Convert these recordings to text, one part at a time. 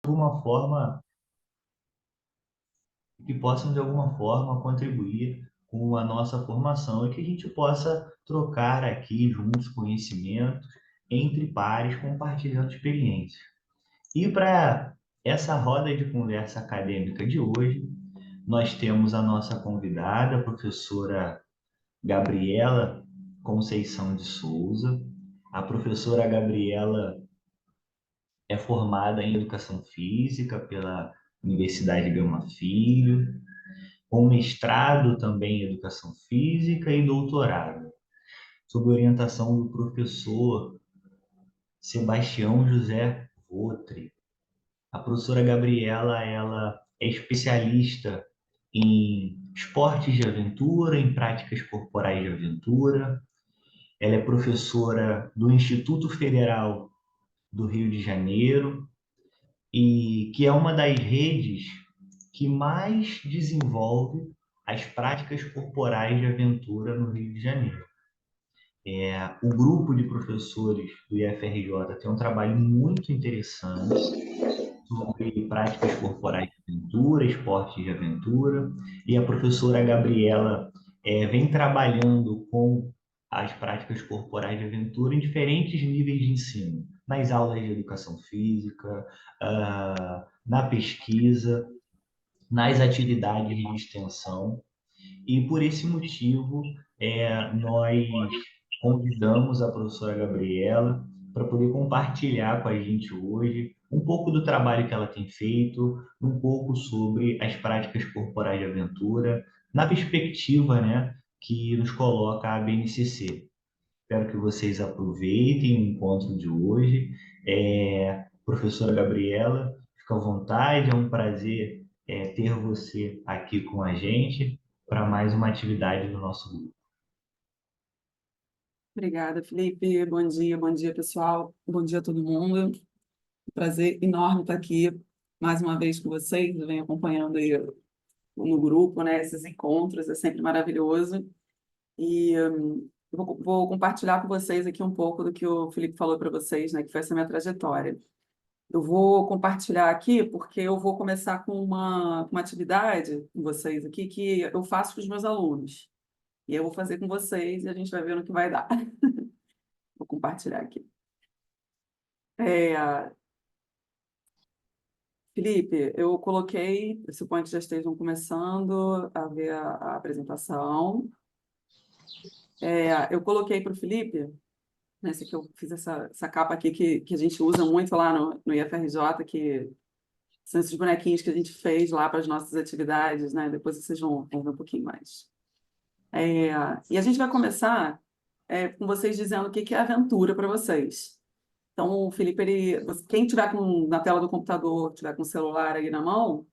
alguma forma, que possam de alguma forma contribuir com a nossa formação e que a gente possa trocar aqui juntos conhecimentos entre pares, compartilhando experiências. E para essa roda de conversa acadêmica de hoje, nós temos a nossa convidada, a professora Gabriela Conceição de Souza. A professora Gabriela é formada em Educação Física pela Universidade Gama Filho, com mestrado também em Educação Física e doutorado, sob orientação do professor Sebastião José Votri. A professora Gabriela, ela é especialista em esportes de aventura, em práticas corporais de aventura. Ela é professora do Instituto Federal do Rio de Janeiro e que é uma das redes que mais desenvolve as práticas corporais de aventura no Rio de Janeiro. O grupo de professores do IFRJ tem um trabalho muito interessante sobre práticas corporais de aventura, esportes de aventura, e a professora Gabriela vem trabalhando com as práticas corporais de aventura em diferentes níveis de ensino, nas aulas de educação física, na pesquisa, nas atividades de extensão, e por esse motivo nós convidamos a professora Gabriela para poder compartilhar com a gente hoje um pouco do trabalho que ela tem feito, um pouco sobre as práticas corporais de aventura, na perspectiva, né, que nos coloca a BNCC. Espero que vocês aproveitem o encontro de hoje. Professora Gabriela, fica à vontade, é um prazer ter você aqui com a gente para mais uma atividade do nosso grupo. Obrigada, Felipe. Bom dia, pessoal. Bom dia a todo mundo. Prazer enorme estar aqui mais uma vez com vocês. Eu venho acompanhando aí no grupo, né, esses encontros, é sempre maravilhoso. E vou compartilhar com vocês aqui um pouco do que o Felipe falou para vocês, né, que foi essa minha trajetória. Eu vou compartilhar aqui porque eu vou começar com uma atividade com vocês aqui que eu faço com os meus alunos. E eu vou fazer com vocês e a gente vai ver no que vai dar. Vou compartilhar aqui. Felipe, eu coloquei, eu suponho que já estejam começando a ver a apresentação. Eu coloquei para o Felipe, nesse que eu fiz essa capa aqui que a gente usa muito lá no IFRJ, que são esses bonequinhos que a gente fez lá para as nossas atividades, né? Depois vocês vão ver um pouquinho mais. E a gente vai começar com vocês dizendo o que é aventura para vocês. Então, o Felipe, quem tiver na tela do computador, tiver com o celular aí na mão,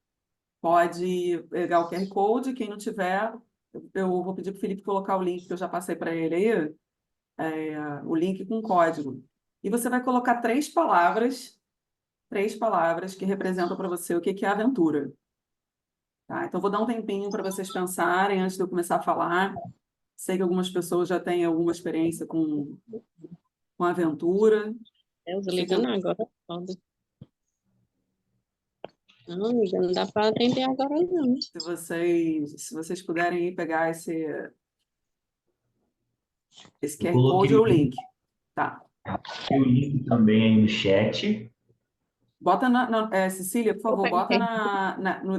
pode pegar o QR Code. Quem não tiver, eu vou pedir para o Felipe colocar o link que eu já passei para ele aí, o link com código. E você vai colocar três palavras que representam para você o que é aventura. Tá? Então, vou dar um tempinho para vocês pensarem antes de eu começar a falar. Sei que algumas pessoas já têm alguma experiência com aventura. Eu tô ligando agora, pode. Não, amiga, não dá para atender agora, não. Se vocês puderem ir pegar esse Eu QR Code coloquei ou o link. Tá. o link também aí no chat. Bota Cecília, por favor, bota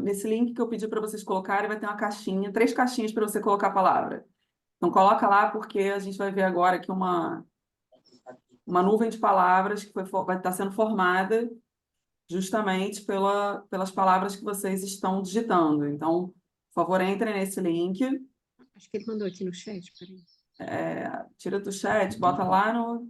nesse link que eu pedi para vocês colocarem, vai ter uma caixinha, 3 caixinhas para você colocar a palavra. Então, coloca lá, porque a gente vai ver agora aqui uma nuvem de palavras que vai estar sendo formada justamente pelas palavras que vocês estão digitando. Então, por favor, entre nesse link. Acho que ele mandou aqui no chat, peraí. Tira do chat, bota lá no...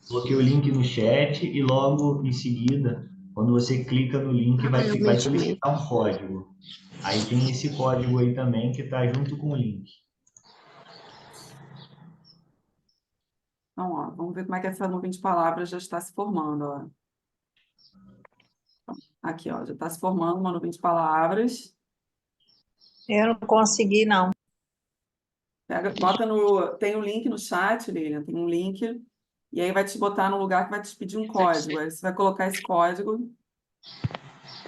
Coloquei o link no chat e logo em seguida, quando você clica no link, vai solicitar um código. Aí tem esse código aí também que está junto com o link. Então, ó, vamos ver como é que essa nuvem de palavras já está se formando. Ó. Aqui, ó, já está se formando uma nuvem de palavras. Eu não consegui, não. Tem um link no chat, Lilian, tem um link, e aí vai te botar no lugar que vai te pedir um código. Aí você vai colocar esse código.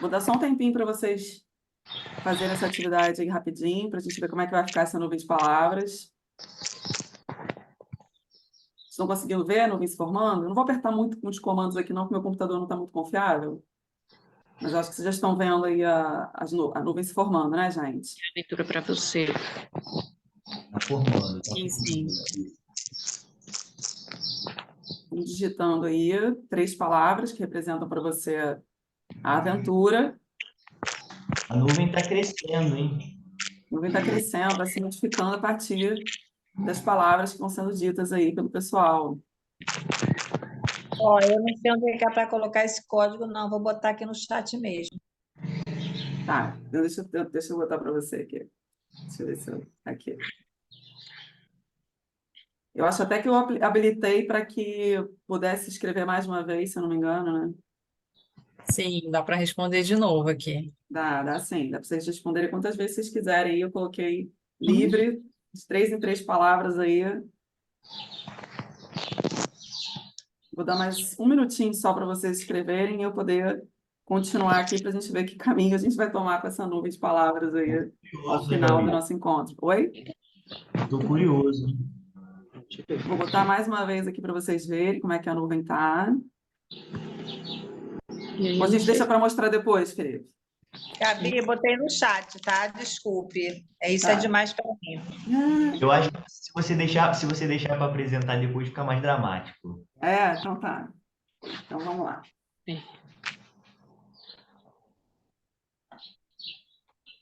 Vou dar só um tempinho para vocês fazerem essa atividade aí rapidinho, para a gente ver como é que vai ficar essa nuvem de palavras. Vocês estão conseguindo ver a nuvem se formando? Eu não vou apertar muitos comandos aqui, não, porque meu computador não está muito confiável. Mas eu acho que vocês já estão vendo aí a nuvem se formando, né, gente? Leitura para você. Tá formando. Tá Sim, sim. formando. Vamos digitando aí 3 palavras que representam para você a aventura. A nuvem está crescendo, hein? A nuvem está crescendo, vai se modificando a partir das palavras que vão sendo ditas aí pelo pessoal. Ó, eu não sei onde é que é para colocar esse código, não. Vou botar aqui no chat mesmo. Tá, então deixa eu botar para você aqui. Deixa eu ver se eu... Aqui. Eu acho até que eu habilitei para que pudesse escrever mais uma vez, se eu não me engano, né? Sim, dá para responder de novo aqui. Dá sim, dá para vocês responderem quantas vezes vocês quiserem. Aí eu coloquei livre, de 3 em 3 palavras aí. Vou dar mais um minutinho só para vocês escreverem e eu poder continuar aqui para a gente ver que caminho a gente vai tomar com essa nuvem de palavras aí ao Curioso, final do Gabi. nosso encontro. Oi? Estou curioso. Vou botar mais uma vez aqui para vocês verem como é que a nuvem está. E aí, Ou a gente deixa para mostrar depois, Felipe? Gabi, botei no chat, tá? Desculpe. Isso Tá. é demais para mim. Eu acho que se você deixar para apresentar depois, fica mais dramático. Então tá. Então vamos lá.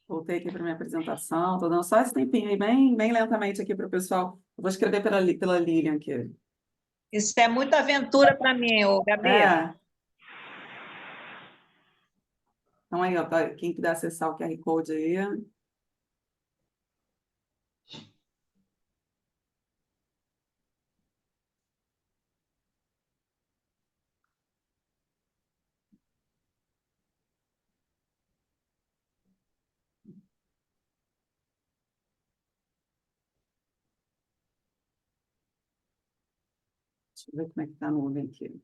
Voltei aqui para minha apresentação. Estou dando só esse tempinho aí, bem lentamente aqui para o pessoal. Eu vou escrever pela Lilian aqui. Isso é muita aventura para mim, ô, Gabi. Então aí, ó, quem puder acessar o QR Code aí. Deixa eu ver como é que está a nuvem aqui.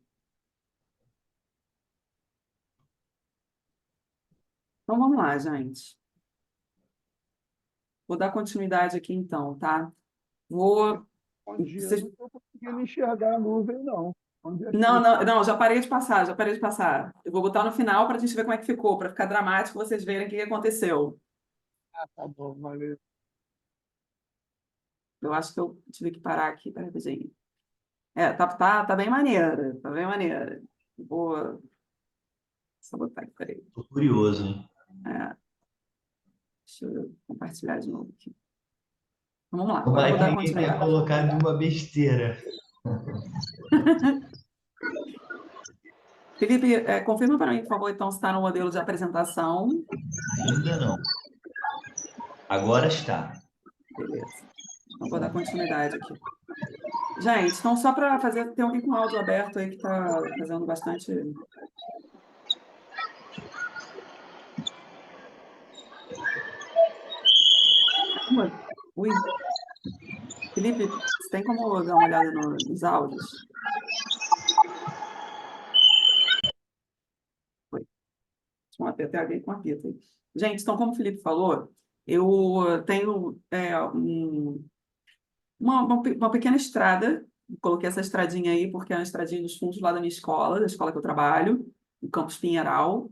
Então vamos lá, gente. Vou dar continuidade aqui então, tá? Bom dia, Vocês- não estou conseguindo enxergar a nuvem, não. Onde é que Não, já parei de passar, já parei de passar. Eu vou botar no final para a gente ver como é que ficou, para ficar dramático, vocês verem o que aconteceu. tá bom, valeu. Eu acho que eu tive que parar aqui, peraí, rapidinho. Tá bem maneira, tá bem maneira. Vou só botar aqui, peraí. Estou curioso, hein? Deixa eu compartilhar de novo aqui. Então, vamos lá, Tomara agora eu que vou dar ninguém tenha continuidade. colocado uma besteira. Felipe, confirma para mim, por favor, então, se está no modelo de apresentação. Ainda não. Agora está. Beleza. Então, vou dar continuidade aqui. Gente, então, só para fazer, tem alguém com áudio aberto aí que está fazendo bastante. Ui. Felipe, você tem como dar uma olhada nos áudios? Oi. Tem alguém com apito aí. Gente, então, como o Felipe falou, eu tenho uma pequena estrada. Coloquei essa estradinha aí porque é uma estradinha dos fundos lá da minha escola, da escola que eu trabalho, no Campus Pinheiral,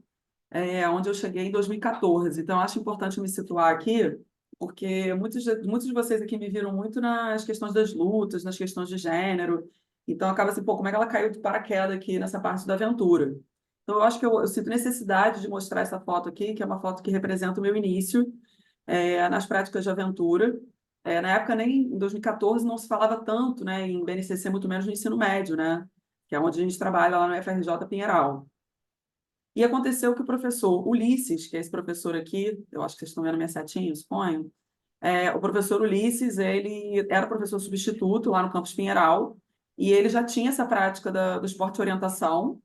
onde eu cheguei em 2014. Então, eu acho importante me situar aqui, porque muitos de vocês aqui me viram muito nas questões das lutas, nas questões de gênero. Então, acaba assim, pô, como é que ela caiu de paraquedas aqui nessa parte da aventura? Então, eu acho que eu sinto necessidade de mostrar essa foto aqui, que é uma foto que representa o meu início nas práticas de aventura. Na época, nem em 2014, não se falava tanto, né, em BNCC, muito menos no ensino médio, né, que é onde a gente trabalha lá no FRJ Pinheiral. E aconteceu que o professor Ulisses, que é esse professor aqui, eu acho que vocês estão vendo minha setinha, eu suponho, o professor Ulisses, ele era professor substituto lá no Campus Pinheiral, e ele já tinha essa prática do esporte de orientação,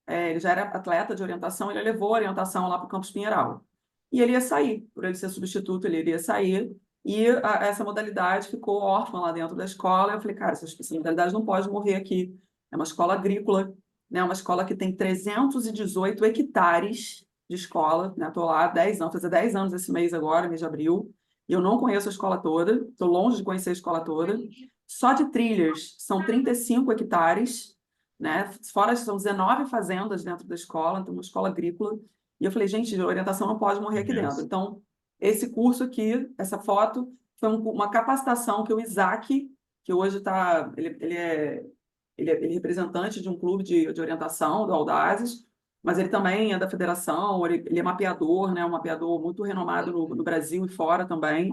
ele já era atleta de orientação, ele levou a orientação lá para o Campus Pinheiral. E ele ia sair, por ele ser substituto, ele iria sair, e essa modalidade ficou órfã lá dentro da escola. Eu falei, cara, essa modalidade não pode morrer aqui. É uma escola agrícola, né? Uma escola que tem 318 hectares de escola, né? Estou lá há 10 anos, fazer 10 anos esse mês agora, mês de abril, e eu não conheço a escola toda, estou longe de conhecer a escola toda. Só de trilhas são 35 hectares, né? Fora são 19 fazendas dentro da escola, então uma escola agrícola. E eu falei, gente, a orientação não pode morrer aqui dentro. Imenso. Então, esse curso aqui, essa foto, foi uma capacitação que o Isaac, que hoje está, ele é representante de um clube de orientação, do Audazes, mas ele também é da federação, ele é mapeador, né? Um mapeador muito renomado no Brasil e fora também.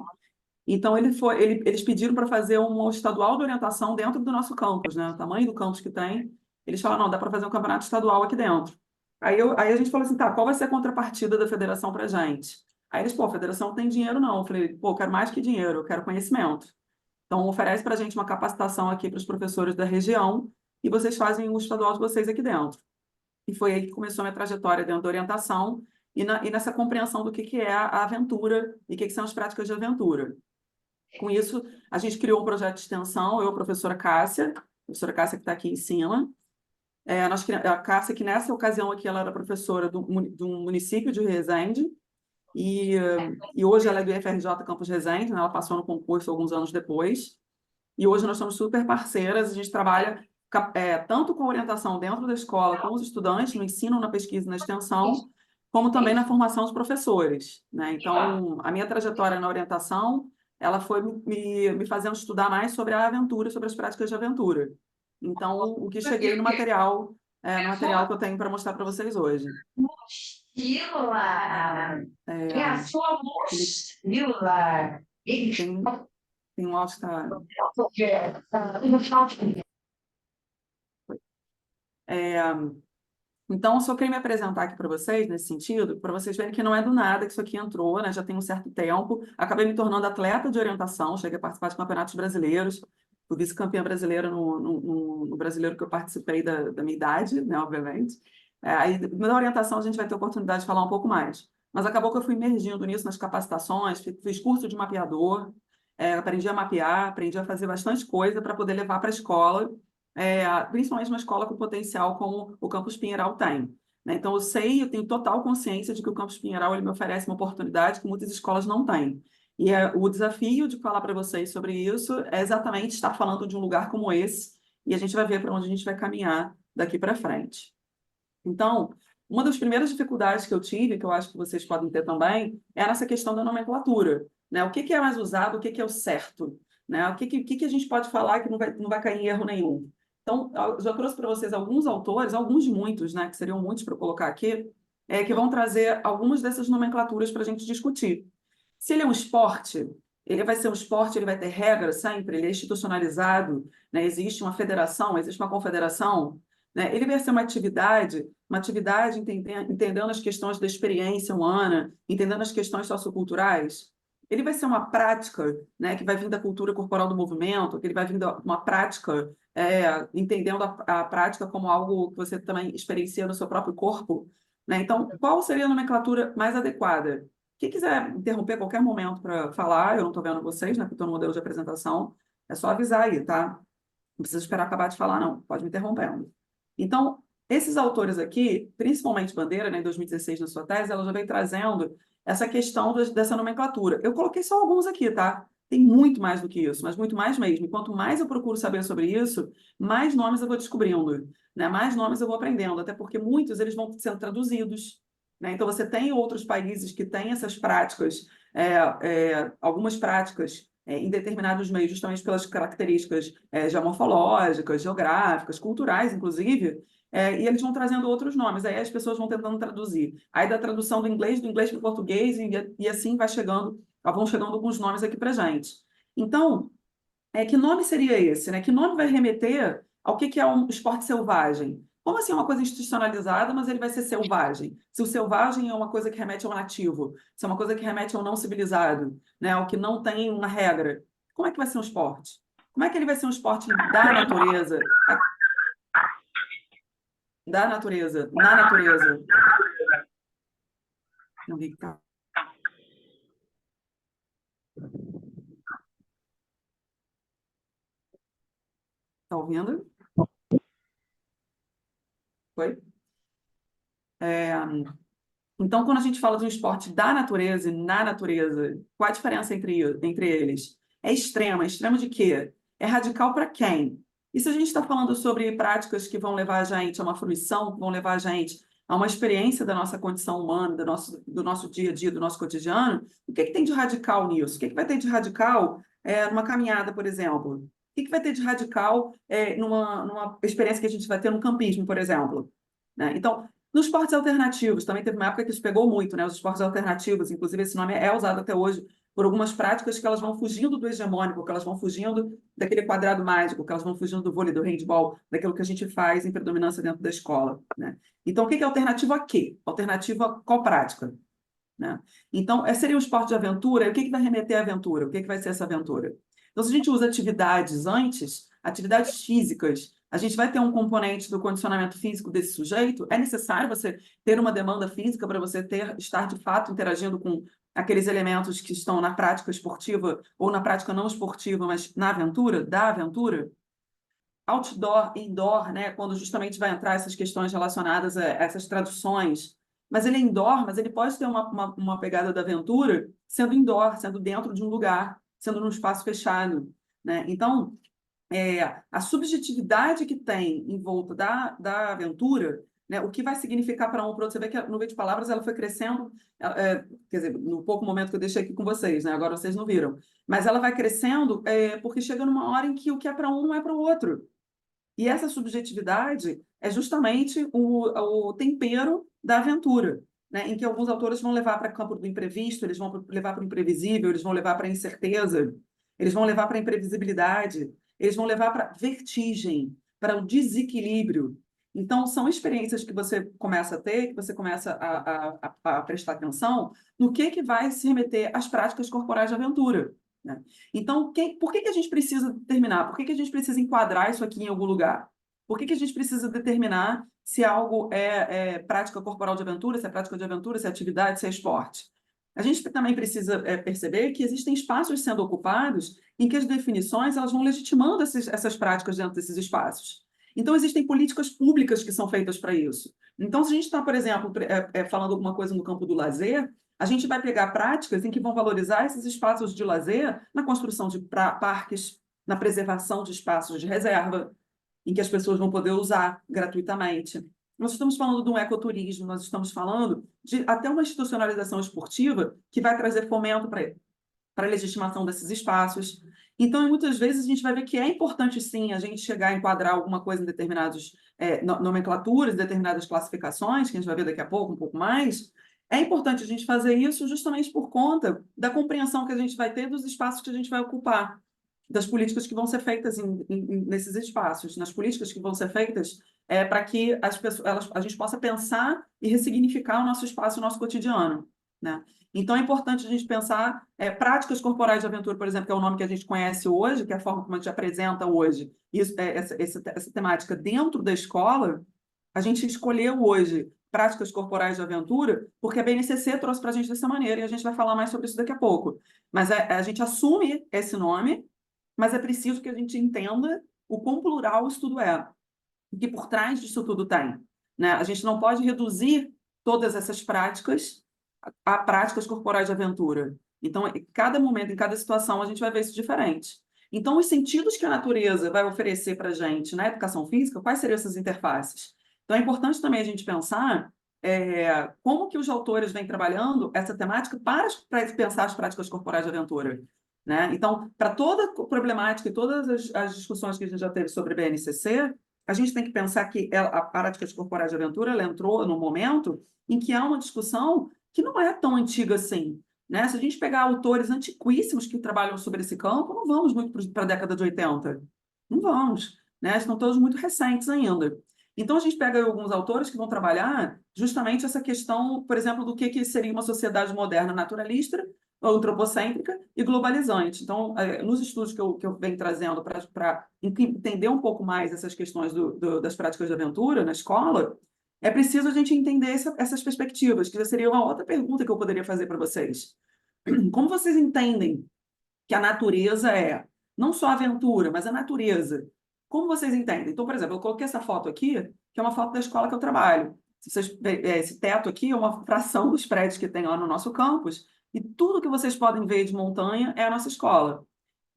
Então, eles pediram para fazer um estadual de orientação dentro do nosso campus, né? O tamanho do campus que tem. Eles falaram, não, dá para fazer um campeonato estadual aqui dentro. Aí a gente falou assim, tá, qual vai ser a contrapartida da federação para a gente? Aí eles, pô, a federação não tem dinheiro não. Eu falei, pô, eu quero mais que dinheiro, eu quero conhecimento. Então, oferece para a gente uma capacitação aqui para os professores da região e vocês fazem o estadual de vocês aqui dentro. E foi aí que começou a minha trajetória dentro da orientação e nessa compreensão do que é a aventura e o que são as práticas de aventura. Com isso, a gente criou um projeto de extensão, eu, a professora Cássia que está aqui em cima. A Cássia, que nessa ocasião aqui, ela era professora do município de Resende, e hoje ela é do IFRJ Campus Resende, né? Ela passou no concurso alguns anos depois. E hoje nós somos super parceiras, a gente trabalha tanto com orientação dentro da escola, com os estudantes, no ensino, na pesquisa e na extensão, como também na formação dos professores, né? Então, a minha trajetória na orientação, ela foi me fazendo estudar mais sobre a aventura, sobre as práticas de aventura. Então, o que cheguei no material que eu tenho para mostrar para vocês hoje. Mochila! É, É a sua mochila! tem um áudio que está... Então, eu só queria me apresentar aqui para vocês, nesse sentido, para vocês verem que não é do nada que isso aqui entrou, né? Já tem um certo tempo. Acabei me tornando atleta de orientação, cheguei a participar de campeonatos brasileiros, fui vice-campeã brasileira no brasileiro que eu participei da minha idade, né? Obviamente. Aí, na orientação, a gente vai ter oportunidade de falar um pouco mais. Mas acabou que eu fui emergindo nisso nas capacitações, fiz curso de mapeador, aprendi a mapear, aprendi a fazer bastante coisa para poder levar para a escola, principalmente uma escola com potencial como o Campus Pinheiral tem, né? Então, eu tenho total consciência de que o Campus Pinheiral ele me oferece uma oportunidade que muitas escolas não têm. E o desafio de falar para vocês sobre isso é exatamente estar falando de um lugar como esse, e a gente vai ver para onde a gente vai caminhar daqui para frente. Então, uma das primeiras dificuldades que eu tive, que eu acho que vocês podem ter também, é essa questão da nomenclatura, né? O que é mais usado, o que é o certo, né? O que a gente pode falar que não vai cair em erro nenhum. Então, eu já trouxe para vocês alguns autores, alguns de muitos, né, que seriam muitos para eu colocar aqui, que vão trazer algumas dessas nomenclaturas para a gente discutir. Se ele é um esporte, ele vai ser um esporte, ele vai ter regras sempre, ele é institucionalizado, né? Existe uma federação, existe uma confederação, né? Ele vai ser uma atividade entendendo as questões da experiência humana, entendendo as questões socioculturais. Ele vai ser uma prática, né, que vai vir da cultura corporal do movimento, que ele vai vir de uma prática, entendendo a prática como algo que você também experiencia no seu próprio corpo, né? Então, qual seria a nomenclatura mais adequada? Quem quiser interromper a qualquer momento para falar, eu não estou vendo vocês, né, porque estou no modelo de apresentação, é só avisar aí, tá? Não precisa esperar acabar de falar, não. Pode me interrompendo. Então, esses autores aqui, principalmente Bandeira, né, em 2016, na sua tese, ela já vem trazendo essa questão dessa nomenclatura. Eu coloquei só alguns aqui, tá? Tem muito mais do que isso, mas muito mais mesmo. E quanto mais eu procuro saber sobre isso, mais nomes eu vou descobrindo, né? Mais nomes eu vou aprendendo, até porque muitos eles vão sendo traduzidos, né? Então, você tem outros países que têm essas práticas, algumas práticas em determinados meios, justamente pelas características geomorfológicas, geográficas, culturais, inclusive, e eles vão trazendo outros nomes, aí as pessoas vão tentando traduzir. Aí da tradução do inglês para o português, e assim vão chegando alguns nomes aqui para a gente. Então, que nome seria esse, né? Que nome vai remeter ao que é um esporte selvagem? Como assim uma coisa institucionalizada, mas ele vai ser selvagem? Se o selvagem é uma coisa que remete ao nativo, se é uma coisa que remete ao não civilizado, né? Ao que não tem uma regra, como é que vai ser um esporte? Como é que ele vai ser um esporte da natureza? Da natureza, na natureza. Não vi que tá. Tá ouvindo? Foi? Então, quando a gente fala de um esporte da natureza e na natureza, qual a diferença entre eles? É extrema. Extremo de quê? É radical para quem? E se a gente está falando sobre práticas que vão levar a gente a uma fruição, que vão levar a gente a uma experiência da nossa condição humana, do nosso dia a dia, do nosso cotidiano, o que tem de radical nisso? O que vai ter de radical numa caminhada, por exemplo? O que vai ter de radical numa experiência que a gente vai ter no campismo, por exemplo? Né? Então, nos esportes alternativos, também teve uma época que isso pegou muito, né? Os esportes alternativos, inclusive esse nome é usado até hoje por algumas práticas que elas vão fugindo do hegemônico, que elas vão fugindo daquele quadrado mágico, que elas vão fugindo do vôlei, do handball, daquilo que a gente faz em predominância dentro da escola, né? Então, o que é alternativo a quê? Alternativo a qual prática? Né? Então, seria um esporte de aventura, e o que vai remeter à aventura? O que vai ser essa aventura? Então, se a gente usa atividades antes, atividades físicas, a gente vai ter um componente do condicionamento físico desse sujeito, é necessário você ter uma demanda física para você estar, de fato, interagindo com aqueles elementos que estão na prática esportiva ou na prática não esportiva, mas na aventura, da aventura? Outdoor, indoor, né? Quando justamente vai entrar essas questões relacionadas a essas traduções. Mas ele é indoor, mas ele pode ter uma pegada da aventura sendo indoor, sendo dentro de um lugar, sendo num espaço fechado, né? Então, a subjetividade que tem em volta da aventura, né, o que vai significar para um para outro. Você vê que a nuvem de palavras ela foi crescendo, quer dizer, no pouco momento que eu deixei aqui com vocês, né, agora vocês não viram, mas ela vai crescendo porque chega numa hora em que o que é para um não é para o outro. E essa subjetividade é justamente o tempero da aventura, né, em que alguns autores vão levar para o campo do imprevisto, eles vão levar para o imprevisível, eles vão levar para a incerteza, eles vão levar para a imprevisibilidade, eles vão levar para vertigem, para o desequilíbrio. Então, são experiências que você começa a ter, que você começa a prestar atenção no que vai se remeter às práticas corporais de aventura, né? Então, por que a gente precisa determinar? Por que a gente precisa enquadrar isso aqui em algum lugar? Por que a gente precisa determinar se algo é prática corporal de aventura, se é prática de aventura, se é atividade, se é esporte? A gente também precisa perceber que existem espaços sendo ocupados em que as definições elas vão legitimando essas práticas dentro desses espaços. Então, existem políticas públicas que são feitas para isso. Então, se a gente está, por exemplo, falando alguma coisa no campo do lazer, a gente vai pegar práticas em que vão valorizar esses espaços de lazer na construção de parques, na preservação de espaços de reserva, em que as pessoas vão poder usar gratuitamente. Nós estamos falando de um ecoturismo, nós estamos falando de até uma institucionalização esportiva que vai trazer fomento para a legitimação desses espaços. Então, muitas vezes, a gente vai ver que é importante, sim, a gente chegar a enquadrar alguma coisa em determinadas nomenclaturas, determinadas classificações, que a gente vai ver daqui a pouco, um pouco mais. É importante a gente fazer isso justamente por conta da compreensão que a gente vai ter dos espaços que a gente vai ocupar, das políticas que vão ser feitas nesses espaços, nas políticas que vão ser feitas para que a gente possa pensar e ressignificar o nosso espaço, o nosso cotidiano, né? Então, é importante a gente pensar práticas corporais de aventura, por exemplo, que é o nome que a gente conhece hoje, que é a forma como a gente apresenta hoje isso, essa temática dentro da escola. A gente escolheu hoje práticas corporais de aventura porque a BNCC trouxe para a gente dessa maneira, e a gente vai falar mais sobre isso daqui a pouco. Mas a gente assume esse nome, mas é preciso que a gente entenda o quão plural isso tudo é, o que por trás disso tudo tem, né? A gente não pode reduzir todas essas práticas a práticas corporais de aventura. Então, em cada momento, em cada situação, a gente vai ver isso diferente. Então, os sentidos que a natureza vai oferecer para a gente na educação física, quais seriam essas interfaces? Então, é importante também a gente pensar como que os autores vêm trabalhando essa temática para pensar as práticas corporais de aventura, né? Então, para toda a problemática e todas as discussões que a gente já teve sobre BNCC, a gente tem que pensar que a prática corporais de aventura ela entrou no momento em que há uma discussão que não é tão antiga assim, né? Se a gente pegar autores antiquíssimos que trabalham sobre esse campo, não vamos muito para a década de 80. Não vamos, né? Estão todos muito recentes ainda. Então, a gente pega alguns autores que vão trabalhar justamente essa questão, por exemplo, do que seria uma sociedade moderna naturalista, antropocêntrica e globalizante. Então, nos estudos que eu venho trazendo para entender um pouco mais essas questões das práticas de aventura na escola, é preciso a gente entender essas perspectivas, que já seria uma outra pergunta que eu poderia fazer para vocês. Como vocês entendem que a natureza é não só a aventura, mas a natureza? Como vocês entendem? Então, por exemplo, eu coloquei essa foto aqui, que é uma foto da escola que eu trabalho. Esse teto aqui é uma fração dos prédios que tem lá no nosso campus, e tudo que vocês podem ver de montanha é a nossa escola.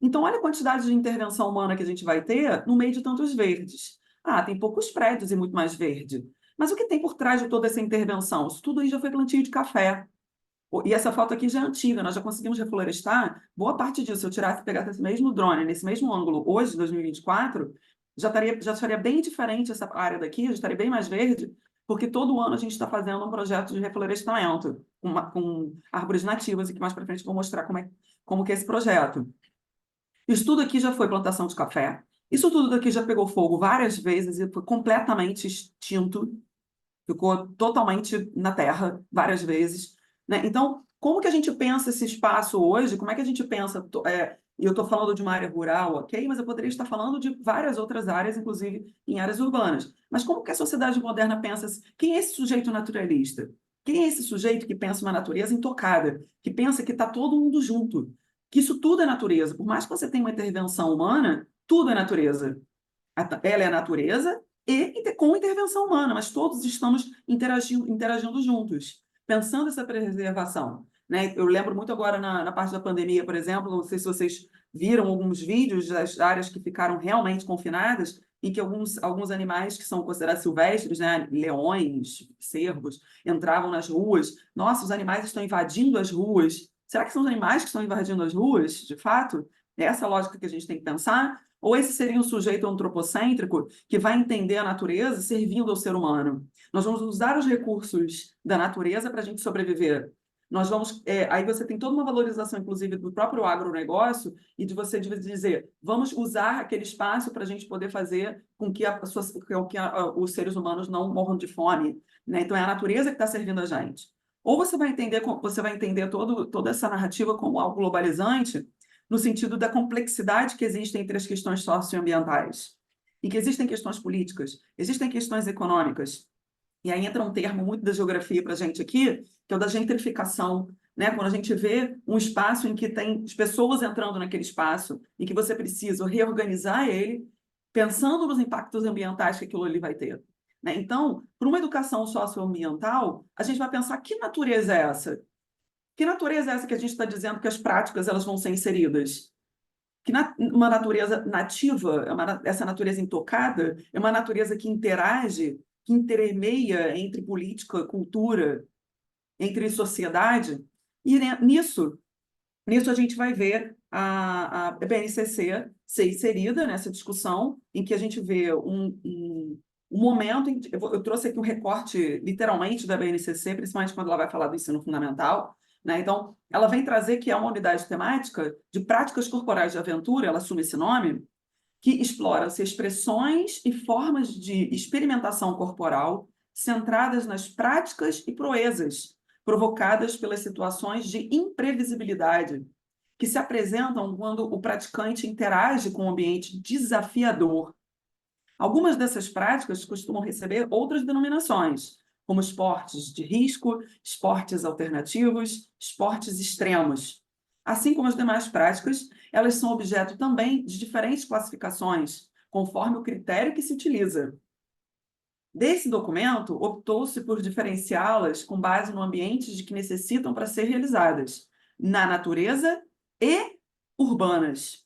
Então, olha a quantidade de intervenção humana que a gente vai ter no meio de tantos verdes. Ah, tem poucos prédios e muito mais verde. Mas o que tem por trás de toda essa intervenção? Isso tudo aí já foi plantio de café. E essa foto aqui já é antiga, nós já conseguimos reflorestar boa parte disso. Se eu tirasse, pegasse esse mesmo drone, nesse mesmo ângulo, hoje, 2024, já estaria bem diferente essa área daqui, já estaria bem mais verde, porque todo ano a gente está fazendo um projeto de reflorestamento com árvores nativas, e que mais para frente eu vou mostrar como que é esse projeto. Isso tudo aqui já foi plantação de café. Isso tudo daqui já pegou fogo várias vezes e foi completamente extinto, ficou totalmente na terra várias vezes, né? Então, como que a gente pensa esse espaço hoje? Como é que a gente pensa? Eu estou falando de uma área rural, ok? Mas eu poderia estar falando de várias outras áreas, inclusive em áreas urbanas. Mas como que a sociedade moderna pensa? Quem é esse sujeito naturalista? Quem é esse sujeito que pensa uma natureza intocada? Que pensa que está todo mundo junto? Que isso tudo é natureza. Por mais que você tenha uma intervenção humana, tudo é natureza. Ela é a natureza e com intervenção humana, mas todos estamos interagindo juntos, pensando essa preservação, né? Eu lembro muito agora na parte da pandemia, por exemplo, não sei se vocês viram alguns vídeos das áreas que ficaram realmente confinadas, em que alguns animais que são considerados silvestres, né, leões, cervos, entravam nas ruas. Nossa, os animais estão invadindo as ruas. Será que são os animais que estão invadindo as ruas, de fato? É essa a lógica que a gente tem que pensar? Ou esse seria um sujeito antropocêntrico que vai entender a natureza servindo ao ser humano? Nós vamos usar os recursos da natureza para a gente sobreviver. Nós vamos, aí você tem toda uma valorização, inclusive, do próprio agronegócio e de você dizer, vamos usar aquele espaço para a gente poder fazer com que os seres humanos não morram de fome, né? Então, é a natureza que está servindo a gente. Ou você vai entender toda essa narrativa como algo globalizante, no sentido da complexidade que existe entre as questões socioambientais, e que existem questões políticas, existem questões econômicas. E aí entra um termo muito da geografia para a gente aqui, que é o da gentrificação, né? Quando a gente vê um espaço em que tem as pessoas entrando naquele espaço e que você precisa reorganizar ele, pensando nos impactos ambientais que aquilo ali vai ter, né? Então, para uma educação socioambiental, a gente vai pensar que natureza é essa? Que natureza é essa que a gente está dizendo que as práticas elas vão ser inseridas? Uma natureza nativa, essa natureza intocada, é uma natureza que interage, que intermeia entre política, cultura, entre sociedade. E nisso a gente vai ver a BNCC ser inserida nessa discussão, em que a gente vê um momento, eu trouxe aqui um recorte, literalmente, da BNCC, principalmente quando ela vai falar do ensino fundamental, né? Então, ela vem trazer que é uma unidade temática de práticas corporais de aventura, ela assume esse nome, que explora-se expressões e formas de experimentação corporal centradas nas práticas e proezas provocadas pelas situações de imprevisibilidade que se apresentam quando o praticante interage com um ambiente desafiador. Algumas dessas práticas costumam receber outras denominações, como esportes de risco, esportes alternativos, esportes extremos. Assim como as demais práticas, elas são objeto também de diferentes classificações, conforme o critério que se utiliza. Desse documento, optou-se por diferenciá-las com base no ambiente de que necessitam para ser realizadas, na natureza e urbanas.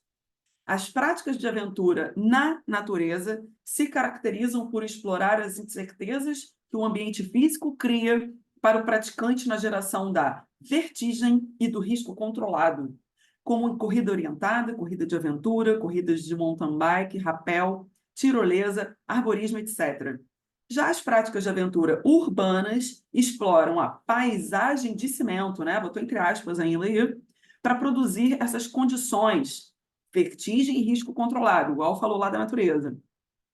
As práticas de aventura na natureza se caracterizam por explorar as incertezas que o ambiente físico cria para o praticante na geração da vertigem e do risco controlado, como corrida orientada, corrida de aventura, corridas de mountain bike, rapel, tirolesa, arborismo, etc. Já as práticas de aventura urbanas exploram a paisagem de cimento, né? Botou entre aspas ainda aí, para produzir essas condições, vertigem e risco controlado, igual falou lá da natureza,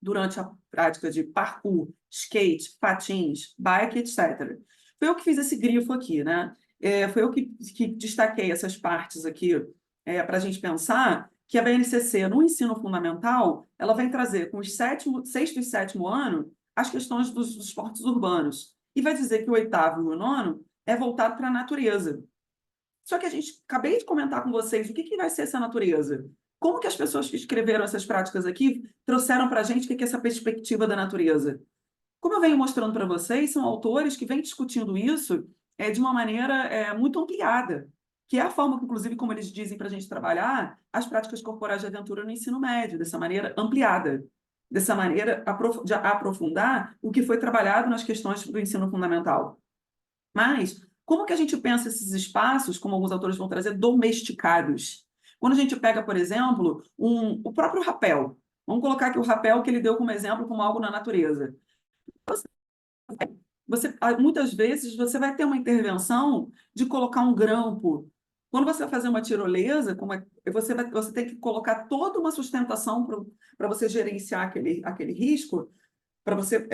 durante a prática de parkour, skate, patins, bike, etc. Foi eu que fiz esse grifo aqui, né? Foi eu que destaquei essas partes aqui para a gente pensar que a BNCC, no ensino fundamental, ela vem trazer com o sexto e sétimo ano as questões dos esportes urbanos. E vai dizer que o oitavo e o nono é voltado para a natureza. Só que acabei de comentar com vocês o que vai ser essa natureza. Como que as pessoas que escreveram essas práticas aqui trouxeram para a gente o que é essa perspectiva da natureza? Como eu venho mostrando para vocês, são autores que vêm discutindo isso de uma maneira muito ampliada, que é a forma, inclusive, como eles dizem para a gente trabalhar as práticas corporais de aventura no ensino médio, dessa maneira ampliada, dessa maneira de aprofundar o que foi trabalhado nas questões do ensino fundamental. Mas como que a gente pensa esses espaços, como alguns autores vão trazer, domesticados? Quando a gente pega, por exemplo, o próprio rapel, vamos colocar aqui o rapel que ele deu como exemplo, como algo na natureza. Muitas vezes você vai ter uma intervenção de colocar um grampo. Quando você vai fazer uma tirolesa, você tem que colocar toda uma sustentação para você gerenciar aquele risco, para você,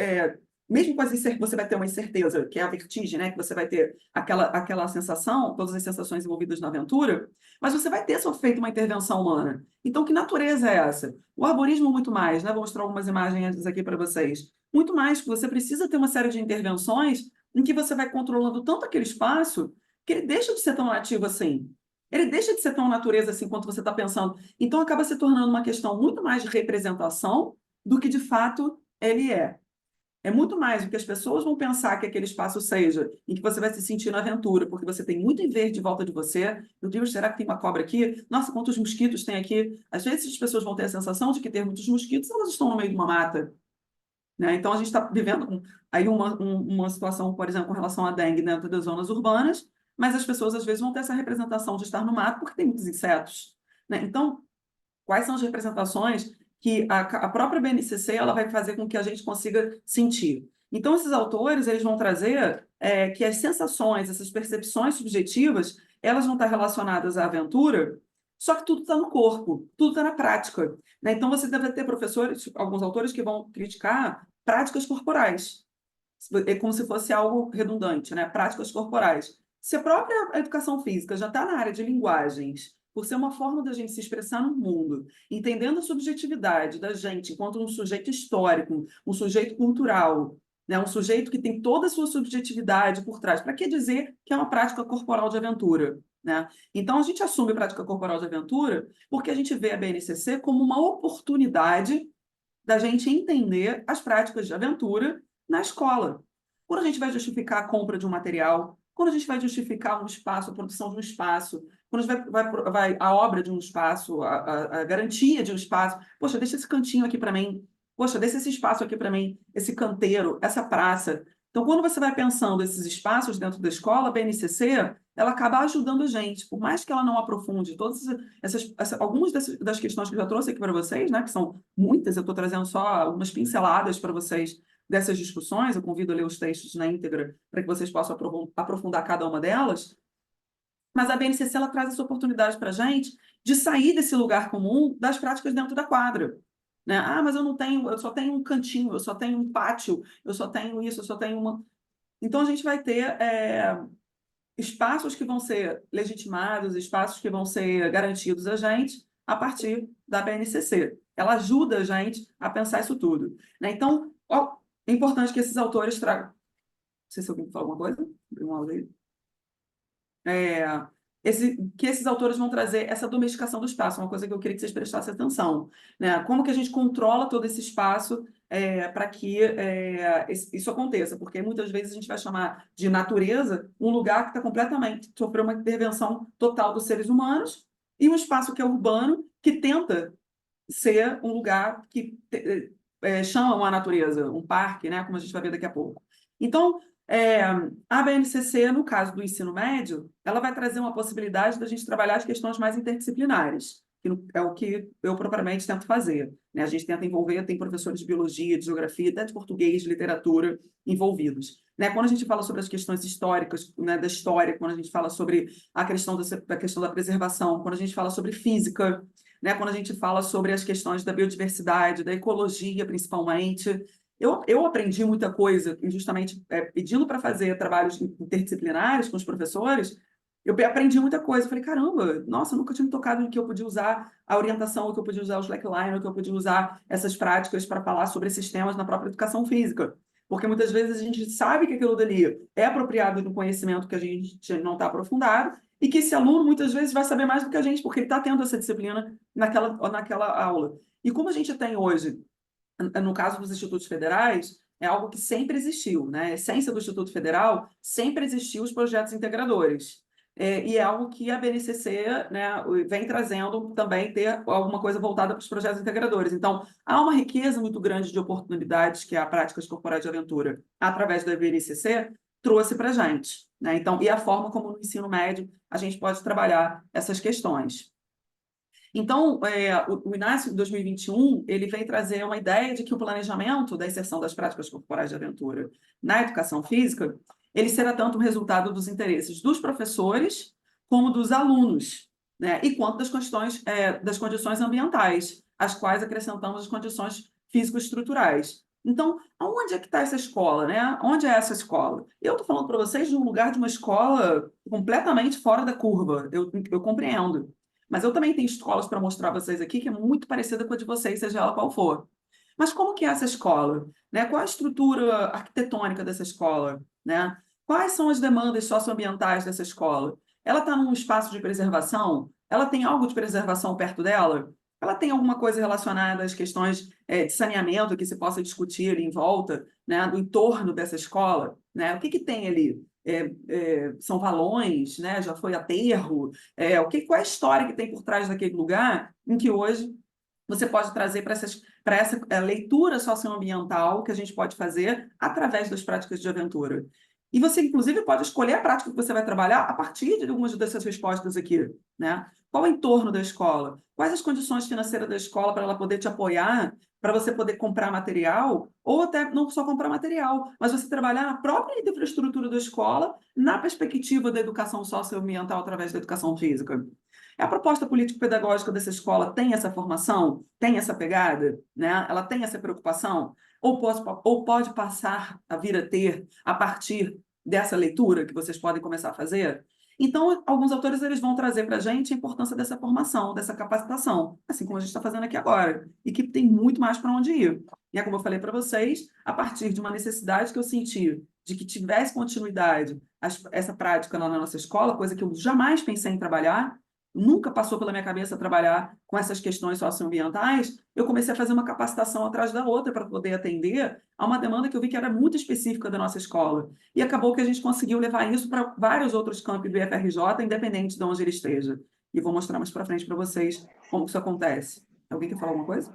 mesmo com você vai ter uma incerteza, que é a vertigem, né? Que você vai ter aquela sensação, todas as sensações envolvidas na aventura, mas você vai ter feito uma intervenção humana. Então, que natureza é essa? O arborismo muito mais, né? Vou mostrar algumas imagens aqui para vocês. Muito mais, que você precisa ter uma série de intervenções em que você vai controlando tanto aquele espaço que ele deixa de ser tão ativo assim. Ele deixa de ser tão natureza assim quanto você está pensando. Então, acaba se tornando uma questão muito mais de representação do que, de fato, ele é. É muito mais o que as pessoas vão pensar que aquele espaço seja, em que você vai se sentir na aventura, porque você tem muito em verde em volta de você. Meu Deus, será que tem uma cobra aqui? Nossa, quantos mosquitos tem aqui? Às vezes as pessoas vão ter a sensação de que ter muitos mosquitos, elas estão no meio de uma mata. Né? Então, a gente está vivendo aí uma situação, por exemplo, com relação à dengue dentro das zonas urbanas, mas as pessoas, às vezes, vão ter essa representação de estar no mato porque tem muitos insetos. Né? Então, quais são as representações que a própria BNCC ela vai fazer com que a gente consiga sentir? Então, esses autores eles vão trazer que as sensações, essas percepções subjetivas, elas vão estar relacionadas à aventura, só que tudo está no corpo, tudo está na prática. Né? Então, você deve ter professores, alguns autores que vão criticar práticas corporais, é como se fosse algo redundante, né? Práticas corporais. Se a própria educação física já está na área de linguagens, por ser uma forma da gente se expressar no mundo, entendendo a subjetividade da gente enquanto um sujeito histórico, um sujeito cultural, né? Um sujeito que tem toda a sua subjetividade por trás. Para que dizer que é uma prática corporal de aventura? Né? Então, a gente assume a prática corporal de aventura porque a gente vê a BNCC como uma oportunidade da gente entender as práticas de aventura na escola. Quando a gente vai justificar a compra de um material, quando a gente vai justificar um espaço, a produção de um espaço, quando a gente vai a obra de um espaço, a garantia de um espaço, poxa, deixa esse cantinho aqui para mim, poxa, deixa esse espaço aqui para mim, esse canteiro, essa praça. Então, quando você vai pensando esses espaços dentro da escola, a BNCC, ela acaba ajudando a gente, por mais que ela não aprofunde todas algumas das questões que eu já trouxe aqui para vocês, né, que são muitas, eu estou trazendo só algumas pinceladas para vocês dessas discussões, eu convido a ler os textos na íntegra para que vocês possam aprofundar cada uma delas, mas a BNCC ela traz essa oportunidade para a gente de sair desse lugar comum das práticas dentro da quadra. Né? Ah, mas eu só tenho um cantinho, eu só tenho um pátio, eu só tenho isso, eu só tenho uma... Então, a gente vai ter espaços que vão ser legitimados, espaços que vão ser garantidos a gente a partir da BNCC. Ela ajuda a gente a pensar isso tudo. Né? Então, é importante que esses autores tragam... Não sei se alguém falou alguma coisa. Um áudio aí. Que esses autores vão trazer essa domesticação do espaço, uma coisa que eu queria que vocês prestassem atenção. Né? Como que a gente controla todo esse espaço para que isso aconteça? Porque muitas vezes a gente vai chamar de natureza um lugar que está completamente, sofreu uma intervenção total dos seres humanos, e um espaço que é urbano, que tenta ser um lugar que chama a natureza, um parque, né? Como a gente vai ver daqui a pouco. Então, a BNCC, no caso do ensino médio, ela vai trazer uma possibilidade da gente trabalhar as questões mais interdisciplinares, que é o que eu propriamente tento fazer. Né? A gente tenta envolver, tem professores de biologia, de geografia, até de português, de literatura envolvidos. Né? Quando a gente fala sobre as questões históricas, né, da história, quando a gente fala sobre a questão da preservação, quando a gente fala sobre física, né, quando a gente fala sobre as questões da biodiversidade, da ecologia, principalmente... Eu aprendi muita coisa, justamente pedindo para fazer trabalhos interdisciplinares com os professores, eu aprendi muita coisa. Eu falei, caramba, nossa, eu nunca tinha me tocado em que eu podia usar a orientação, que eu podia usar o slackline, que eu podia usar essas práticas para falar sobre esses temas na própria educação física. Porque muitas vezes a gente sabe que aquilo dali é apropriado do conhecimento que a gente não está aprofundado, e que esse aluno muitas vezes vai saber mais do que a gente, porque ele está tendo essa disciplina naquela aula. E como a gente tem hoje, no caso dos institutos federais, é algo que sempre existiu, né? A essência do Instituto Federal sempre existiu os projetos integradores. E é algo que a BNCC, né, vem trazendo também ter alguma coisa voltada para os projetos integradores. Então, há uma riqueza muito grande de oportunidades que a Práticas Corporais de Aventura, através da BNCC, trouxe para a gente, né? Então, e a forma como no ensino médio a gente pode trabalhar essas questões. Então, o Inácio, em 2021, ele vem trazer uma ideia de que o planejamento da inserção das práticas corporais de aventura na educação física, ele será tanto um resultado dos interesses dos professores como dos alunos, né? E quanto das condições ambientais, às quais acrescentamos as condições físico-estruturais. Então, aonde é que está essa escola, né? Onde é essa escola? Eu estou falando para vocês de um lugar de uma escola completamente fora da curva, eu compreendo. Mas eu também tenho escolas para mostrar a vocês aqui que é muito parecida com a de vocês, seja ela qual for. Mas como que é essa escola? Né? Qual a estrutura arquitetônica dessa escola? Né? Quais são as demandas socioambientais dessa escola? Ela está num espaço de preservação? Ela tem algo de preservação perto dela? Ela tem alguma coisa relacionada às questões de saneamento que se possa discutir ali em volta, né, do entorno dessa escola? Né? O que tem ali? São valões, né? Já foi aterro? Qual é a história que tem por trás daquele lugar em que hoje você pode trazer para essa leitura socioambiental que a gente pode fazer através das práticas de aventura? E você, inclusive, pode escolher a prática que você vai trabalhar a partir de algumas dessas respostas aqui, né? Qual é o entorno da escola? Quais as condições financeiras da escola para ela poder te apoiar, para você poder comprar material, ou até não só comprar material, mas você trabalhar na própria infraestrutura da escola, na perspectiva da educação socioambiental através da educação física. A proposta político-pedagógica dessa escola tem essa formação? Tem essa pegada? Né? Ela tem essa preocupação? Ou pode passar a vir a ter a partir dessa leitura que vocês podem começar a fazer? Então, alguns autores eles vão trazer para a gente a importância dessa formação, dessa capacitação, assim como a gente está fazendo aqui agora, e que tem muito mais para onde ir. E é como eu falei para vocês, a partir de uma necessidade que eu senti de que tivesse continuidade essa prática lá na nossa escola, coisa que eu jamais pensei em trabalhar, nunca passou pela minha cabeça trabalhar com essas questões socioambientais, eu comecei a fazer uma capacitação atrás da outra para poder atender a uma demanda que eu vi que era muito específica da nossa escola. E acabou que a gente conseguiu levar isso para vários outros campos do IFRJ, independente de onde ele esteja. E vou mostrar mais para frente para vocês como isso acontece. Alguém quer falar alguma coisa?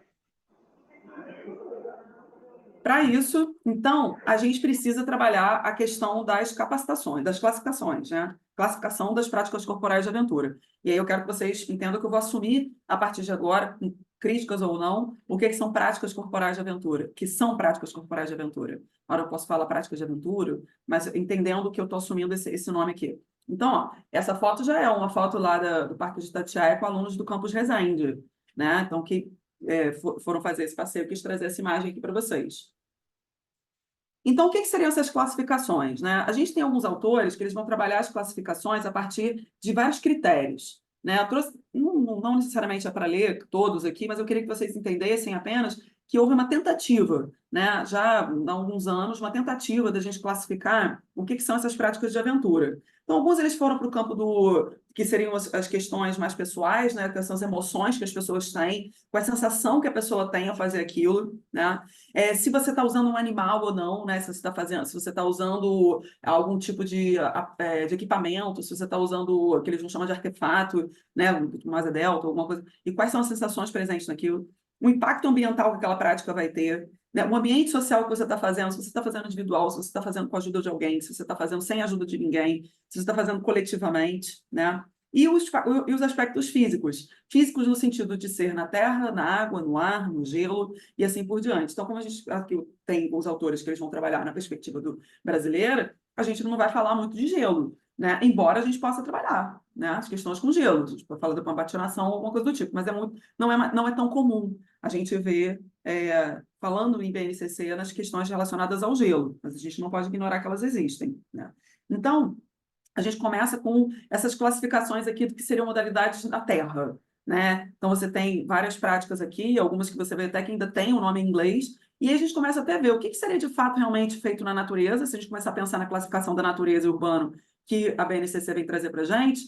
Para isso, então, a gente precisa trabalhar a questão das capacitações, das classificações, né? Classificação das práticas corporais de aventura. E aí eu quero que vocês entendam que eu vou assumir, a partir de agora, críticas ou não, o que são práticas corporais de aventura, que são práticas corporais de aventura. Agora eu posso falar práticas de aventura, mas entendendo que eu estou assumindo esse nome aqui. Então, ó, essa foto já é uma foto lá do Parque de Itatiaia com alunos do Campus Resende, né? Então, que foram fazer esse passeio, eu quis trazer essa imagem aqui para vocês. Então, o que seriam essas classificações, né? A gente tem alguns autores que eles vão trabalhar as classificações a partir de vários critérios, né? Eu trouxe, não necessariamente é para ler todos aqui, mas eu queria que vocês entendessem apenas que houve uma tentativa, né? Já há alguns anos, uma tentativa da gente classificar o que são essas práticas de aventura. Então, alguns eles foram para o campo que seriam as questões mais pessoais, né? Que são as emoções que as pessoas têm, com a sensação que a pessoa tem ao fazer aquilo, né? Se você está usando um animal ou não, né? Se você está usando algum tipo de equipamento, se você está usando o que eles vão chamar de artefato, né? Uma asa delta, alguma coisa. E quais são as sensações presentes naquilo? O impacto ambiental que aquela prática vai ter, né? O ambiente social que você está fazendo, se você está fazendo individual, se você está fazendo com a ajuda de alguém, se você está fazendo sem a ajuda de ninguém, se você está fazendo coletivamente, né? E os aspectos físicos. Físicos no sentido de ser na terra, na água, no ar, no gelo e assim por diante. Então, como a gente aqui tem os autores que eles vão trabalhar na perspectiva brasileira, a gente não vai falar muito de gelo, né? Embora a gente possa trabalhar, né? As questões com gelo. A gente pode falar da patinação ou alguma coisa do tipo, mas não é tão comum a gente ver falando em BNCC nas questões relacionadas ao gelo, mas a gente não pode ignorar que elas existem, né? Então, a gente começa com essas classificações aqui do que seriam modalidades da Terra, né? Então, você tem várias práticas aqui, algumas que você vê até que ainda tem o nome em inglês, e aí a gente começa até a ver o que seria de fato realmente feito na natureza, se a gente começar a pensar na classificação da natureza e urbano que a BNCC vem trazer para a gente,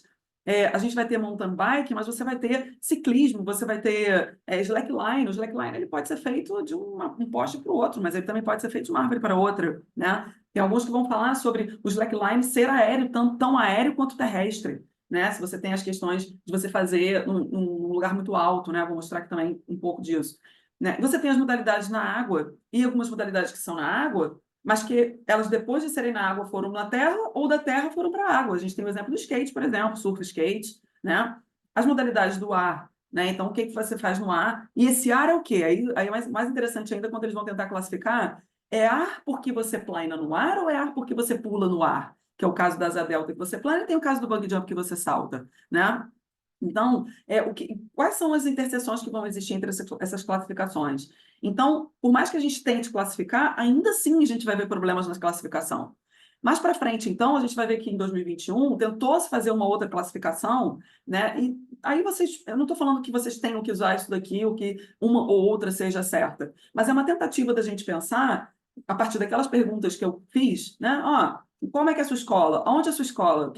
A gente vai ter mountain bike, mas você vai ter ciclismo, você vai ter slackline. O slackline ele pode ser feito de um poste para o outro, mas ele também pode ser feito de uma árvore para outra, né? Tem alguns que vão falar sobre o slackline ser aéreo, tão aéreo quanto terrestre, né? Se você tem as questões de você fazer num lugar muito alto, né? Vou mostrar aqui também um pouco disso, né? Você tem as modalidades na água e algumas modalidades que são na água, mas que elas, depois de serem na água, foram na terra, ou da terra foram para a água. A gente tem o exemplo do skate, por exemplo, surf skate, né? As modalidades do ar, né? Então, o que você faz no ar? E esse ar é o quê? Aí é mais interessante ainda quando eles vão tentar classificar, é ar porque você plana no ar ou é ar porque você pula no ar? Que é o caso da asa delta que você plana, e tem o caso do bungee jump que você salta, né? Então, quais são as interseções que vão existir entre essas classificações? Então, por mais que a gente tente classificar, ainda assim a gente vai ver problemas na classificação. Mais para frente, então, a gente vai ver que em 2021 tentou-se fazer uma outra classificação, né? E aí eu não estou falando que vocês tenham que usar isso daqui ou que uma ou outra seja certa, mas é uma tentativa da gente pensar, a partir daquelas perguntas que eu fiz, né? Ó, como é que é a sua escola? Onde é a sua escola?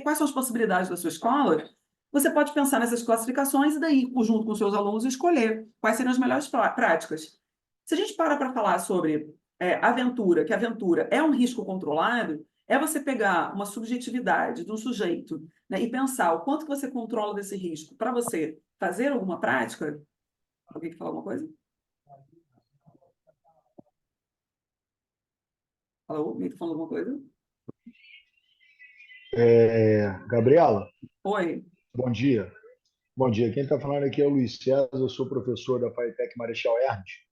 Quais são as possibilidades da sua escola? Você pode pensar nessas classificações e daí, junto com os seus alunos, escolher quais seriam as melhores práticas. Se a gente para falar sobre aventura, que aventura é um risco controlado, é você pegar uma subjetividade de um sujeito, né, e pensar o quanto que você controla desse risco para você fazer alguma prática. Alguém quer falar alguma coisa? Alô? Alguém está falando alguma coisa? Gabriela, Oi. bom dia. Bom dia. Quem está falando aqui é o Luiz César, eu sou professor da FATEC Marechal Ernest.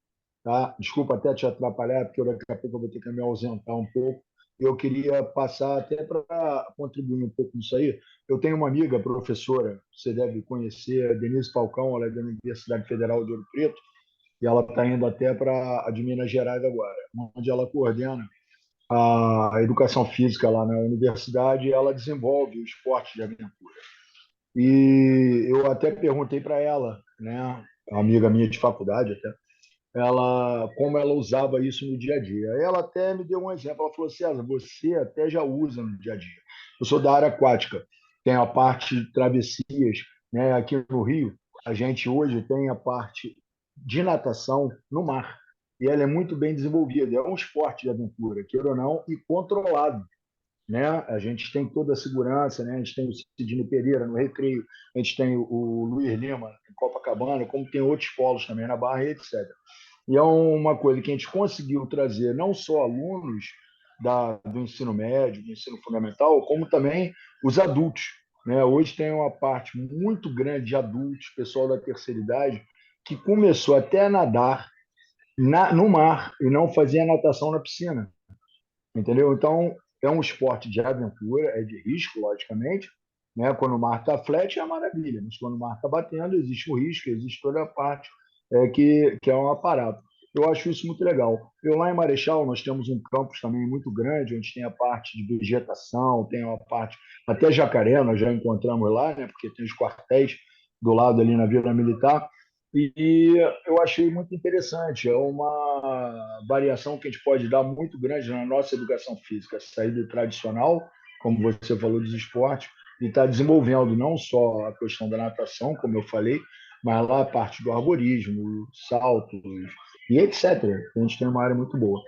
Tá? Desculpa até te atrapalhar, porque daqui a pouco eu vou ter que me ausentar um pouco. Eu queria passar até para contribuir um pouco nisso aí. Eu tenho uma amiga, professora, você deve conhecer, a Denise Falcão, ela é da Universidade Federal de Ouro Preto, e ela está indo até para a de Minas Gerais agora, onde ela coordena a educação física lá na universidade, e ela desenvolve o esporte de aventura. E eu até perguntei para ela, né, uma amiga minha de faculdade até, como ela usava isso no dia a dia. Ela até me deu um exemplo. Ela falou: César, você até já usa no dia a dia. Eu sou da área aquática, tem a parte de travessias, né? Aqui no Rio, a gente hoje tem a parte de natação no mar. E ela é muito bem desenvolvida. É um esporte de aventura, queira ou não, e controlado, né? A gente tem toda a segurança, né? A gente tem o Sidney Pereira no Recreio, a gente tem o Luiz Lima em Copacabana, como tem outros polos também na Barra, etc. E é uma coisa que a gente conseguiu trazer não só alunos do ensino médio, do ensino fundamental, como também os adultos, né? Hoje tem uma parte muito grande de adultos, pessoal da terceira idade, que começou até a nadar no mar e não fazia natação na piscina, entendeu? Então, é um esporte de aventura, é de risco, logicamente, né? Quando o mar está flat, é uma maravilha, mas quando o mar está batendo, existe o risco, existe toda a parte que é um aparato. Eu acho isso muito legal. Eu lá em Marechal, nós temos um campus também muito grande, onde tem a parte de vegetação, tem uma parte, até jacaré, nós já encontramos lá, né? Porque tem os quartéis do lado ali na Vila Militar, e eu achei muito interessante. É uma variação que a gente pode dar muito grande na nossa educação física, sair do tradicional, como você falou, dos esportes, e estar desenvolvendo não só a questão da natação, como eu falei, mas lá a parte do arborismo, saltos e etc. A gente tem uma área muito boa.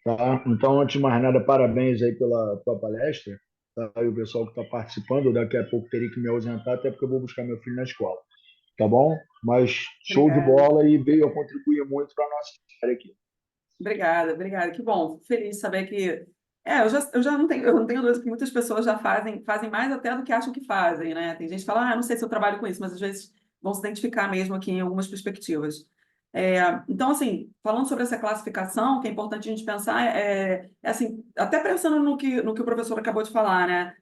Tá? Então, antes de mais nada, parabéns aí pela palestra. Tá? E o pessoal que está participando, daqui a pouco teria que me ausentar, até porque eu vou buscar meu filho na escola. Tá bom? Mas show de bola e veio a contribuir muito para a nossa área aqui. Obrigada. Que bom. Fico feliz de saber que. Eu não tenho dúvida que muitas pessoas já fazem mais até do que acham que fazem, né? Tem gente que fala, não sei se eu trabalho com isso, mas às vezes vão se identificar mesmo aqui em algumas perspectivas. Então, assim, falando sobre essa classificação, o que é importante a gente pensar assim, até pensando no que o professor acabou de falar, né?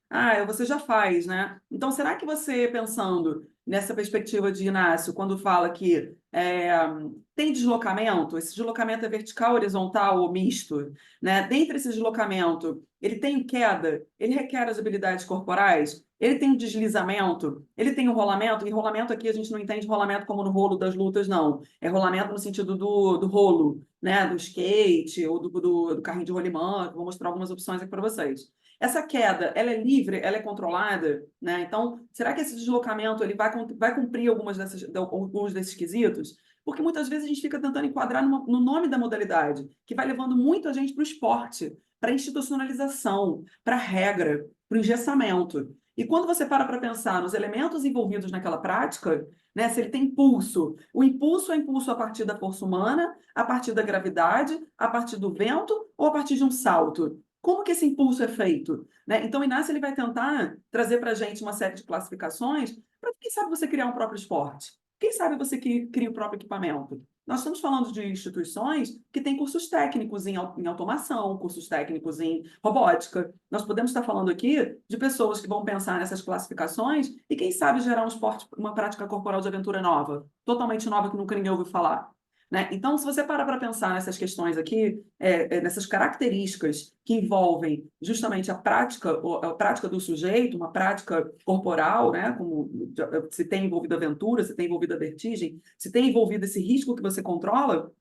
Você já faz, né? Então, será que você, pensando nessa perspectiva de Inácio, quando fala que tem deslocamento, esse deslocamento é vertical, horizontal ou misto, né? Dentre esse deslocamento, ele tem queda, ele requer as habilidades corporais, ele tem o deslizamento, ele tem o rolamento, e rolamento aqui a gente não entende rolamento como no rolo das lutas, não. É rolamento no sentido do rolo, né? Do skate ou do carrinho de rolimã, que vou mostrar algumas opções aqui para vocês. Essa queda, ela é livre, ela é controlada, né? Então, será que esse deslocamento ele vai cumprir alguns desses quesitos? Porque muitas vezes a gente fica tentando enquadrar no nome da modalidade, que vai levando muito a gente para o esporte, para a institucionalização, para a regra, para o engessamento. E quando você para pensar nos elementos envolvidos naquela prática, né, se ele tem impulso, o impulso é impulso a partir da força humana, a partir da gravidade, a partir do vento ou a partir de um salto? Como que esse impulso é feito? Né? Então, o Inácio ele vai tentar trazer para a gente uma série de classificações para, quem sabe, você criar um próprio esporte. Quem sabe você que cria o próprio equipamento? Nós estamos falando de instituições que têm cursos técnicos em automação, cursos técnicos em robótica. Nós podemos estar falando aqui de pessoas que vão pensar nessas classificações e, quem sabe, gerar um esporte, uma prática corporal de aventura nova, totalmente nova, que nunca ninguém ouviu falar. Né? Então, se você parar para pensar nessas questões aqui, nessas características que envolvem justamente a prática do sujeito, uma prática corporal, né? Como se tem envolvido a aventura, se tem envolvido a vertigem, se tem envolvido esse risco que você controla,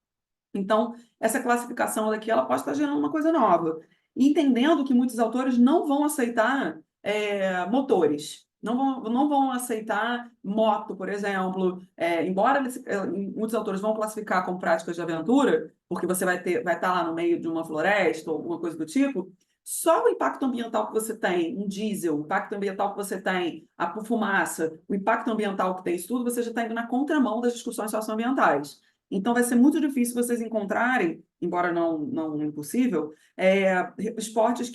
então, essa classificação daqui ela pode estar gerando uma coisa nova. E entendendo que muitos autores não vão aceitar motores. Não vão aceitar moto, por exemplo. Embora muitos autores vão classificar como práticas de aventura, porque você vai estar lá no meio de uma floresta ou alguma coisa do tipo, só o impacto ambiental que você tem, um diesel, o impacto ambiental que você tem, a fumaça, o impacto ambiental que tem isso tudo, você já está indo na contramão das discussões socioambientais. Então, vai ser muito difícil vocês encontrarem, embora não impossível, esportes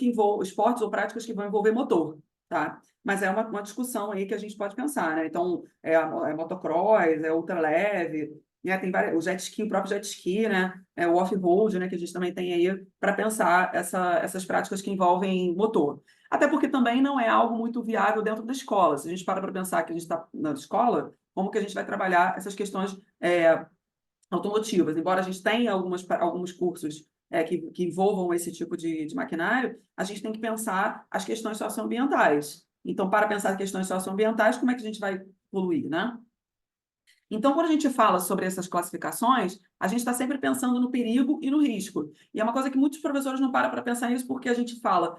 ou práticas que vão envolver motor, tá? Mas é uma discussão aí que a gente pode pensar, né? Então, é motocross, é ultraleve, né? Tem o jet ski, o próprio jet ski, né? O off-road, né? Que a gente também tem aí para pensar essas práticas que envolvem motor. Até porque também não é algo muito viável dentro da escola. Se a gente para pensar que a gente está na escola, como que a gente vai trabalhar essas questões automotivas? Embora a gente tenha alguns cursos que envolvam esse tipo de maquinário, a gente tem que pensar as questões socioambientais. Então, para pensar questões socioambientais, como é que a gente vai evoluir, né? Então, quando a gente fala sobre essas classificações, a gente está sempre pensando no perigo e no risco. E é uma coisa que muitos professores não param para pensar nisso, porque a gente fala,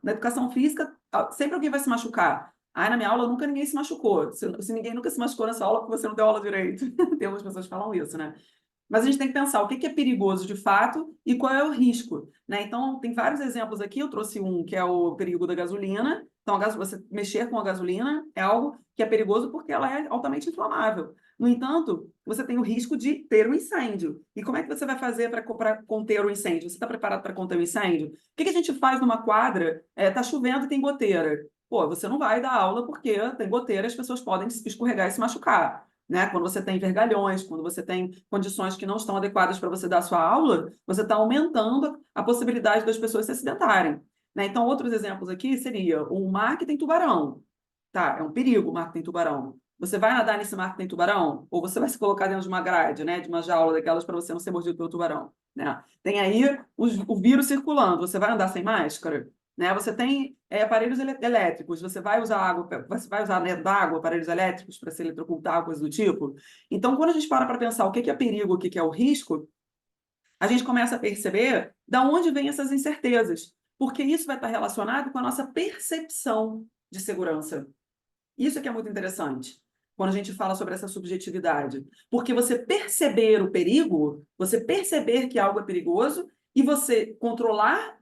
na educação física, sempre alguém vai se machucar. Na minha aula nunca ninguém se machucou. Se ninguém nunca se machucou nessa aula, porque você não deu aula direito. Tem algumas pessoas que falam isso, né? Mas a gente tem que pensar o que é perigoso de fato e qual é o risco, né? Então, tem vários exemplos aqui. Eu trouxe um que é o perigo da gasolina. Então, você mexer com a gasolina é algo que é perigoso porque ela é altamente inflamável. No entanto, você tem o risco de ter um incêndio. E como é que você vai fazer para conter o incêndio? Você está preparado para conter o incêndio? O que a gente faz numa quadra? Está chovendo e tem goteira. Pô, você não vai dar aula porque tem goteira, as pessoas podem escorregar e se machucar. Né? Quando você tem vergalhões, quando você tem condições que não estão adequadas para você dar a sua aula, você está aumentando a possibilidade das pessoas se acidentarem. Né? Então, outros exemplos aqui seria o mar que tem tubarão. Tá, é um perigo o mar que tem tubarão. Você vai nadar nesse mar que tem tubarão? Ou você vai se colocar dentro de uma grade, né? De uma jaula daquelas para você não ser mordido pelo tubarão? Né? Tem aí o vírus circulando. Você vai andar sem máscara? Né? Você tem aparelhos elétricos, você vai usar água, você vai usar dentro d'água aparelhos elétricos para se eletrocutar, coisa do tipo. Então, quando a gente para pensar o que é perigo, o que é o risco, a gente começa a perceber de onde vêm essas incertezas, porque isso vai estar relacionado com a nossa percepção de segurança. Isso é que é muito interessante, quando a gente fala sobre essa subjetividade. Porque você perceber o perigo, você perceber que algo é perigoso e você controlar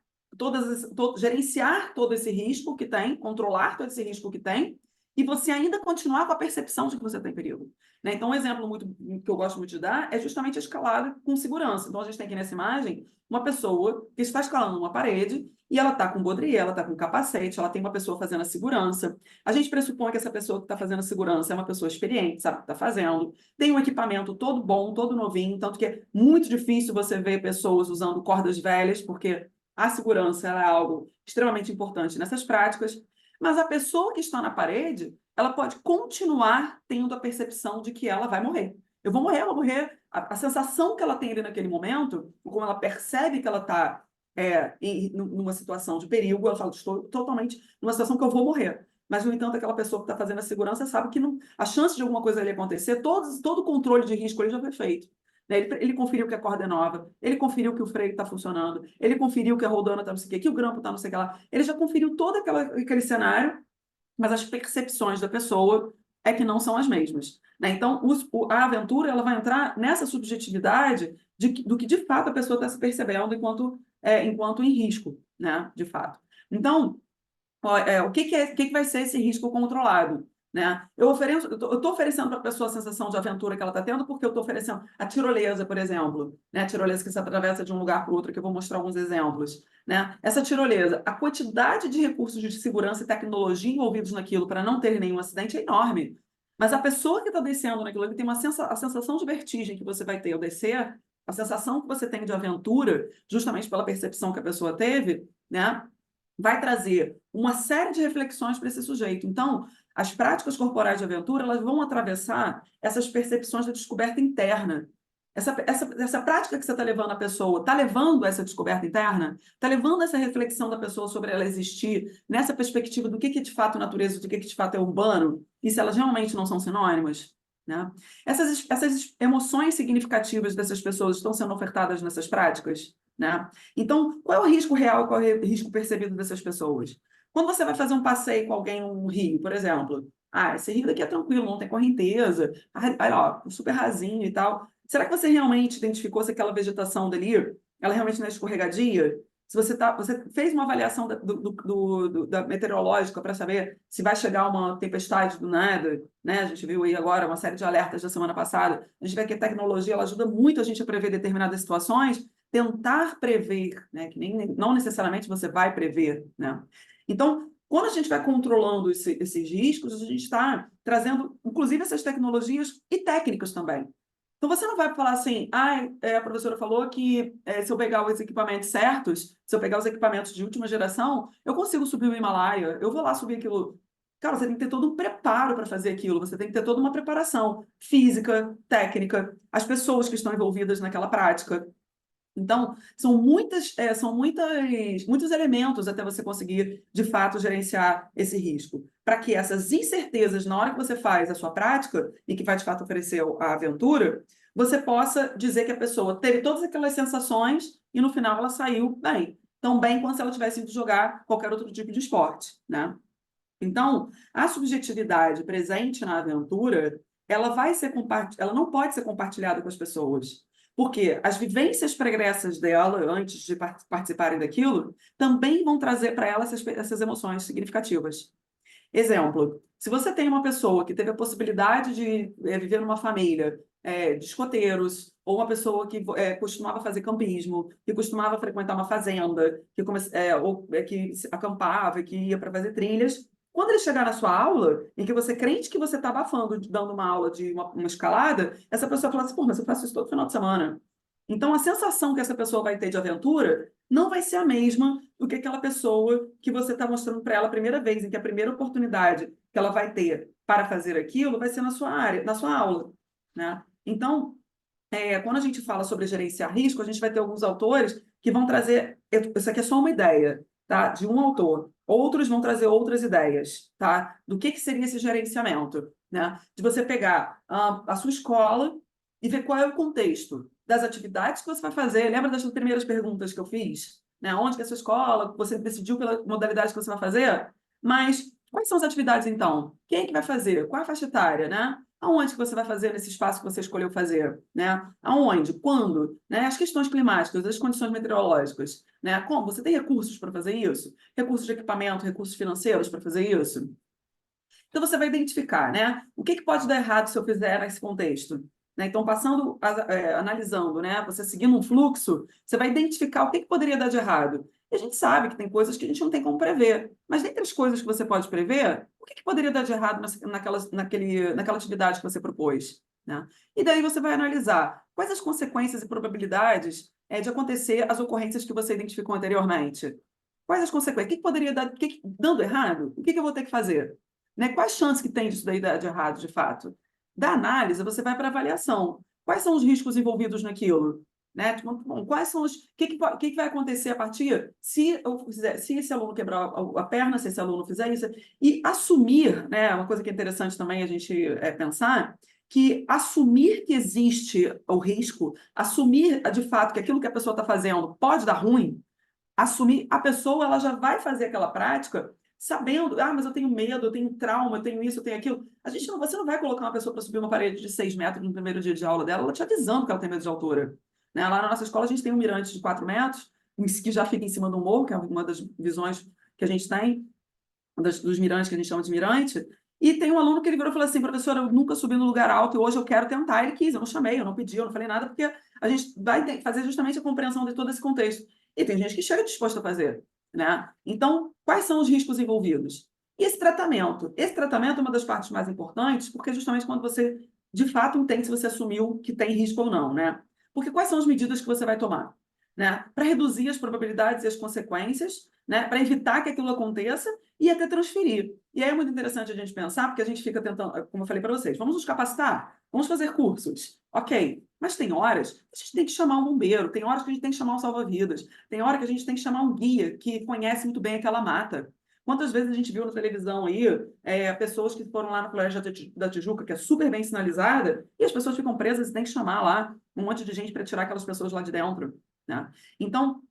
gerenciar todo esse risco que tem, controlar todo esse risco que tem, e você ainda continuar com a percepção de que você tem perigo. Né? Então, um exemplo que eu gosto muito de dar é justamente a escalada com segurança. Então, a gente tem aqui nessa imagem uma pessoa que está escalando uma parede e ela está com baudrier, ela está com capacete, ela tem uma pessoa fazendo a segurança. A gente pressupõe que essa pessoa que está fazendo a segurança é uma pessoa experiente, sabe o que está fazendo, tem um equipamento todo bom, todo novinho, tanto que é muito difícil você ver pessoas usando cordas velhas, porque a segurança ela é algo extremamente importante nessas práticas, mas a pessoa que está na parede, ela pode continuar tendo a percepção de que ela vai morrer. Eu vou morrer. A sensação que ela tem ali naquele momento, como ela percebe que ela está numa situação de perigo, ela fala, estou totalmente numa situação que eu vou morrer. Mas, no entanto, aquela pessoa que está fazendo a segurança sabe que a chance de alguma coisa ali acontecer, todo o controle de risco ali já foi feito. né? Ele conferiu que a corda é nova, ele conferiu que o freio está funcionando, ele conferiu que a roldana está não sei o quê, que o grampo está não sei o que lá. Ele já conferiu todo aquele cenário, mas as percepções da pessoa é que não são as mesmas, né? Então, a aventura ela vai entrar nessa subjetividade do que de fato a pessoa está se percebendo enquanto em risco, né? De fato. Então, o que vai ser esse risco controlado? Né? Eu estou oferecendo para a pessoa a sensação de aventura que ela está tendo, porque eu estou oferecendo a tirolesa, por exemplo, né? A tirolesa que se atravessa de um lugar para o outro, que eu vou mostrar alguns exemplos. Né? Essa tirolesa, a quantidade de recursos de segurança e tecnologia envolvidos naquilo para não ter nenhum acidente é enorme. Mas a pessoa que está descendo naquilo, que tem a sensação de vertigem que você vai ter ao descer, a sensação que você tem de aventura, justamente pela percepção que a pessoa teve, né? Vai trazer uma série de reflexões para esse sujeito. Então, as práticas corporais de aventura elas vão atravessar essas percepções da descoberta interna. Essa prática que você está levando a pessoa, está levando essa descoberta interna? Está levando essa reflexão da pessoa sobre ela existir nessa perspectiva do que é de fato natureza, do que de fato é urbano? E se elas realmente não são sinônimas? Né? Essas emoções significativas dessas pessoas estão sendo ofertadas nessas práticas? Né? Então, qual é o risco real, qual é o risco percebido dessas pessoas? Quando você vai fazer um passeio com alguém num rio, por exemplo, esse rio daqui é tranquilo, não tem correnteza, ó, super rasinho e tal. Será que você realmente identificou se aquela vegetação dali, ela realmente não é escorregadia? Se você fez uma avaliação da meteorológica para saber se vai chegar uma tempestade do nada, né? A gente viu aí agora uma série de alertas da semana passada. A gente vê que a tecnologia ela ajuda muito a gente a prever determinadas situações, tentar prever, né? Que não necessariamente você vai prever, né? Então, quando a gente vai controlando esses riscos, a gente está trazendo, inclusive, essas tecnologias e técnicas também. Então, você não vai falar assim, a professora falou que se eu pegar os equipamentos certos, se eu pegar os equipamentos de última geração, eu consigo subir o Himalaia, eu vou lá subir aquilo. Cara, você tem que ter todo um preparo para fazer aquilo, você tem que ter toda uma preparação física, técnica, as pessoas que estão envolvidas naquela prática. Então, são muitos elementos até você conseguir, de fato, gerenciar esse risco. Para que essas incertezas, na hora que você faz a sua prática, e que vai, de fato, oferecer a aventura, você possa dizer que a pessoa teve todas aquelas sensações e, no final, ela saiu bem. Tão bem quanto se ela tivesse ido jogar qualquer outro tipo de esporte, né? Então, a subjetividade presente na aventura, ela não pode ser compartilhada com as pessoas. Porque as vivências pregressas dela, antes de participarem daquilo, também vão trazer para ela essas emoções significativas. Exemplo, se você tem uma pessoa que teve a possibilidade de viver numa família de escoteiros, ou uma pessoa que costumava fazer campismo, que costumava frequentar uma fazenda, que acampava, que ia para fazer trilhas, quando ele chegar na sua aula, em que você crente que você está abafando, dando uma aula de uma escalada, essa pessoa fala assim, pô, mas eu faço isso todo final de semana. Então, a sensação que essa pessoa vai ter de aventura não vai ser a mesma do que aquela pessoa que você está mostrando para ela a primeira vez, em que a primeira oportunidade que ela vai ter para fazer aquilo vai ser na sua área, na sua aula, né? Então, quando a gente fala sobre gerenciar risco, a gente vai ter alguns autores que vão trazer... Isso aqui é só uma ideia, tá? De um autor. Outros vão trazer outras ideias, tá? Do que seria esse gerenciamento, né? De você pegar a sua escola e ver qual é o contexto das atividades que você vai fazer. Lembra das primeiras perguntas que eu fiz? Né? Onde que é a sua escola? Você decidiu pela modalidade que você vai fazer? Mas quais são as atividades, então? Quem é que vai fazer? Qual é a faixa etária, né? Aonde que você vai fazer nesse espaço que você escolheu fazer? Né? Aonde? Quando? Né? As questões climáticas, as condições meteorológicas. Né? Como? Você tem recursos para fazer isso? Recursos de equipamento, recursos financeiros para fazer isso? Então, você vai identificar, né? O que pode dar errado se eu fizer nesse contexto? Né? Então, analisando, né? Você seguindo um fluxo, você vai identificar o que poderia dar de errado. E a gente sabe que tem coisas que a gente não tem como prever. Mas dentre as coisas que você pode prever, o que poderia dar de errado naquela atividade que você propôs? Né? E daí você vai analisar quais as consequências e probabilidades de acontecer as ocorrências que você identificou anteriormente. Quais as consequências? O que poderia dar... dando errado, o que eu vou ter que fazer? Né? Quais chances que tem disso daí dar de errado, de fato? Da análise, você vai para a avaliação. Quais são os riscos envolvidos naquilo? Né? Quais são os... O que vai acontecer a partir se esse aluno quebrar a perna, se esse aluno fizer isso? E assumir, né? Uma coisa que é interessante também a gente pensar, que assumir que existe o risco, assumir de fato que aquilo que a pessoa está fazendo pode dar ruim, assumir, a pessoa ela já vai fazer aquela prática sabendo, mas eu tenho medo, eu tenho trauma, eu tenho isso, eu tenho aquilo. Você não vai colocar uma pessoa para subir uma parede de 6 metros no primeiro dia de aula dela, ela te avisando que ela tem medo de altura. Né? Lá na nossa escola a gente tem um mirante de 4 metros, que já fica em cima do morro, que é uma das visões que a gente tem, dos mirantes que a gente chama de mirante, e tem um aluno que ele virou e falou assim, professora, eu nunca subi num lugar alto e hoje eu quero tentar. Ele quis, eu não chamei, eu não pedi, eu não falei nada, porque a gente vai fazer justamente a compreensão de todo esse contexto. E tem gente que chega disposta a fazer, né? Então, quais são os riscos envolvidos? E esse tratamento? Esse tratamento é uma das partes mais importantes, porque é justamente quando você, de fato, entende se você assumiu que tem risco ou não, né? Porque quais são as medidas que você vai tomar? Né? Para reduzir as probabilidades e as consequências, né? Para evitar que aquilo aconteça e até transferir. E aí é muito interessante a gente pensar, porque a gente fica tentando, como eu falei para vocês, vamos nos capacitar, vamos fazer cursos, ok, mas tem horas que a gente tem que chamar um bombeiro, tem horas que a gente tem que chamar um salva-vidas, tem hora que a gente tem que chamar um guia que conhece muito bem aquela mata. Quantas vezes a gente viu na televisão aí pessoas que foram lá no Colégio da Tijuca, que é super bem sinalizada, e as pessoas ficam presas e tem que chamar lá um monte de gente para tirar aquelas pessoas lá de dentro. Né? Então,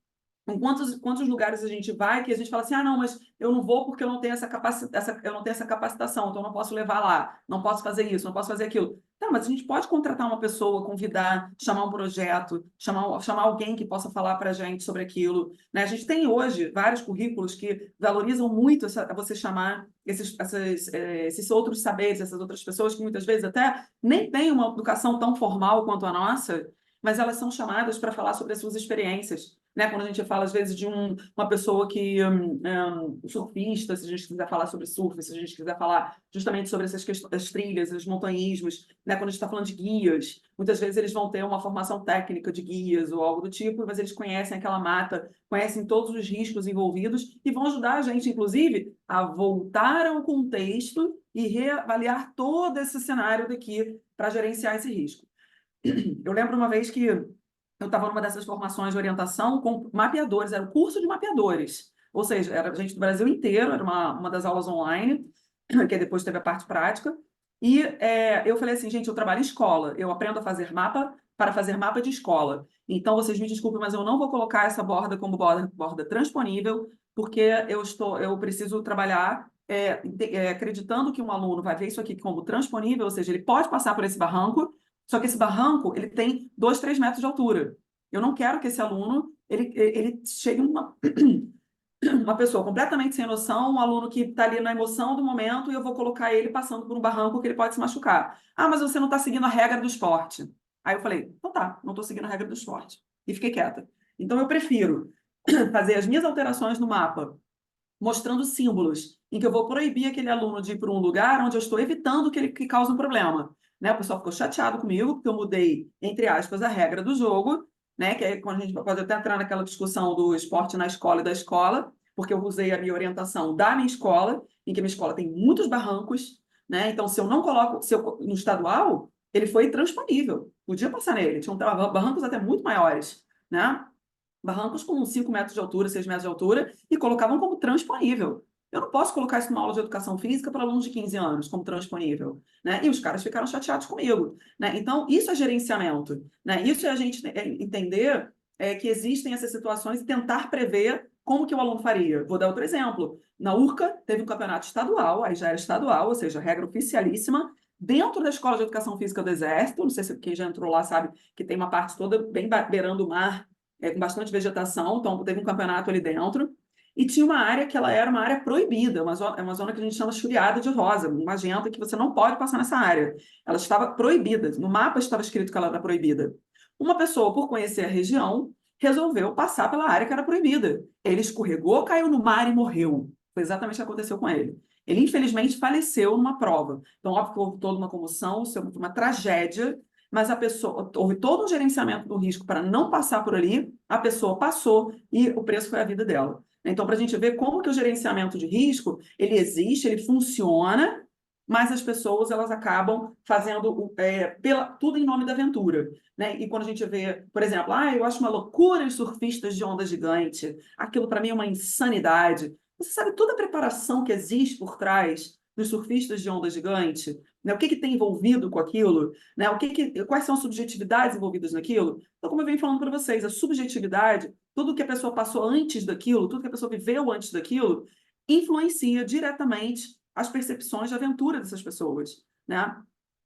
em quantos lugares a gente vai que a gente fala assim, não, mas eu não vou porque eu não tenho essa capacitação, então eu não posso levar lá, não posso fazer isso, não posso fazer aquilo. Tá, mas a gente pode contratar uma pessoa, convidar, chamar um projeto, chamar alguém que possa falar para a gente sobre aquilo. Né? A gente tem hoje vários currículos que valorizam muito você chamar esses outros saberes, essas outras pessoas que muitas vezes até nem têm uma educação tão formal quanto a nossa, mas elas são chamadas para falar sobre as suas experiências. Né? Quando a gente fala, às vezes, de uma pessoa que surfista, se a gente quiser falar sobre surf, se a gente quiser falar justamente sobre essas questões, as trilhas, os montanhismos, né? Quando a gente está falando de guias, muitas vezes eles vão ter uma formação técnica de guias ou algo do tipo, mas eles conhecem aquela mata, conhecem todos os riscos envolvidos e vão ajudar a gente, inclusive, a voltar ao contexto e reavaliar todo esse cenário daqui para gerenciar esse risco. Eu lembro uma vez que eu estava numa dessas formações de orientação com mapeadores, era o curso de mapeadores, ou seja, era gente do Brasil inteiro, era uma das aulas online, que depois teve a parte prática, e eu falei assim, gente, eu trabalho em escola, eu aprendo a fazer mapa para fazer mapa de escola, então vocês me desculpem, mas eu não vou colocar essa borda como borda transponível, porque eu preciso trabalhar acreditando que um aluno vai ver isso aqui como transponível, ou seja, ele pode passar por esse barranco, só que esse barranco, ele tem 2, 3 metros de altura. Eu não quero que esse aluno, ele chegue uma pessoa completamente sem noção, um aluno que está ali na emoção do momento e eu vou colocar ele passando por um barranco que ele pode se machucar. Mas você não está seguindo a regra do esporte. Aí eu falei, então tá, não estou seguindo a regra do esporte. E fiquei quieta. Então eu prefiro fazer as minhas alterações no mapa, mostrando símbolos, em que eu vou proibir aquele aluno de ir para um lugar onde eu estou evitando que ele cause um problema. Né? O pessoal ficou chateado comigo, porque eu mudei, entre aspas, a regra do jogo, né? Que é quando a gente pode até entrar naquela discussão do esporte na escola e da escola, porque eu usei a minha orientação da minha escola, em que a minha escola tem muitos barrancos, né? Então, se eu não coloco, no estadual, ele foi transponível, podia passar nele, tinham barrancos até muito maiores, né? Barrancos com 5 metros de altura, 6 metros de altura, e colocavam como transponível. Eu não posso colocar isso numa aula de educação física para alunos de 15 anos, como transponível. Né? E os caras ficaram chateados comigo. Né? Então, isso é gerenciamento. Né? Isso é a gente entender que existem essas situações e tentar prever como que o aluno faria. Vou dar outro exemplo. Na URCA, teve um campeonato estadual, aí já era estadual, ou seja, regra oficialíssima, dentro da Escola de Educação Física do Exército, não sei se quem já entrou lá sabe que tem uma parte toda bem beirando o mar, com bastante vegetação, então teve um campeonato ali dentro, e tinha uma área que ela era uma área proibida, uma zona que a gente chama churiada de rosa, uma magenta que você não pode passar nessa área. Ela estava proibida, no mapa estava escrito que ela era proibida. Uma pessoa, por conhecer a região, resolveu passar pela área que era proibida. Ele escorregou, caiu no mar e morreu. Foi exatamente o que aconteceu com ele. Ele, infelizmente, faleceu numa prova. Então, óbvio que houve toda uma comoção, uma tragédia, mas a pessoa, houve todo um gerenciamento do risco para não passar por ali, a pessoa passou e o preço foi a vida dela. Então, para a gente ver como que o gerenciamento de risco, ele existe, ele funciona, mas as pessoas elas acabam fazendo tudo em nome da aventura. Né? E quando a gente vê, por exemplo, eu acho uma loucura os surfistas de onda gigante, aquilo para mim é uma insanidade. Você sabe toda a preparação que existe por trás dos surfistas de onda gigante, né? O que tem envolvido com aquilo, né? Quais são as subjetividades envolvidas naquilo? Então, como eu venho falando para vocês, a subjetividade, tudo que a pessoa passou antes daquilo, tudo que a pessoa viveu antes daquilo, influencia diretamente as percepções de aventura dessas pessoas, né?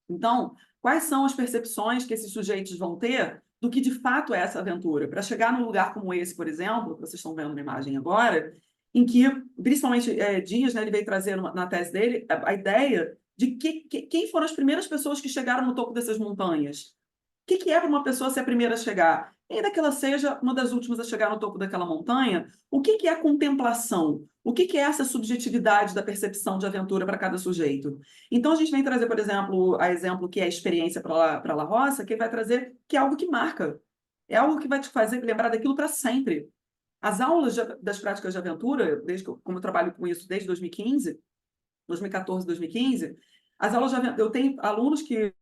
Então, quais são as percepções que esses sujeitos vão ter do que de fato é essa aventura? Para chegar num lugar como esse, por exemplo, que vocês estão vendo na imagem agora, em que, principalmente, Dias, né, ele veio trazer na tese dele a ideia de quem foram as primeiras pessoas que chegaram no topo dessas montanhas. O que é para uma pessoa ser a primeira a chegar? E ainda que ela seja uma das últimas a chegar no topo daquela montanha, o que é a contemplação? O que é essa subjetividade da percepção de aventura para cada sujeito? Então, a gente vem trazer, por exemplo, a exemplo que é a experiência para La Roça, que vai trazer que é algo que marca. É algo que vai te fazer lembrar daquilo para sempre. As aulas das práticas de aventura, como eu trabalho com isso desde 2015, 2014, 2015, as aulas de aventura, eu tenho alunos que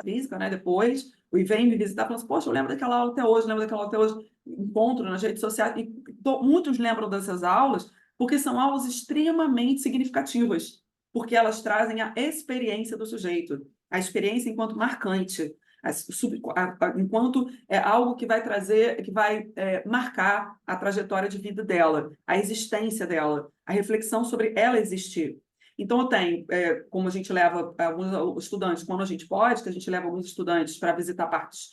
física, né, depois, e vem me visitar falando assim, poxa, eu lembro daquela aula até hoje, encontro nas redes sociais, e muitos lembram dessas aulas, porque são aulas extremamente significativas, porque elas trazem a experiência do sujeito, a experiência enquanto marcante, enquanto é algo que vai trazer, que vai marcar a trajetória de vida dela, a existência dela, a reflexão sobre ela existir. Então, eu tenho, como a gente leva alguns estudantes, quando a gente pode, que a gente leva alguns estudantes para visitar partes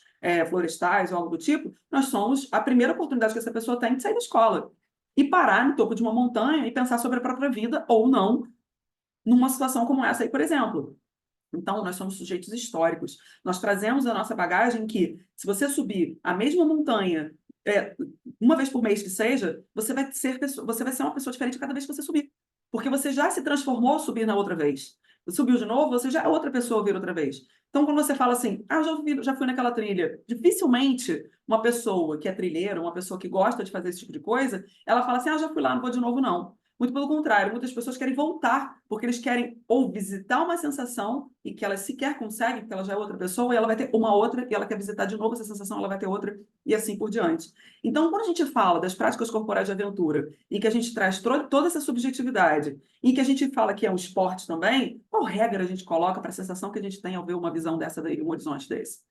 florestais ou algo do tipo, nós somos a primeira oportunidade que essa pessoa tem de sair da escola e parar no topo de uma montanha e pensar sobre a própria vida ou não, numa situação como essa aí, por exemplo. Então, nós somos sujeitos históricos. Nós trazemos a nossa bagagem que, se você subir a mesma montanha, uma vez por mês que seja, você vai ser uma pessoa diferente cada vez que você subir. Porque você já se transformou ao subir na outra vez. Subiu de novo, você já é outra pessoa a vir outra vez. Então, quando você fala assim, já fui naquela trilha, dificilmente uma pessoa que é trilheira, uma pessoa que gosta de fazer esse tipo de coisa, ela fala assim, já fui lá, não vou de novo, não. Muito pelo contrário, muitas pessoas querem voltar, porque eles querem ou visitar uma sensação e que ela sequer consegue, porque ela já é outra pessoa, e ela vai ter uma outra, e ela quer visitar de novo essa sensação, ela vai ter outra, e assim por diante. Então, quando a gente fala das práticas corporais de aventura, e que a gente traz toda essa subjetividade, e que a gente fala que é um esporte também, qual regra a gente coloca para a sensação que a gente tem ao ver uma visão dessa daí, um horizonte desse?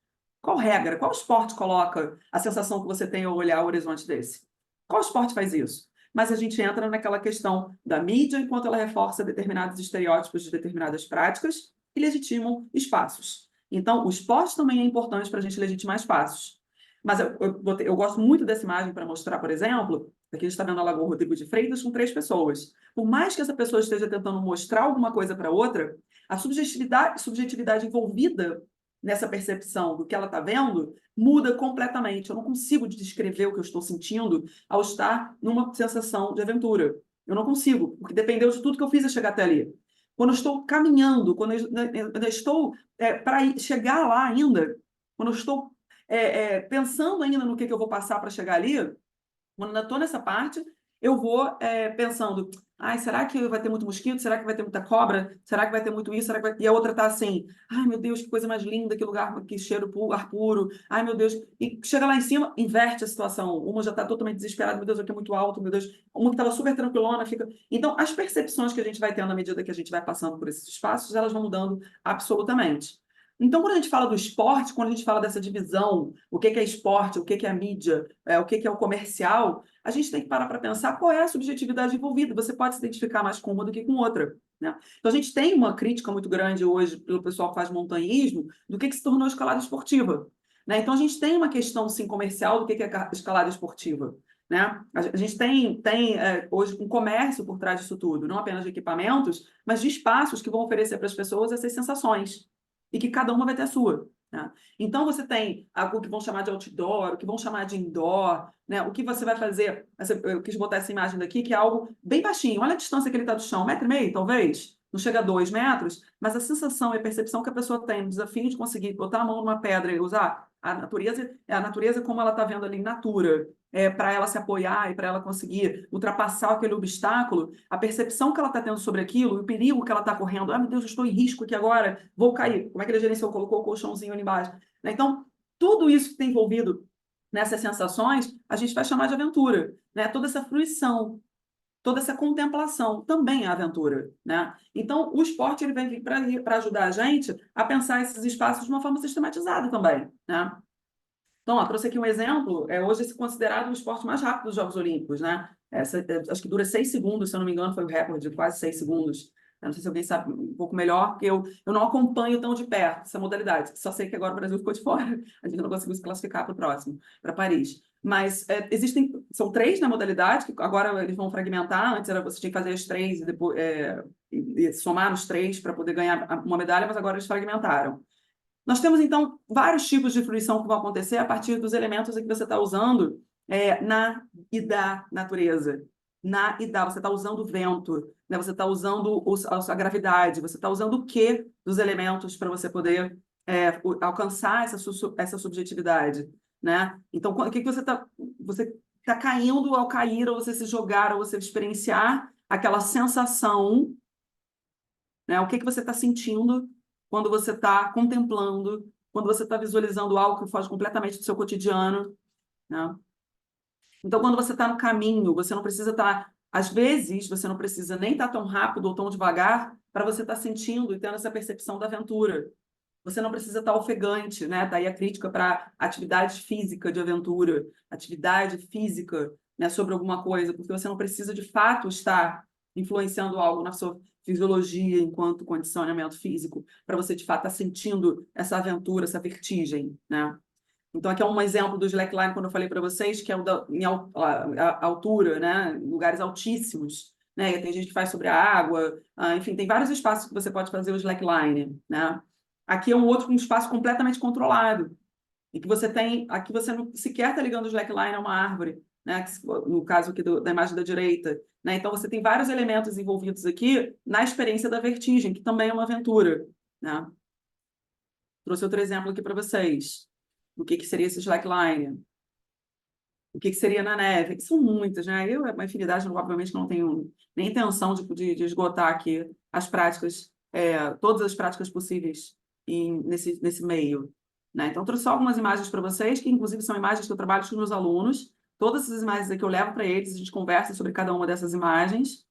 Qual regra, qual esporte coloca a sensação que você tem ao olhar o horizonte desse? Qual esporte faz isso? Mas a gente entra naquela questão da mídia, enquanto ela reforça determinados estereótipos de determinadas práticas e legitimam espaços. Então, o esporte também é importante para a gente legitimar espaços. Mas eu gosto muito dessa imagem para mostrar, por exemplo, aqui a gente está vendo a Lagoa Rodrigo de Freitas com 3 pessoas. Por mais que essa pessoa esteja tentando mostrar alguma coisa para outra, a subjetividade envolvida nessa percepção do que ela está vendo muda completamente. Eu não consigo descrever o que eu estou sentindo ao estar numa sensação de aventura. Eu não consigo, porque dependeu de tudo que eu fiz a chegar até ali. Quando eu estou caminhando, quando eu estou para chegar lá ainda, quando eu estou pensando ainda no que eu vou passar para chegar ali, quando eu estou nessa parte, eu vou pensando, será que vai ter muito mosquito? Será que vai ter muita cobra? Será que vai ter muito isso? E a outra está assim, ai meu Deus, que coisa mais linda, que lugar, que cheiro puro, ar puro, ai meu Deus. E chega lá em cima, inverte a situação. Uma já está totalmente desesperada, meu Deus, aqui é muito alto, meu Deus. Uma que estava super tranquilona, fica... Então, as percepções que a gente vai tendo à medida que a gente vai passando por esses espaços, elas vão mudando absolutamente. Então, quando a gente fala do esporte, quando a gente fala dessa divisão, o que é esporte, o que é mídia, o que é o comercial, a gente tem que parar para pensar qual é a subjetividade envolvida. Você pode se identificar mais com uma do que com outra, né? Então, a gente tem uma crítica muito grande hoje pelo pessoal que faz montanhismo do que se tornou a escalada esportiva, né? Então, a gente tem uma questão, sim, comercial do que é a escalada esportiva, né? A gente tem hoje um comércio por trás disso tudo, não apenas de equipamentos, mas de espaços que vão oferecer para as pessoas essas sensações e que cada uma vai ter a sua, né? Então, você tem o que vão chamar de outdoor, o que vão chamar de indoor, né? O que você vai fazer, eu quis botar essa imagem daqui, que é algo bem baixinho, olha a distância que ele está do chão, 1,5 metro, talvez, não chega a 2 metros, mas a sensação e a percepção que a pessoa tem no desafio de conseguir botar a mão numa pedra e usar a natureza como ela está vendo ali, natura, para ela se apoiar e para ela conseguir ultrapassar aquele obstáculo, a percepção que ela está tendo sobre aquilo, o perigo que ela está correndo, meu Deus, eu estou em risco aqui agora, vou cair. Como é que ele gerenciou? Colocou o colchãozinho ali embaixo, né? Então, tudo isso que tem envolvido nessas sensações, a gente vai chamar de aventura, né? Toda essa fruição. toda essa contemplação, também é aventura, né? Então, o esporte ele vem para ajudar a gente a pensar esses espaços de uma forma sistematizada também, né? Então, ó, trouxe aqui um exemplo, hoje é considerado o esporte mais rápido dos Jogos Olímpicos, né? Acho que dura 6 segundos, se eu não me engano, foi o recorde de quase 6 segundos. Eu não sei se alguém sabe um pouco melhor, porque eu não acompanho tão de perto essa modalidade. Só sei que agora o Brasil ficou de fora. A gente não conseguiu se classificar para o próximo, para Paris. Mas são 3 na modalidade, que agora eles vão fragmentar. Antes você tinha que fazer as 3 e depois e somar os 3 para poder ganhar uma medalha, mas agora eles fragmentaram. Nós temos, então, vários tipos de fruição que vão acontecer a partir dos elementos que você está usando na e da natureza. Na e da, você está usando o vento, né? Você está usando a gravidade, você está usando o quê dos elementos para você poder alcançar essa subjetividade, né? Então, o que você está caindo ao cair, ou você se jogar, ou você experienciar aquela sensação, né? O que você está sentindo quando você está contemplando, quando você está visualizando algo que foge completamente do seu cotidiano, né? Então, quando você está no caminho, você não precisa estar... Às vezes, você não precisa nem estar tão rápido ou tão devagar para você estar sentindo e tendo essa percepção da aventura. Você não precisa estar ofegante, né? Daí a crítica para atividade física de aventura, atividade física, né, sobre alguma coisa, porque você não precisa, de fato, estar influenciando algo na sua fisiologia enquanto condicionamento físico, para você, de fato, estar sentindo essa aventura, essa vertigem, né? Então, aqui é um exemplo do slackline, quando eu falei para vocês, que é em altura, né? Em lugares altíssimos, né? E tem gente que faz sobre a água, enfim, tem vários espaços que você pode fazer o slackline, né? Aqui é um espaço completamente controlado, e que você tem, aqui você não sequer está ligando o slackline a uma árvore, né? No caso aqui da imagem da direita, né? Então, você tem vários elementos envolvidos aqui na experiência da vertigem, que também é uma aventura, né? Trouxe outro exemplo aqui para vocês. O que seria esse slackline? O que seria na neve? Que são muitas, né? Uma infinidade, obviamente, não tenho nem intenção de esgotar aqui as práticas, todas as práticas possíveis nesse meio, né? Então, trouxe só algumas imagens para vocês, que inclusive são imagens que eu trabalho com os meus alunos. Todas essas imagens aqui eu levo para eles, a gente conversa sobre cada uma dessas imagens.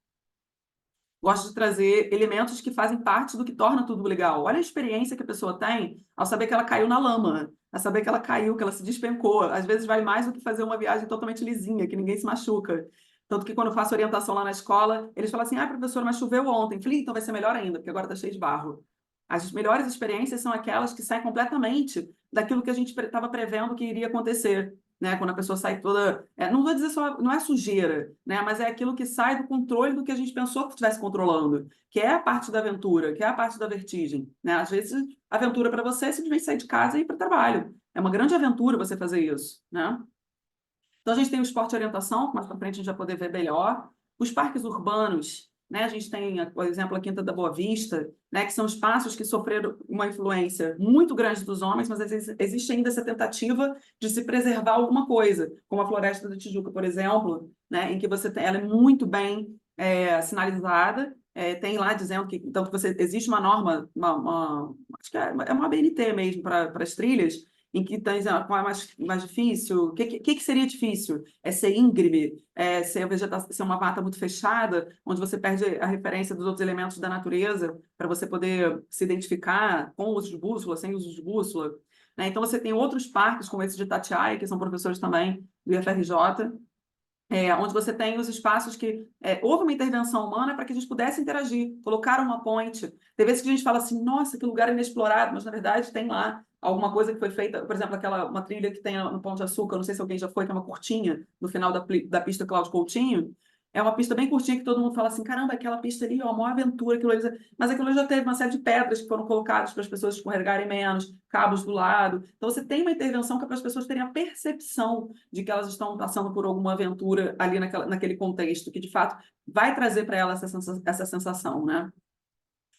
Gosto de trazer elementos que fazem parte do que torna tudo legal. Olha a experiência que a pessoa tem ao saber que ela caiu na lama, a saber que ela caiu, que ela se despencou. Às vezes vai mais do que fazer uma viagem totalmente lisinha, que ninguém se machuca. Tanto que quando eu faço orientação lá na escola, eles falam assim, professora, mas choveu ontem. Falei, então vai ser melhor ainda, porque agora está cheio de barro. As melhores experiências são aquelas que saem completamente daquilo que a gente estava prevendo que iria acontecer, né? Quando a pessoa sai toda... não vou dizer só... Não é sujeira, né? Mas é aquilo que sai do controle do que a gente pensou que estivesse controlando, que é a parte da aventura, que é a parte da vertigem, né? Às vezes, a aventura para você é simplesmente sair de casa e ir para o trabalho. É uma grande aventura você fazer isso, né? Então, a gente tem o esporte e orientação, que mais para frente a gente vai poder ver melhor. Os parques urbanos, né? A gente tem, por exemplo, a Quinta da Boa Vista, né? Que são espaços que sofreram uma influência muito grande dos homens, mas existe ainda essa tentativa de se preservar alguma coisa, como a Floresta da Tijuca, por exemplo, né? Em que ela é muito bem sinalizada, tem lá dizendo que então, existe uma norma, acho que é uma ABNT mesmo para as trilhas, em que qual é mais difícil? O que seria difícil? É ser íngreme? Ser uma mata muito fechada, onde você perde a referência dos outros elementos da natureza para você poder se identificar com o uso de bússola, sem uso de bússola, né? Então, você tem outros parques, como esse de Itatiaia, que são professores também do IFRJ, onde você tem os espaços que houve uma intervenção humana para que a gente pudesse interagir, colocaram uma ponte. Tem vezes que a gente fala assim, nossa, que lugar inexplorado, mas na verdade tem lá alguma coisa que foi feita, por exemplo, uma trilha que tem no Pão de Açúcar, não sei se alguém já foi, que é uma curtinha, no final da pista Cláudio Coutinho. É uma pista bem curtinha que todo mundo fala assim, caramba, aquela pista ali, ó, maior aventura, aquilo ali. Mas aquilo já teve uma série de pedras que foram colocadas para as pessoas escorregarem menos, cabos do lado. Então, você tem uma intervenção que é para as pessoas terem a percepção de que elas estão passando por alguma aventura ali naquele contexto, que, de fato, vai trazer para elas essa sensação, né?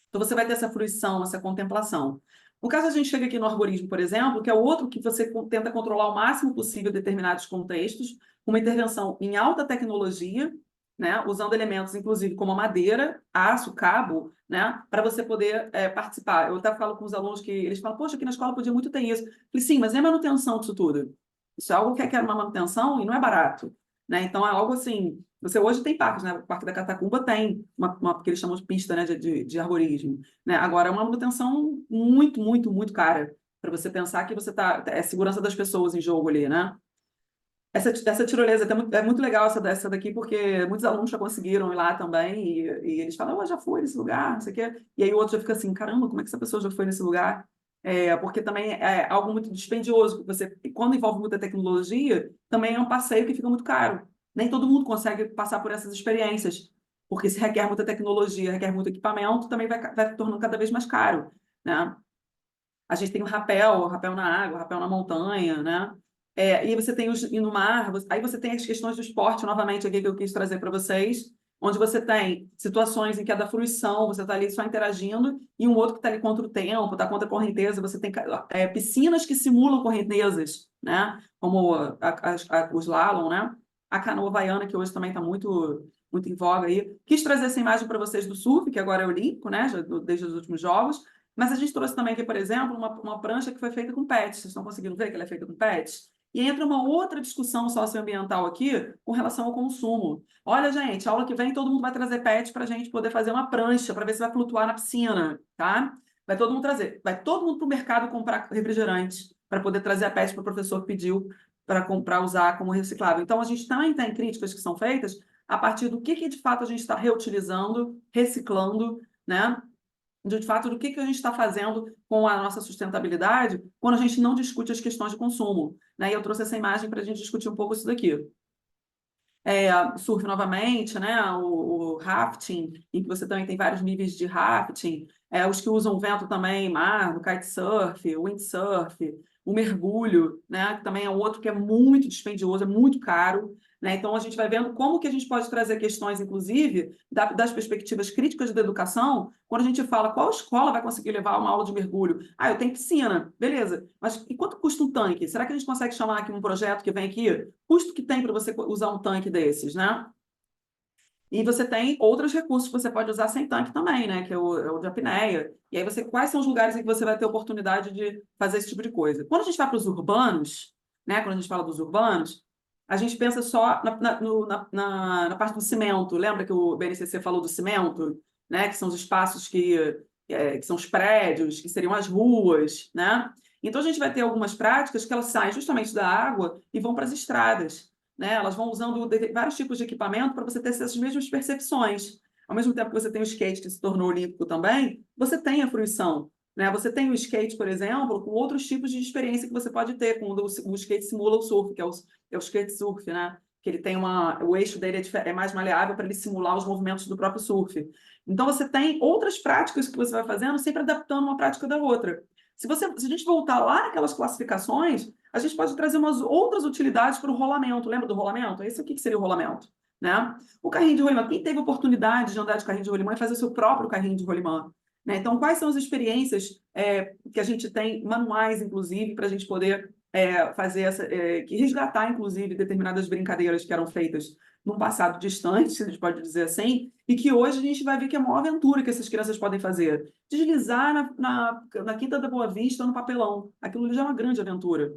Então, você vai ter essa fruição, essa contemplação. No caso, a gente chega aqui no arborismo, por exemplo, que é o outro que você tenta controlar o máximo possível determinados contextos, com uma intervenção em alta tecnologia, né, usando elementos, inclusive, como a madeira, aço, cabo, né, para você poder participar. Eu até falo com os alunos que eles falam, poxa, aqui na escola podia muito ter isso. Eu falei, sim, mas é manutenção disso tudo. Isso é algo que requer uma manutenção e não é barato, né? Então, é algo assim, Você hoje tem parques, né? O Parque da Catacumba tem uma que eles chamam de pista, né, de arborismo, né? Agora, é uma manutenção muito, muito, muito cara, para você pensar que você é segurança das pessoas em jogo ali, né? Essa tirolesa é muito legal essa daqui, porque muitos alunos já conseguiram ir lá também, e eles falam, eu já fui nesse lugar, não sei o quê. E aí o outro já fica assim, caramba, como é que essa pessoa já foi nesse lugar? Porque também é algo muito dispendioso. Quando envolve muita tecnologia, também é um passeio que fica muito caro. Nem todo mundo consegue passar por essas experiências, porque se requer muita tecnologia, requer muito equipamento, também vai tornando cada vez mais caro, né? A gente tem o rapel na água, o rapel na montanha, né? E você tem e no mar, aí você tem as questões do esporte, novamente, aqui que eu quis trazer para vocês, onde você tem situações em que é da fruição, você está ali só interagindo, e um outro que está ali contra o tempo, está contra a correnteza, você tem piscinas que simulam correntezas, né? Como o slalom, né? A canoa havaiana, que hoje também está muito, muito em voga aí. Quis trazer essa imagem para vocês do surf, que agora é olímpico, né? Desde os últimos jogos, mas a gente trouxe também aqui, por exemplo, uma prancha que foi feita com PET. Vocês estão conseguindo ver que ela é feita com PET? E entra uma outra discussão socioambiental aqui com relação ao consumo. Olha, gente, aula que vem todo mundo vai trazer PET para a gente poder fazer uma prancha para ver se vai flutuar na piscina, tá? Vai todo mundo trazer. Vai todo mundo para o mercado comprar refrigerante para poder trazer a PET para o professor que pediu para comprar, usar como reciclável. Então, a gente também tem críticas que são feitas a partir do que de fato a gente está reutilizando, reciclando, né? De fato, do que a gente está fazendo com a nossa sustentabilidade quando a gente não discute as questões de consumo, né? E eu trouxe essa imagem para a gente discutir um pouco isso daqui. Surf novamente, né? O rafting, em que você também tem vários níveis de rafting, os que usam vento também, mar, o kitesurf, o windsurf, o mergulho, né? Que também é outro que é muito dispendioso, é muito caro, né? Então, a gente vai vendo como que a gente pode trazer questões, inclusive, das perspectivas críticas da educação, quando a gente fala qual escola vai conseguir levar uma aula de mergulho. Ah, eu tenho piscina, beleza. Mas e quanto custa um tanque? Será que a gente consegue chamar aqui um projeto que vem aqui? Custo que tem para você usar um tanque desses, né? E você tem outros recursos que você pode usar sem tanque também, né? Que é o de apneia. E aí quais são os lugares em que você vai ter oportunidade de fazer esse tipo de coisa? Quando a gente vai para os urbanos, né? Quando a gente fala dos urbanos, a gente pensa só na parte do cimento. Lembra que o BNCC falou do cimento, né? Que são os espaços que são os prédios, que seriam as ruas, né? Então a gente vai ter algumas práticas que elas saem justamente da água e vão para as estradas, né? Elas vão usando vários tipos de equipamento para você ter essas mesmas percepções. Ao mesmo tempo que você tem o skate, que se tornou olímpico também, você tem a fruição, né? Você tem o skate, por exemplo, com outros tipos de experiência que você pode ter, quando o skate simula o surf, que é o skate surf, né? Que ele tem o eixo dele é mais maleável para ele simular os movimentos do próprio surf. Então, você tem outras práticas que você vai fazendo, sempre adaptando uma prática da outra. Se a gente voltar lá naquelas classificações, a gente pode trazer umas outras utilidades para o rolamento. Lembra do rolamento? Esse aqui que seria o rolamento, né? O carrinho de rolimã. Quem teve oportunidade de andar de carrinho de rolimã e fazer o seu próprio carrinho de rolimã? Né? Então, quais são as experiências que a gente tem, manuais, inclusive, para a gente poder fazer que resgatar, inclusive, determinadas brincadeiras que eram feitas num passado distante, a gente pode dizer assim, e que hoje a gente vai ver que é a maior aventura que essas crianças podem fazer. Deslizar na Quinta da Boa Vista, no papelão. Aquilo já é uma grande aventura,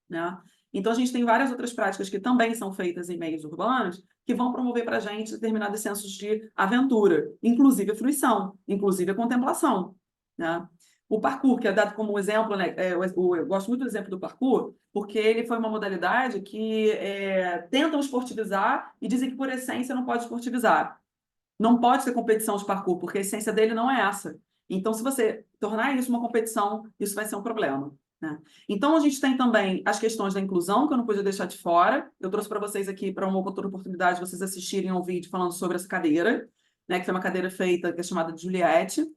né? Então, a gente tem várias outras práticas que também são feitas em meios urbanos que vão promover para a gente determinados sensos de aventura, inclusive a fruição, inclusive a contemplação, né? O parkour, que é dado como exemplo, né? Eu gosto muito do exemplo do parkour, porque ele foi uma modalidade que tentam esportivizar e dizem que, por essência, não pode esportivizar. Não pode ter competição de parkour, porque a essência dele não é essa. Então, se você tornar isso uma competição, isso vai ser um problema, né? Então, a gente tem também as questões da inclusão, que eu não podia deixar de fora. Eu trouxe para vocês aqui, para uma outra oportunidade, vocês assistirem ao vídeo falando sobre essa cadeira, né? Que foi uma cadeira feita, que é chamada de Juliette.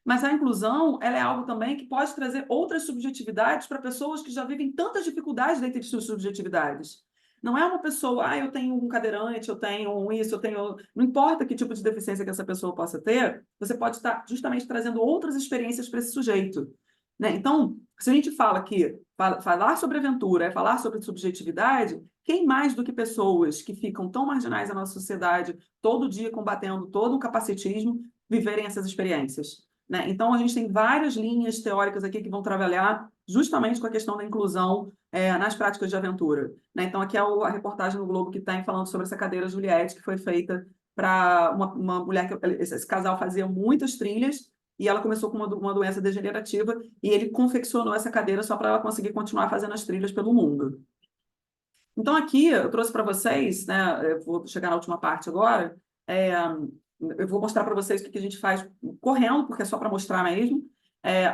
Mas a inclusão, ela é algo também que pode trazer outras subjetividades para pessoas que já vivem tantas dificuldades dentro de suas subjetividades. Não é uma pessoa, eu tenho um cadeirante, eu tenho isso, eu tenho... Não importa que tipo de deficiência que essa pessoa possa ter, você pode estar justamente trazendo outras experiências para esse sujeito, né? Então, se a gente fala que falar sobre aventura é falar sobre subjetividade, quem mais do que pessoas que ficam tão marginais na nossa sociedade, todo dia combatendo todo o capacitismo, viverem essas experiências? né? Então, a gente tem várias linhas teóricas aqui que vão trabalhar justamente com a questão da inclusão nas práticas de aventura, né? Então, aqui é a reportagem do Globo que está falando sobre essa cadeira Juliette, que foi feita para uma mulher que esse casal fazia muitas trilhas e ela começou com uma doença degenerativa e ele confeccionou essa cadeira só para ela conseguir continuar fazendo as trilhas pelo mundo. Então, aqui eu trouxe para vocês, né? Eu vou chegar na última parte agora. Eu vou mostrar para vocês o que a gente faz correndo, porque é só para mostrar mesmo.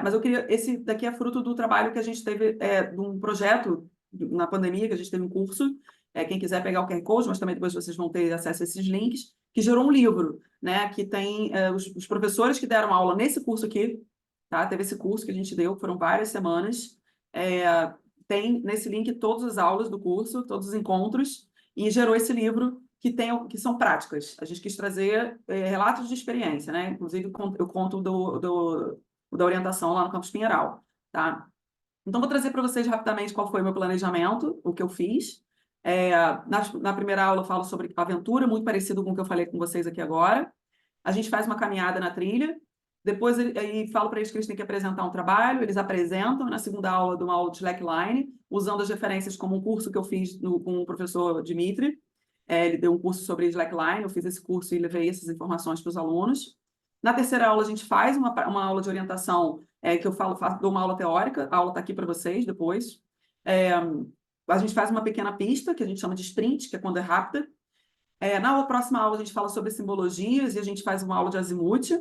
Mas eu queria. Esse daqui é fruto do trabalho que a gente teve de um projeto na pandemia, que a gente teve um curso. Quem quiser pegar o QR Code, mas também depois vocês vão ter acesso a esses links, que gerou um livro, né? Que tem os professores que deram aula nesse curso aqui, tá? Teve esse curso que a gente deu, foram várias semanas. Tem nesse link todas as aulas do curso, todos os encontros, e gerou esse livro que são práticas. A gente quis trazer relatos de experiência, né? Inclusive, eu conto da orientação lá no Campus Pinheiral, tá? Então, vou trazer para vocês rapidamente qual foi o meu planejamento, o que eu fiz. Na primeira aula, eu falo sobre aventura, muito parecido com o que eu falei com vocês aqui agora. A gente faz uma caminhada na trilha. Depois, falo para eles que eles têm que apresentar um trabalho, eles apresentam. Na segunda aula, de uma aula de slackline, usando as referências como um curso que eu fiz com o professor Dimitri. Ele deu um curso sobre slackline, eu fiz esse curso e levei essas informações para os alunos. Na terceira aula, a gente faz uma aula de orientação, que eu dou uma aula teórica, a aula está aqui para vocês depois. A gente faz uma pequena pista, que a gente chama de sprint, que é quando é rápida. Na próxima aula, a gente fala sobre simbologias e a gente faz uma aula de azimuth.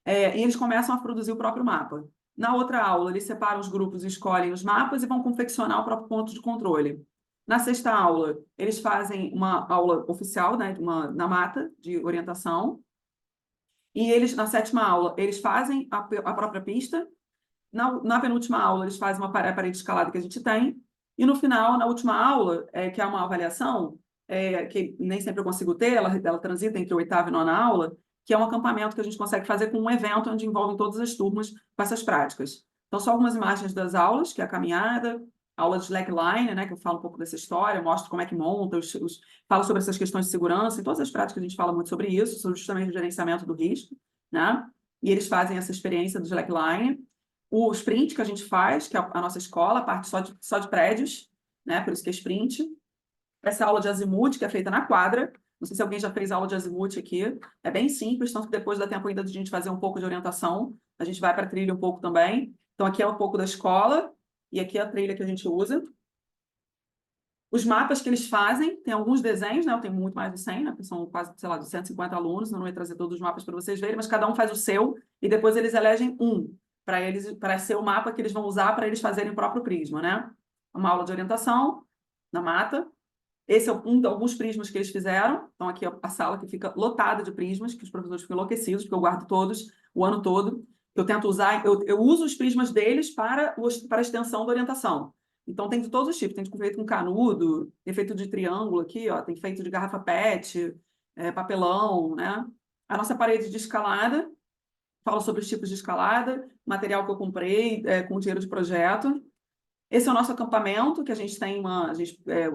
E eles começam a produzir o próprio mapa. Na outra aula, eles separam os grupos e escolhem os mapas e vão confeccionar o próprio ponto de controle. Na sexta aula, eles fazem uma aula oficial, né, na mata, de orientação. E na sétima aula, eles fazem a própria pista. Na penúltima aula, eles fazem uma parede escalada que a gente tem. E no final, na última aula, que é uma avaliação, que nem sempre eu consigo ter, ela transita entre a oitava e nona aula, que é um acampamento que a gente consegue fazer com um evento onde envolvem todas as turmas com essas práticas. Então, só algumas imagens das aulas, que é a caminhada, aula de slackline, né, que eu falo um pouco dessa história, mostro como é que monta, falo sobre essas questões de segurança, em todas as práticas a gente fala muito sobre isso, sobre justamente o gerenciamento do risco, né? E eles fazem essa experiência do slackline. O sprint que a gente faz, que é a nossa escola, a parte só de prédios, né? Por isso que é sprint. Essa aula de azimuth, que é feita na quadra. Não sei se alguém já fez aula de azimuth aqui. É bem simples, tanto que depois dá tempo ainda de a gente fazer um pouco de orientação. A gente vai para a trilha um pouco também. Então, aqui é um pouco da escola e aqui é a trilha que a gente usa. Os mapas que eles fazem, tem alguns desenhos, né? Eu tenho muito mais de 100, né? São quase, sei lá, 250 alunos. Eu não ia trazer todos os mapas para vocês verem, mas cada um faz o seu e depois eles elegem um para ser o mapa que eles vão usar para eles fazerem o próprio prisma, né? Uma aula de orientação na mata. Esse é alguns prismas que eles fizeram. Então, aqui é a sala que fica lotada de prismas, que os professores ficam enlouquecidos, porque eu guardo todos o ano todo. Eu tento usar, eu uso os prismas deles para a extensão da orientação. Então, tem de todos os tipos. Tem feito com canudo, tem feito de triângulo aqui, ó, tem feito de garrafa PET, papelão, né? A nossa parede de escalada, falo sobre os tipos de escalada, material que eu comprei com dinheiro de projeto. Esse é o nosso acampamento, que a gente tem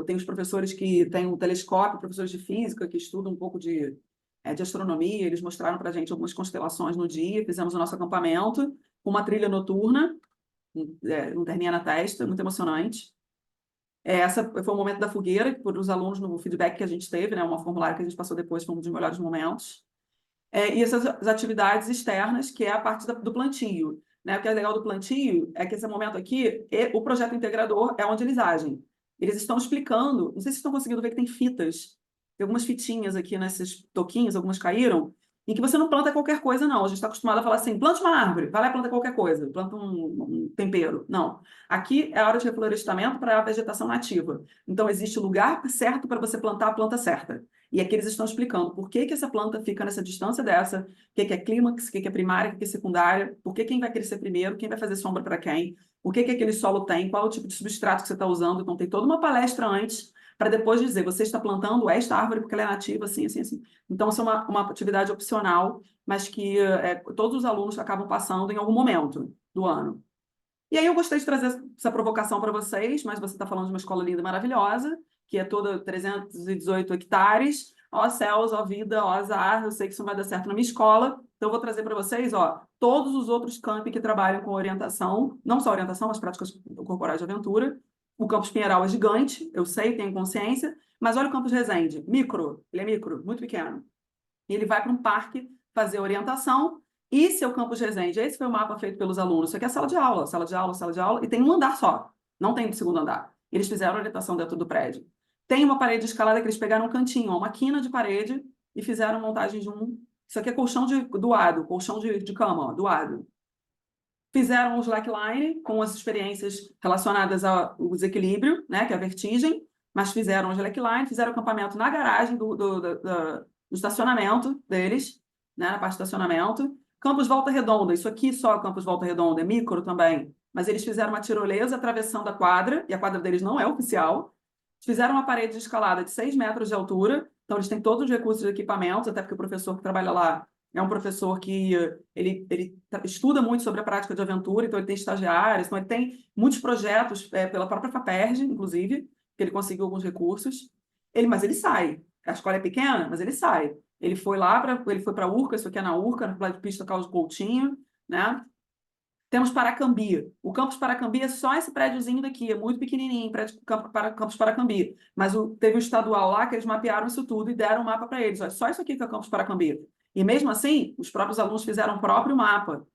tem os professores que têm um telescópio, professores de física que estudam um pouco de astronomia, eles mostraram para a gente algumas constelações no dia, fizemos o nosso acampamento com uma trilha noturna, lanterninha na testa, muito emocionante. Essa foi o momento da fogueira, que por os alunos, no feedback que a gente teve, né, uma formulário que a gente passou depois, foi um dos melhores momentos. E essas atividades externas, que é a parte do plantio. Né? O que é legal do plantio é que esse momento aqui, o projeto integrador é onde eles agem. Eles estão explicando, não sei se vocês estão conseguindo ver que tem fitas, tem algumas fitinhas aqui nesses toquinhos, algumas caíram, em que você não planta qualquer coisa, não. A gente está acostumado a falar assim, planta uma árvore, vai lá e planta qualquer coisa, planta um tempero. Não. Aqui é a hora de reflorestamento para a vegetação nativa. Então, existe o lugar certo para você plantar a planta certa. E aqui eles estão explicando por que essa planta fica nessa distância dessa, o que é clímax, o que é primária, o que é secundária, por que quem vai crescer primeiro, quem vai fazer sombra para quem, o que aquele solo tem, qual é o tipo de substrato que você está usando. Então, tem toda uma palestra antes para depois dizer, você está plantando esta árvore porque ela é nativa, assim, assim, assim. Então, isso é uma atividade opcional, mas que todos os alunos acabam passando em algum momento do ano. E aí eu gostei de trazer essa provocação para vocês, mas você está falando de uma escola linda e maravilhosa, que é toda 318 hectares. Ó céus, ó vida, ó azar, eu sei que isso não vai dar certo na minha escola, Então, eu vou trazer para vocês, ó, todos os outros campi que trabalham com orientação, não só orientação, mas práticas corporais de aventura. O campus Pinheiral é gigante, eu sei, tenho consciência, mas olha o campus Resende, micro, ele é micro, muito pequeno. E ele vai para um parque fazer orientação, e seu campus Resende, esse foi o mapa feito pelos alunos, isso aqui é sala de aula, sala de aula, sala de aula, e tem um andar só, não tem segundo andar. Eles fizeram orientação dentro do prédio. Tem uma parede de escalada que eles pegaram um cantinho, ó, uma quina de parede, e fizeram montagem de um... Isso aqui é colchão doado, colchão de cama, ó, doado. Fizeram o slackline com as experiências relacionadas ao desequilíbrio, né, que é a vertigem, mas fizeram o slackline, fizeram acampamento na garagem do estacionamento deles, né, na parte do estacionamento. Campus Volta Redonda, isso aqui só Campus Volta Redonda, é micro também, mas eles fizeram uma tirolesa atravessando a quadra, e a quadra deles não é oficial. Fizeram uma parede de escalada de 6 metros de altura, então eles têm todos os recursos de equipamentos, até porque o professor que trabalha lá é um professor que ele estuda muito sobre a prática de aventura, então ele tem estagiários, então ele tem muitos projetos pela própria FAPERJ, inclusive, que ele conseguiu alguns recursos. Mas ele sai. A escola é pequena, mas ele sai. Ele foi para a Urca, isso aqui é na Urca, na pista Carlos Coutinho, né? Temos Paracambi. O campus Paracambi é só esse prédiozinho daqui, é muito pequenininho, campus Paracambi. Mas teve o estadual lá que eles mapearam isso tudo e deram um mapa para eles. Olha, só isso aqui que é o campus Paracambi. E mesmo assim, os próprios alunos fizeram o próprio mapa.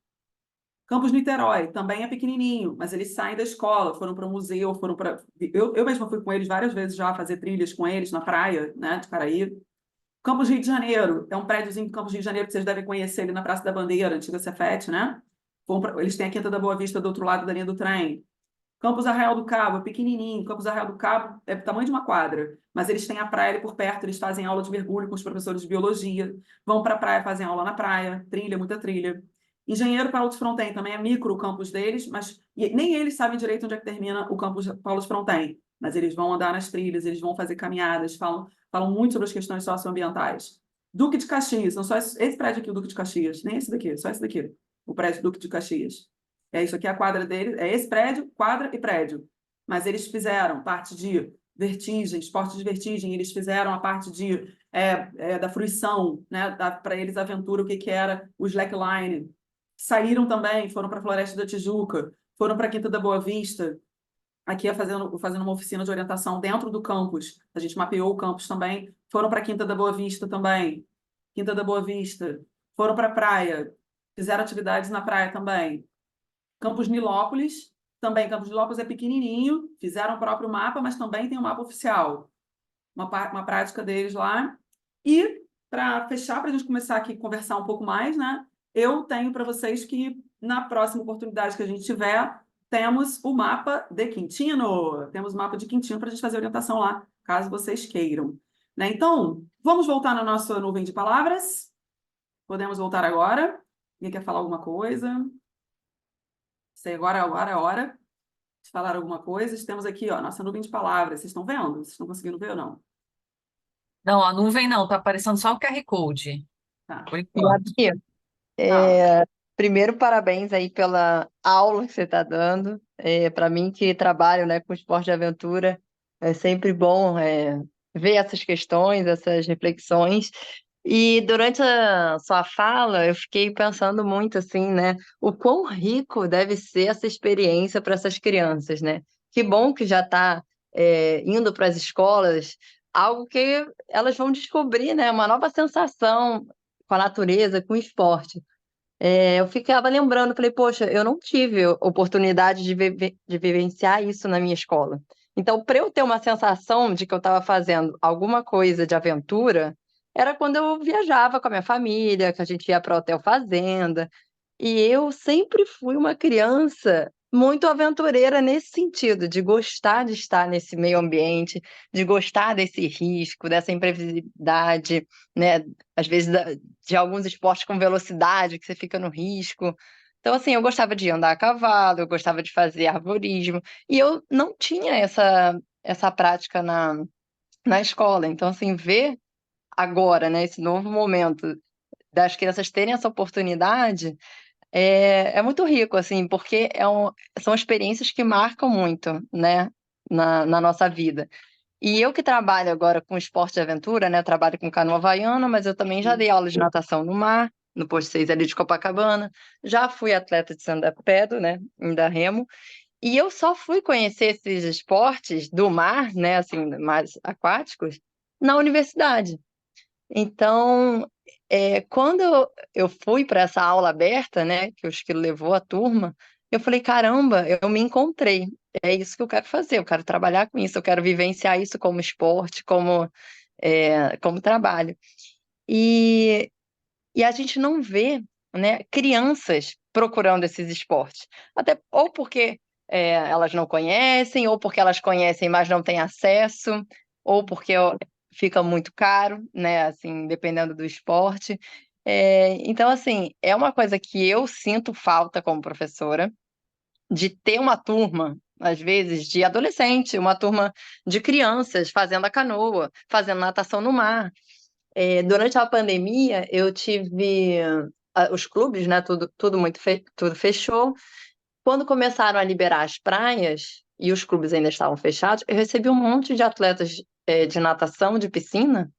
Campus Niterói também é pequenininho, mas eles saem da escola, foram para o museu, foram para... Eu mesma fui com eles várias vezes já fazer trilhas com eles na praia, né, de Caraí. Campus Rio de Janeiro, é um prédiozinho do Campus Rio de Janeiro que vocês devem conhecer ali na Praça da Bandeira, antiga Cefet, né? Eles têm a Quinta da Boa Vista do outro lado da linha do trem. Campus Arraial do Cabo, é pequenininho. Campus Arraial do Cabo é do tamanho de uma quadra, mas eles têm a praia ali por perto, eles fazem aula de mergulho com os professores de biologia, vão para a praia, fazem aula na praia, trilha, muita trilha. Engenheiro Paulo de Fronten também é micro o campus deles, mas nem eles sabem direito onde é que termina o campus Paulo de Fronten, mas eles vão andar nas trilhas, eles vão fazer caminhadas, falam muito sobre as questões socioambientais. Duque de Caxias, não só esse prédio aqui, o Duque de Caxias, nem esse daqui, só esse daqui, o prédio Duque de Caxias. Isso aqui é a quadra deles, é esse prédio, quadra e prédio. Mas eles fizeram parte de vertigem, esporte de vertigem, eles fizeram a parte da fruição, né, para eles a aventura, o que era o slackline. Saíram também, foram para a Floresta da Tijuca, foram para a Quinta da Boa Vista, aqui fazendo uma oficina de orientação dentro do campus. A gente mapeou o campus também, foram para a Quinta da Boa Vista também. Quinta da Boa Vista, foram para a praia, fizeram atividades na praia também. Campus Nilópolis, também Campus Nilópolis é pequenininho, fizeram o próprio mapa, mas também tem um mapa oficial, uma prática deles lá. E, para fechar, para a gente começar aqui a conversar um pouco mais, né? Eu tenho para vocês que, na próxima oportunidade que a gente tiver, temos o mapa de Quintino. Temos o mapa de Quintino para a gente fazer orientação lá, caso vocês queiram. Né? Então, vamos voltar na nossa nuvem de palavras? Podemos voltar agora? Alguém quer falar alguma coisa? Sei, agora é a hora de falar alguma coisa. Temos aqui, ó, nossa nuvem de palavras. Vocês estão vendo? Vocês estão conseguindo ver ou não? Não, a nuvem não, tá aparecendo só o QR Code, Tá. por enquanto. Gabi, primeiro, parabéns aí pela aula que você está dando. Para mim, que trabalho, né, com esporte de aventura, é sempre bom ver essas questões, essas reflexões. E durante a sua fala, eu fiquei pensando muito assim, né, o quão rico deve ser essa experiência para essas crianças, né? Que bom que já está indo para as escolas, algo que elas vão descobrir, né, uma nova sensação com a natureza, com o esporte. Eu ficava lembrando, falei, poxa, eu não tive oportunidade de vivenciar isso na minha escola. Então, para eu ter uma sensação de que eu estava fazendo alguma coisa de aventura, era quando eu viajava com a minha família, que a gente ia para o Hotel Fazenda. E eu sempre fui uma criança muito aventureira nesse sentido, de gostar de estar nesse meio ambiente, de gostar desse risco, dessa imprevisibilidade, né? Às vezes de alguns esportes com velocidade, que você fica no risco. Então, assim, eu gostava de andar a cavalo, eu gostava de fazer arborismo, e eu não tinha essa prática na escola. Então, assim, ver agora, né, esse novo momento das crianças terem essa oportunidade é muito rico, assim, porque são experiências que marcam muito, né, na nossa vida. E eu que trabalho agora com esporte de aventura, né, eu trabalho com canoa havaiana, mas eu também já dei aula de natação no mar, no posto 6 ali de Copacabana, já fui atleta de stand-up paddle, né, ainda remo, e eu só fui conhecer esses esportes do mar, né, assim, mais aquáticos, na universidade. Então, quando eu fui para essa aula aberta, né, que o Esquilo levou a turma, eu falei, caramba, eu me encontrei. É isso que eu quero fazer, eu quero trabalhar com isso, eu quero vivenciar isso como esporte, como trabalho. E, e a gente não vê, né, crianças procurando esses esportes. Até ou porque elas não conhecem, ou porque elas conhecem, mas não têm acesso, ou porque fica muito caro, né, assim, dependendo do esporte. Então, assim, é uma coisa que eu sinto falta como professora, de ter uma turma, às vezes, de adolescente, uma turma de crianças fazendo a canoa, fazendo natação no mar. Durante a pandemia, eu tive os clubes, né? Tudo tudo fechou. Quando começaram a liberar as praias e os clubes ainda estavam fechados, eu recebi um monte de atletas de natação, de piscina,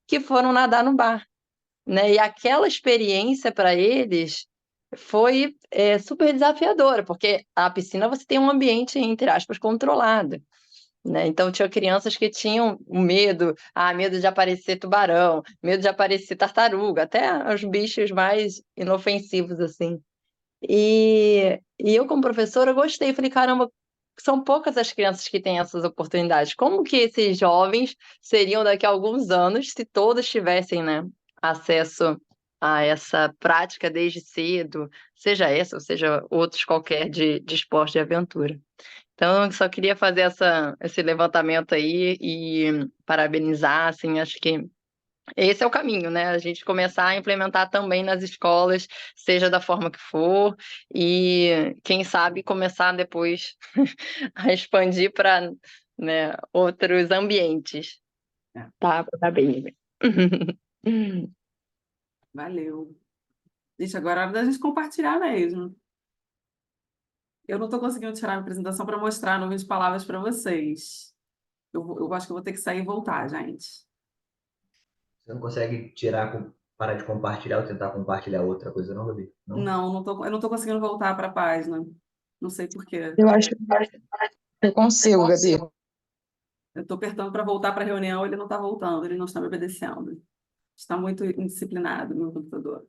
que foram nadar no bar, né? E aquela experiência para eles foi super desafiadora, porque a piscina você tem um ambiente, entre aspas, controlado, né? Então tinha crianças que tinham medo de aparecer tubarão, medo de aparecer tartaruga, até os bichos mais inofensivos assim. E eu como professora gostei, falei, caramba, são poucas as crianças que têm essas oportunidades. Como que esses jovens seriam daqui a alguns anos se todos tivessem, né, acesso a essa prática desde cedo, seja essa ou seja outros qualquer de esporte de aventura. Então, eu só queria fazer esse levantamento aí e parabenizar, assim, acho que esse é o caminho, né? A gente começar a implementar também nas escolas, seja da forma que for, e quem sabe começar depois a expandir para, né, outros ambientes. É. Tá, parabéns. Valeu. Gente, agora é hora da gente compartilhar mesmo. Eu não estou conseguindo tirar a apresentação para mostrar número de palavras para vocês. Eu acho que eu vou ter que sair e voltar, gente. Você não consegue parar de compartilhar ou tentar compartilhar outra coisa, não, Gabi? Não? Eu não tô conseguindo voltar para a página. Não sei por quê. Eu acho que eu consigo, Gabi. Eu estou apertando para voltar para a reunião, ele não está voltando, ele não está me obedecendo. Está muito indisciplinado no computador.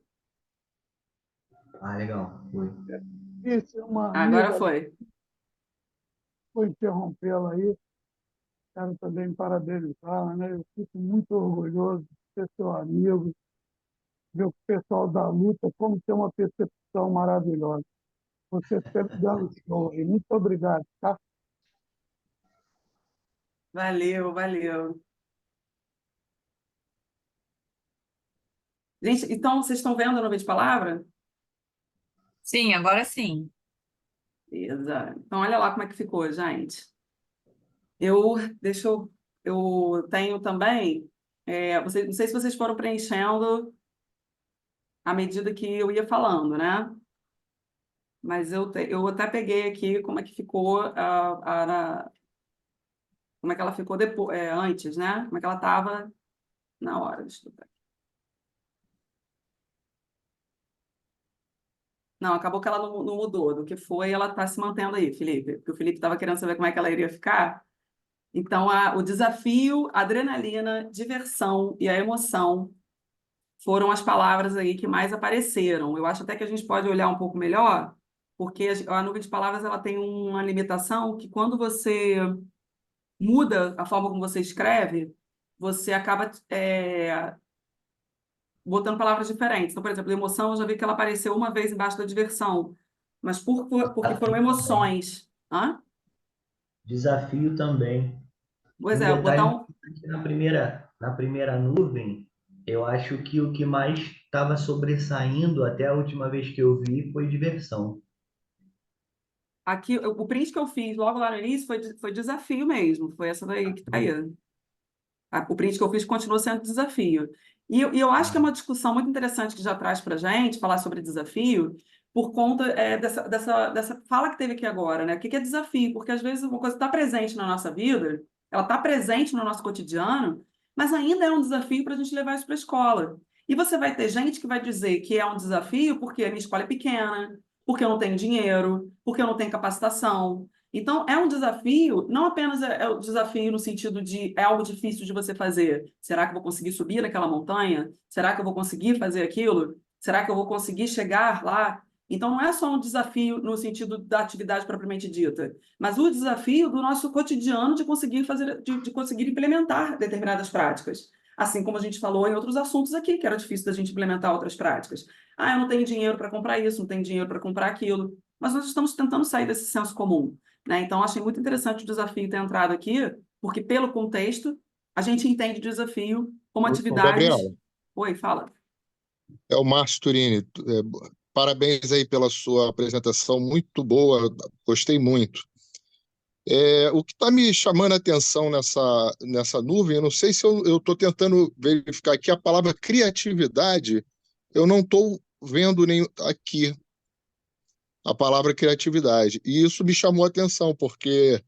Ah, legal. Foi. Isso é uma Agora amiga, foi. vou interrompê-la aí. Quero também parabenizar, né? Eu fico muito orgulhoso de ser seu amigo, ver o pessoal da luta, como tem uma percepção maravilhosa. Você sempre dando show aí. Muito obrigado, tá? Valeu, valeu. Gente, então vocês estão vendo a nuvem de palavra? Sim, agora sim. Beleza. Então, olha lá como é que ficou, gente. Eu tenho também, não sei se vocês foram preenchendo à medida que eu ia falando, né? Mas eu até peguei aqui como é que ficou como é que ela ficou depois, antes, né? Como é que ela estava na hora de estudar. Não, acabou que ela não mudou. Do que foi, ela está se mantendo aí, Felipe. Porque o Felipe estava querendo saber como é que ela iria ficar. Então, o desafio, a adrenalina, diversão e a emoção foram as palavras aí que mais apareceram. Eu acho até que a gente pode olhar um pouco melhor, porque a nuvem de palavras ela tem uma limitação que quando você muda a forma como você escreve, você acaba botando palavras diferentes. Então, por exemplo, emoção, eu já vi que ela apareceu uma vez embaixo da diversão, mas porque foram emoções. Hã? Desafio também. Pois Um é, botar detalhe um. importante na primeira nuvem, eu acho que o que mais estava sobressaindo até a última vez que eu vi foi diversão. Aqui, o print que eu fiz logo lá no início foi desafio mesmo. Foi essa daí que tá aí. O print que eu fiz continua sendo desafio. E eu acho que é uma discussão muito interessante que já traz para a gente falar sobre desafio, por conta dessa fala que teve aqui agora, né? O que é desafio? Porque às vezes uma coisa está presente na nossa vida, ela está presente no nosso cotidiano, mas ainda é um desafio para a gente levar isso para a escola. E você vai ter gente que vai dizer que é um desafio porque a minha escola é pequena, porque eu não tenho dinheiro, porque eu não tenho capacitação. Então, é um desafio, não apenas é o desafio no sentido de é algo difícil de você fazer. Será que eu vou conseguir subir naquela montanha? Será que eu vou conseguir fazer aquilo? Será que eu vou conseguir chegar lá? Então, não é só um desafio no sentido da atividade propriamente dita, mas o desafio do nosso cotidiano de conseguir fazer, de conseguir implementar determinadas práticas. Assim como a gente falou em outros assuntos aqui, que era difícil da gente implementar outras práticas. Ah, eu não tenho dinheiro para comprar isso, não tenho dinheiro para comprar aquilo. Mas nós estamos tentando sair desse senso comum, né? Então, achei muito interessante o desafio ter entrado aqui, porque, pelo contexto, a gente entende o desafio como Ô, atividades. Gabriela, Oi, fala. é o Márcio Turini. Parabéns aí pela sua apresentação, muito boa, gostei muito. O que está me chamando a atenção nessa nuvem, eu não sei se eu estou tentando verificar aqui a palavra criatividade, eu não estou vendo nem aqui a palavra criatividade. E isso me chamou a atenção, porque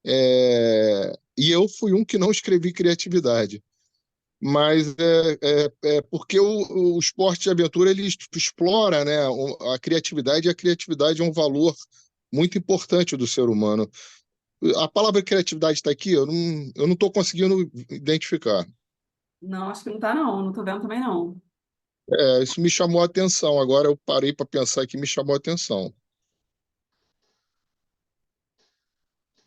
e eu fui um que não escrevi criatividade. Mas é porque o esporte de aventura ele explora, né, a criatividade, e a criatividade é um valor muito importante do ser humano. A palavra criatividade está aqui, eu não estou conseguindo identificar. Não, acho que não está, não. Não estou vendo também, não. Isso me chamou a atenção. Agora eu parei para pensar aqui, me chamou a atenção.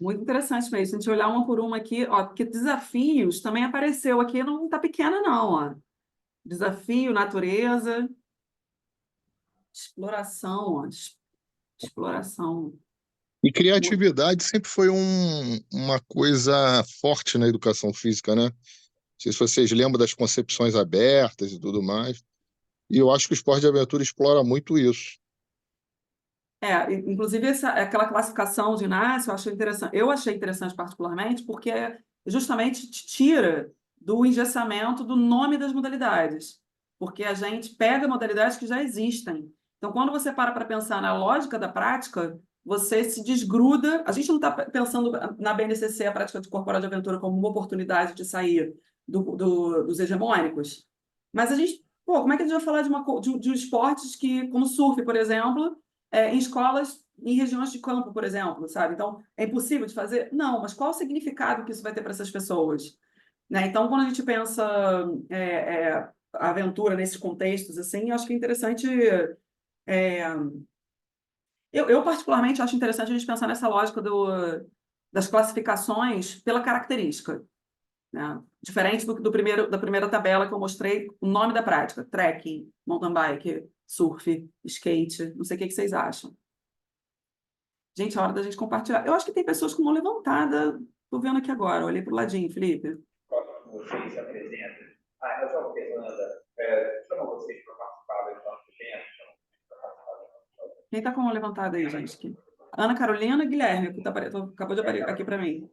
Muito interessante mesmo. Se a gente olhar uma por uma aqui, ó, porque desafios também apareceu aqui, não está pequena, não, ó. Desafio, natureza, exploração, ó. Exploração. E criatividade sempre foi uma coisa forte na educação física, né? Não sei se vocês lembram das concepções abertas e tudo mais. E eu acho que o esporte de aventura explora muito isso. Inclusive aquela classificação de Inácio, eu achei interessante particularmente, porque justamente te tira do engessamento do nome das modalidades, porque a gente pega modalidades que já existem. Então, quando você para pensar na lógica da prática, você se desgruda. A gente não está pensando na BNCC, a prática de corporal de aventura, como uma oportunidade de sair dos hegemônicos, mas a gente, pô, como é que a gente vai falar de esportes que, como surf, por exemplo, em escolas, em regiões de campo, por exemplo, sabe? Então, é impossível de fazer? Não, mas qual o significado que isso vai ter para essas pessoas? Né? Então, quando a gente pensa a aventura nesses contextos, assim, eu acho que é interessante. é, eu, particularmente, acho interessante a gente pensar nessa lógica das classificações pela característica, né? Diferente da primeira tabela que eu mostrei, o nome da prática: trekking, mountain bike, surf, skate. Não sei o que vocês acham. Gente, é hora da gente compartilhar. Eu acho que tem pessoas com mão levantada. Estou vendo aqui agora. Olhei para o ladinho, Felipe. Vocês se apresentam. Eu sou uma Fernanda. Chamo vocês para participar do nosso evento. Quem está com a mão levantada aí, gente? Ana Carolina e Guilherme, que acabou de aparecer aqui para mim.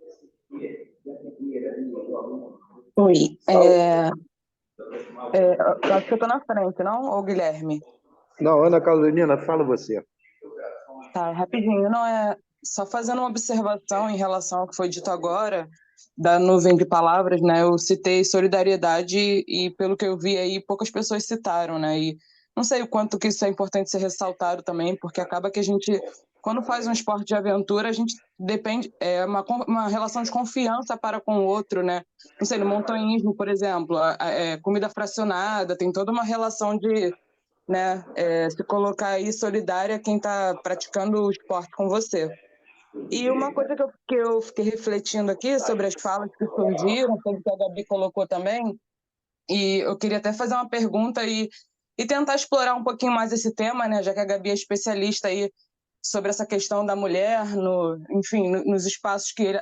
Oi. Eu acho que eu estou na frente, não? Ou Guilherme? Não, Ana Carolina, fala você. Tá, rapidinho. Não, só fazendo uma observação em relação ao que foi dito agora, da nuvem de palavras, né? Eu citei solidariedade e, pelo que eu vi aí, poucas pessoas citaram, né? E não sei o quanto que isso é importante ser ressaltado também, porque acaba que a gente, quando faz um esporte de aventura, a gente depende, uma relação de confiança para com o outro, né? Não sei, no montanhismo, por exemplo, comida fracionada, tem toda uma relação de, né, se colocar aí solidária quem está praticando o esporte com você. E uma coisa que eu fiquei refletindo aqui sobre as falas que surgiram, sobre o que a Gabi colocou também, e eu queria até fazer uma pergunta e tentar explorar um pouquinho mais esse tema, né, já que a Gabi é especialista aí sobre essa questão da mulher, enfim, nos espaços que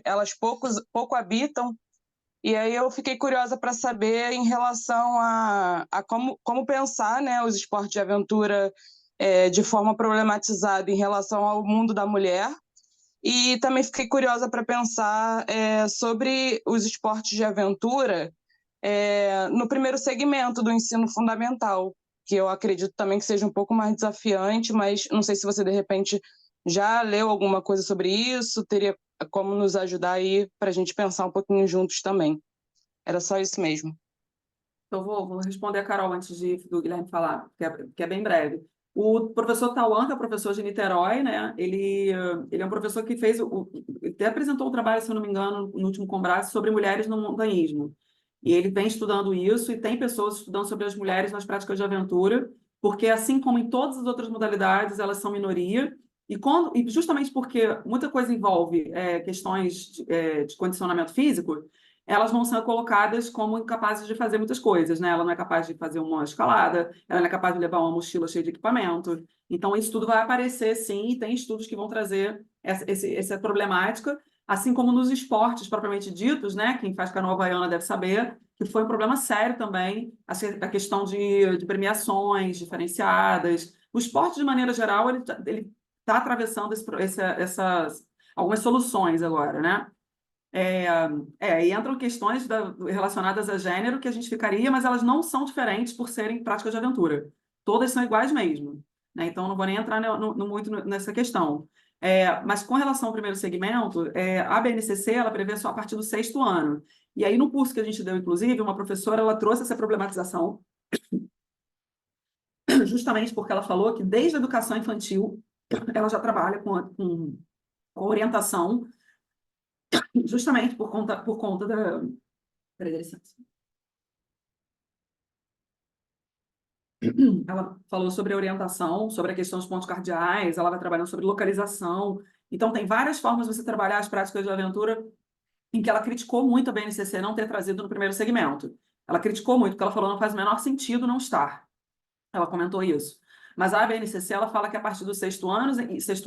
elas pouco habitam. E aí eu fiquei curiosa para saber em relação a como pensar, né, os esportes de aventura de forma problematizada em relação ao mundo da mulher. E também fiquei curiosa para pensar sobre os esportes de aventura no primeiro segmento do ensino fundamental, que eu acredito também que seja um pouco mais desafiante, mas não sei se você, de repente, já leu alguma coisa sobre isso, teria como nos ajudar aí para a gente pensar um pouquinho juntos também. Era só isso mesmo. Então, vou responder a Carol antes do Guilherme falar, que é bem breve. O professor Tauan, que é professor de Niterói, né? Ele é um professor que fez, ele até apresentou um trabalho, se eu não me engano, no último congresso, sobre mulheres no montanhismo. E ele vem estudando isso, e tem pessoas estudando sobre as mulheres nas práticas de aventura, porque, assim como em todas as outras modalidades, elas são minoria, e justamente porque muita coisa envolve questões de condicionamento físico, elas vão ser colocadas como incapazes de fazer muitas coisas, né? Ela não é capaz de fazer uma escalada, ela não é capaz de levar uma mochila cheia de equipamento. Então, isso tudo vai aparecer, sim, e tem estudos que vão trazer essa problemática, assim como nos esportes propriamente ditos, né? Quem faz canoa havaiana deve saber que foi um problema sério também a questão de premiações diferenciadas. O esporte, de maneira geral, ele tá atravessando essas algumas soluções agora, né? E entram questões relacionadas a gênero que a gente ficaria, mas elas não são diferentes por serem práticas de aventura. Todas são iguais mesmo, né? Então, não vou nem entrar muito nessa questão. Mas com relação ao primeiro segmento, a BNCC ela prevê só a partir do 6º ano. E aí, no curso que a gente deu, inclusive, uma professora ela trouxe essa problematização, justamente porque ela falou que desde a educação infantil ela já trabalha com orientação, justamente por conta da... Peraí, dá licença. Ela falou sobre a orientação, sobre a questão dos pontos cardeais, ela vai trabalhando sobre localização. Então, tem várias formas de você trabalhar as práticas de aventura em que ela criticou muito a BNCC não ter trazido no primeiro segmento. Ela criticou muito, porque ela falou que não faz o menor sentido não estar. Ela comentou isso. Mas a BNCC ela fala que a partir do 6º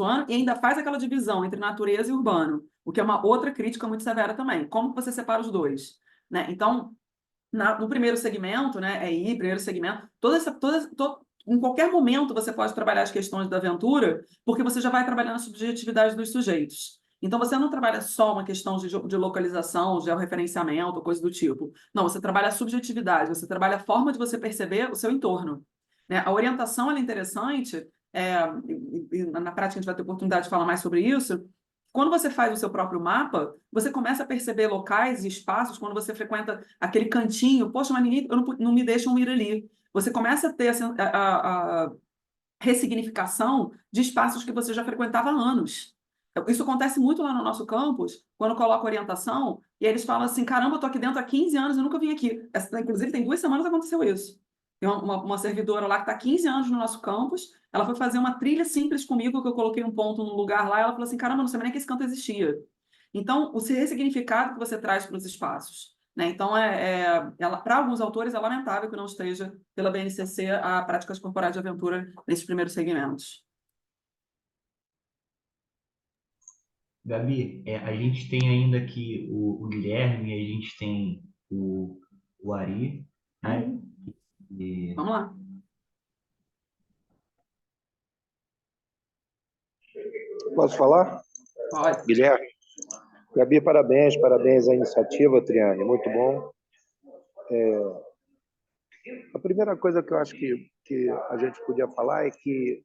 ano e ainda faz aquela divisão entre natureza e urbano, o que é uma outra crítica muito severa também. Como você separa os dois? Né? Então, no primeiro segmento, né, primeiro segmento, em qualquer momento você pode trabalhar as questões da aventura, porque você já vai trabalhando a subjetividade dos sujeitos. Então, você não trabalha só uma questão de localização, georreferenciamento, coisa do tipo. Não, você trabalha a subjetividade, você trabalha a forma de você perceber o seu entorno. Né? A orientação ela é interessante, e na prática a gente vai ter oportunidade de falar mais sobre isso. Quando você faz o seu próprio mapa, você começa a perceber locais e espaços, quando você frequenta aquele cantinho, poxa, mas não me deixam ir ali. Você começa a ter a ressignificação de espaços que você já frequentava há anos. Isso acontece muito lá no nosso campus, quando coloca orientação, e eles falam assim, caramba, eu estou aqui dentro há 15 anos e nunca vim aqui. Inclusive, tem 2 semanas que aconteceu isso. Tem uma servidora lá que está há 15 anos no nosso campus, ela foi fazer uma trilha simples comigo, que eu coloquei um ponto num lugar lá, e ela falou assim, caramba, não sabia nem que esse canto existia. Então, o ressignificado que você traz para os espaços. Né? Então, para alguns autores, é lamentável que não esteja pela BNCC a práticas corporais de aventura nesses primeiros segmentos. Gabi, a gente tem ainda aqui o Guilherme, e a gente tem o Ari, né? Vamos lá. Posso falar? Pode. Guilherme. Gabi, parabéns à iniciativa, Triane, muito bom. A primeira coisa que eu acho que a gente podia falar é que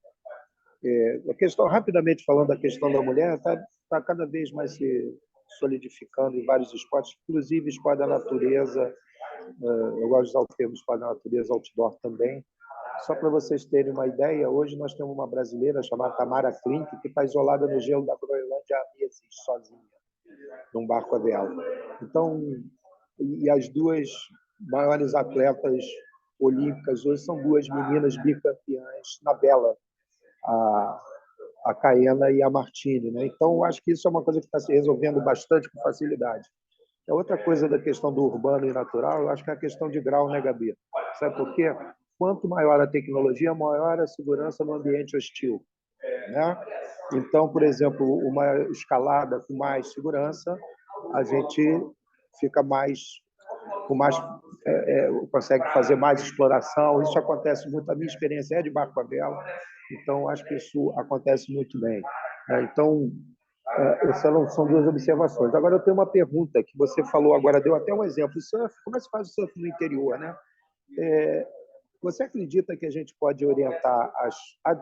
a questão, rapidamente falando da questão da mulher, está cada vez mais se solidificando em vários esportes, inclusive esporte da natureza. Eu gosto de usar o termo esporte da natureza, outdoor também. Só para vocês terem uma ideia, hoje nós temos uma brasileira chamada Tamara Klink, que está isolada no gelo da Groenlândia há meses, sozinha, num barco a vela. Então, e as 2 maiores atletas olímpicas hoje são 2 meninas bicampeãs na vela, a Caena e a Martini. Né? Então, acho que isso é uma coisa que está se resolvendo bastante com facilidade. A outra coisa da questão do urbano e natural, eu acho que é a questão de grau, né, Gabi? Sabe por quê? Quanto maior a tecnologia, maior a segurança no ambiente hostil. Né? Então, por exemplo, uma escalada com mais segurança, a gente fica consegue fazer mais exploração. Isso acontece muito. A minha experiência é de barco a vela, então acho que isso acontece muito bem. Então, essas são 2 observações. Agora, eu tenho uma pergunta que você falou agora, deu até um exemplo. Surf, como é que se faz o surf no interior? Né? Você acredita que a gente pode orientar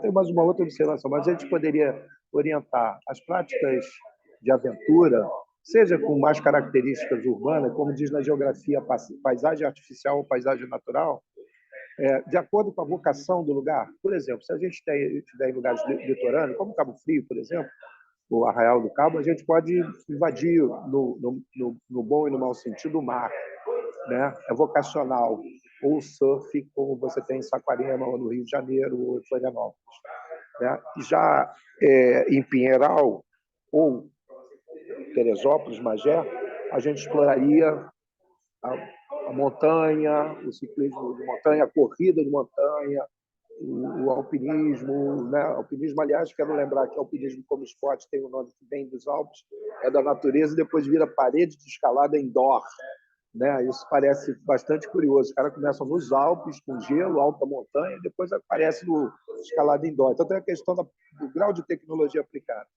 tem mais uma outra observação, mas a gente poderia orientar as práticas de aventura seja com mais características urbanas, como diz na geografia, paisagem artificial ou paisagem natural, de acordo com a vocação do lugar. Por exemplo, se a gente estiver em lugares litorâneos, como Cabo Frio, por exemplo, o Arraial do Cabo, a gente pode invadir, no bom e no mau sentido, o mar, né? É vocacional. Ou surf, como você tem em Saquarema, ou no Rio de Janeiro, ou em Florianópolis, né? Já em Pinheiral, ou Teresópolis, Magé, a gente exploraria a montanha, o ciclismo de montanha, a corrida de montanha, o alpinismo, né? Alpinismo, aliás, quero lembrar que alpinismo como esporte tem um nome que vem dos Alpes, é da natureza e depois vira parede de escalada indoor, né? Isso parece bastante curioso. Os caras começam nos Alpes, com gelo, alta montanha, e depois aparece no escalada indoor. Então tem a questão do grau de tecnologia aplicada.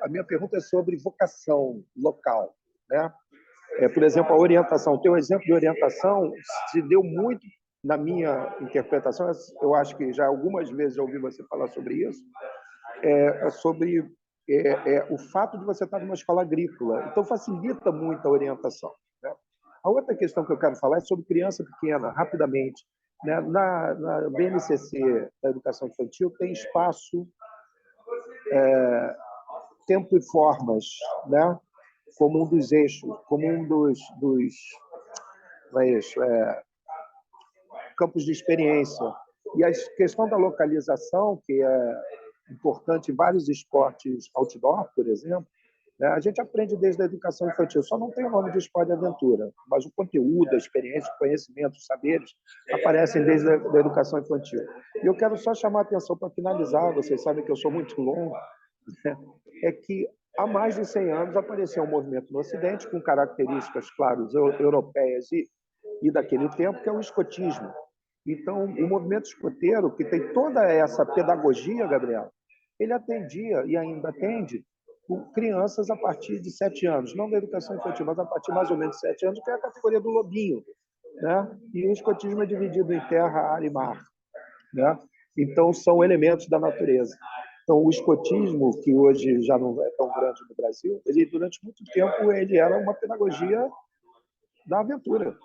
A minha pergunta é sobre vocação local, né? Por exemplo, a orientação. Tem um exemplo de orientação, se deu muito, na minha interpretação, eu acho que já algumas vezes já ouvi você falar sobre isso, sobre o fato de você estar numa escola agrícola. Então, facilita muito a orientação, né? A outra questão que eu quero falar é sobre criança pequena, rapidamente, né? Na BNCC, da Educação Infantil, tem espaço, tempo e formas, né? Como um dos eixos, como um dos campos de experiência. E a questão da localização, que é importante em vários esportes outdoor, por exemplo, né? A gente aprende desde a educação infantil, só não tem o nome de esporte de aventura, mas o conteúdo, a experiência, o conhecimento, os saberes aparecem desde a educação infantil. E eu quero só chamar a atenção para finalizar, vocês sabem que eu sou muito longo, né? É que há mais de 100 anos apareceu um movimento no Ocidente com características, claro, europeias e daquele tempo, que é o escotismo. Então, o movimento escoteiro, que tem toda essa pedagogia, Gabriel, ele atendia e ainda atende crianças a partir de 7 anos, não da educação infantil, mas a partir mais ou menos de 7 anos, que é a categoria do lobinho, né? E o escotismo é dividido em terra, ar e mar, né? Então, são elementos da natureza. Então, o escotismo, que hoje já não é tão grande no Brasil, ele, durante muito tempo, ele era uma pedagogia da aventura,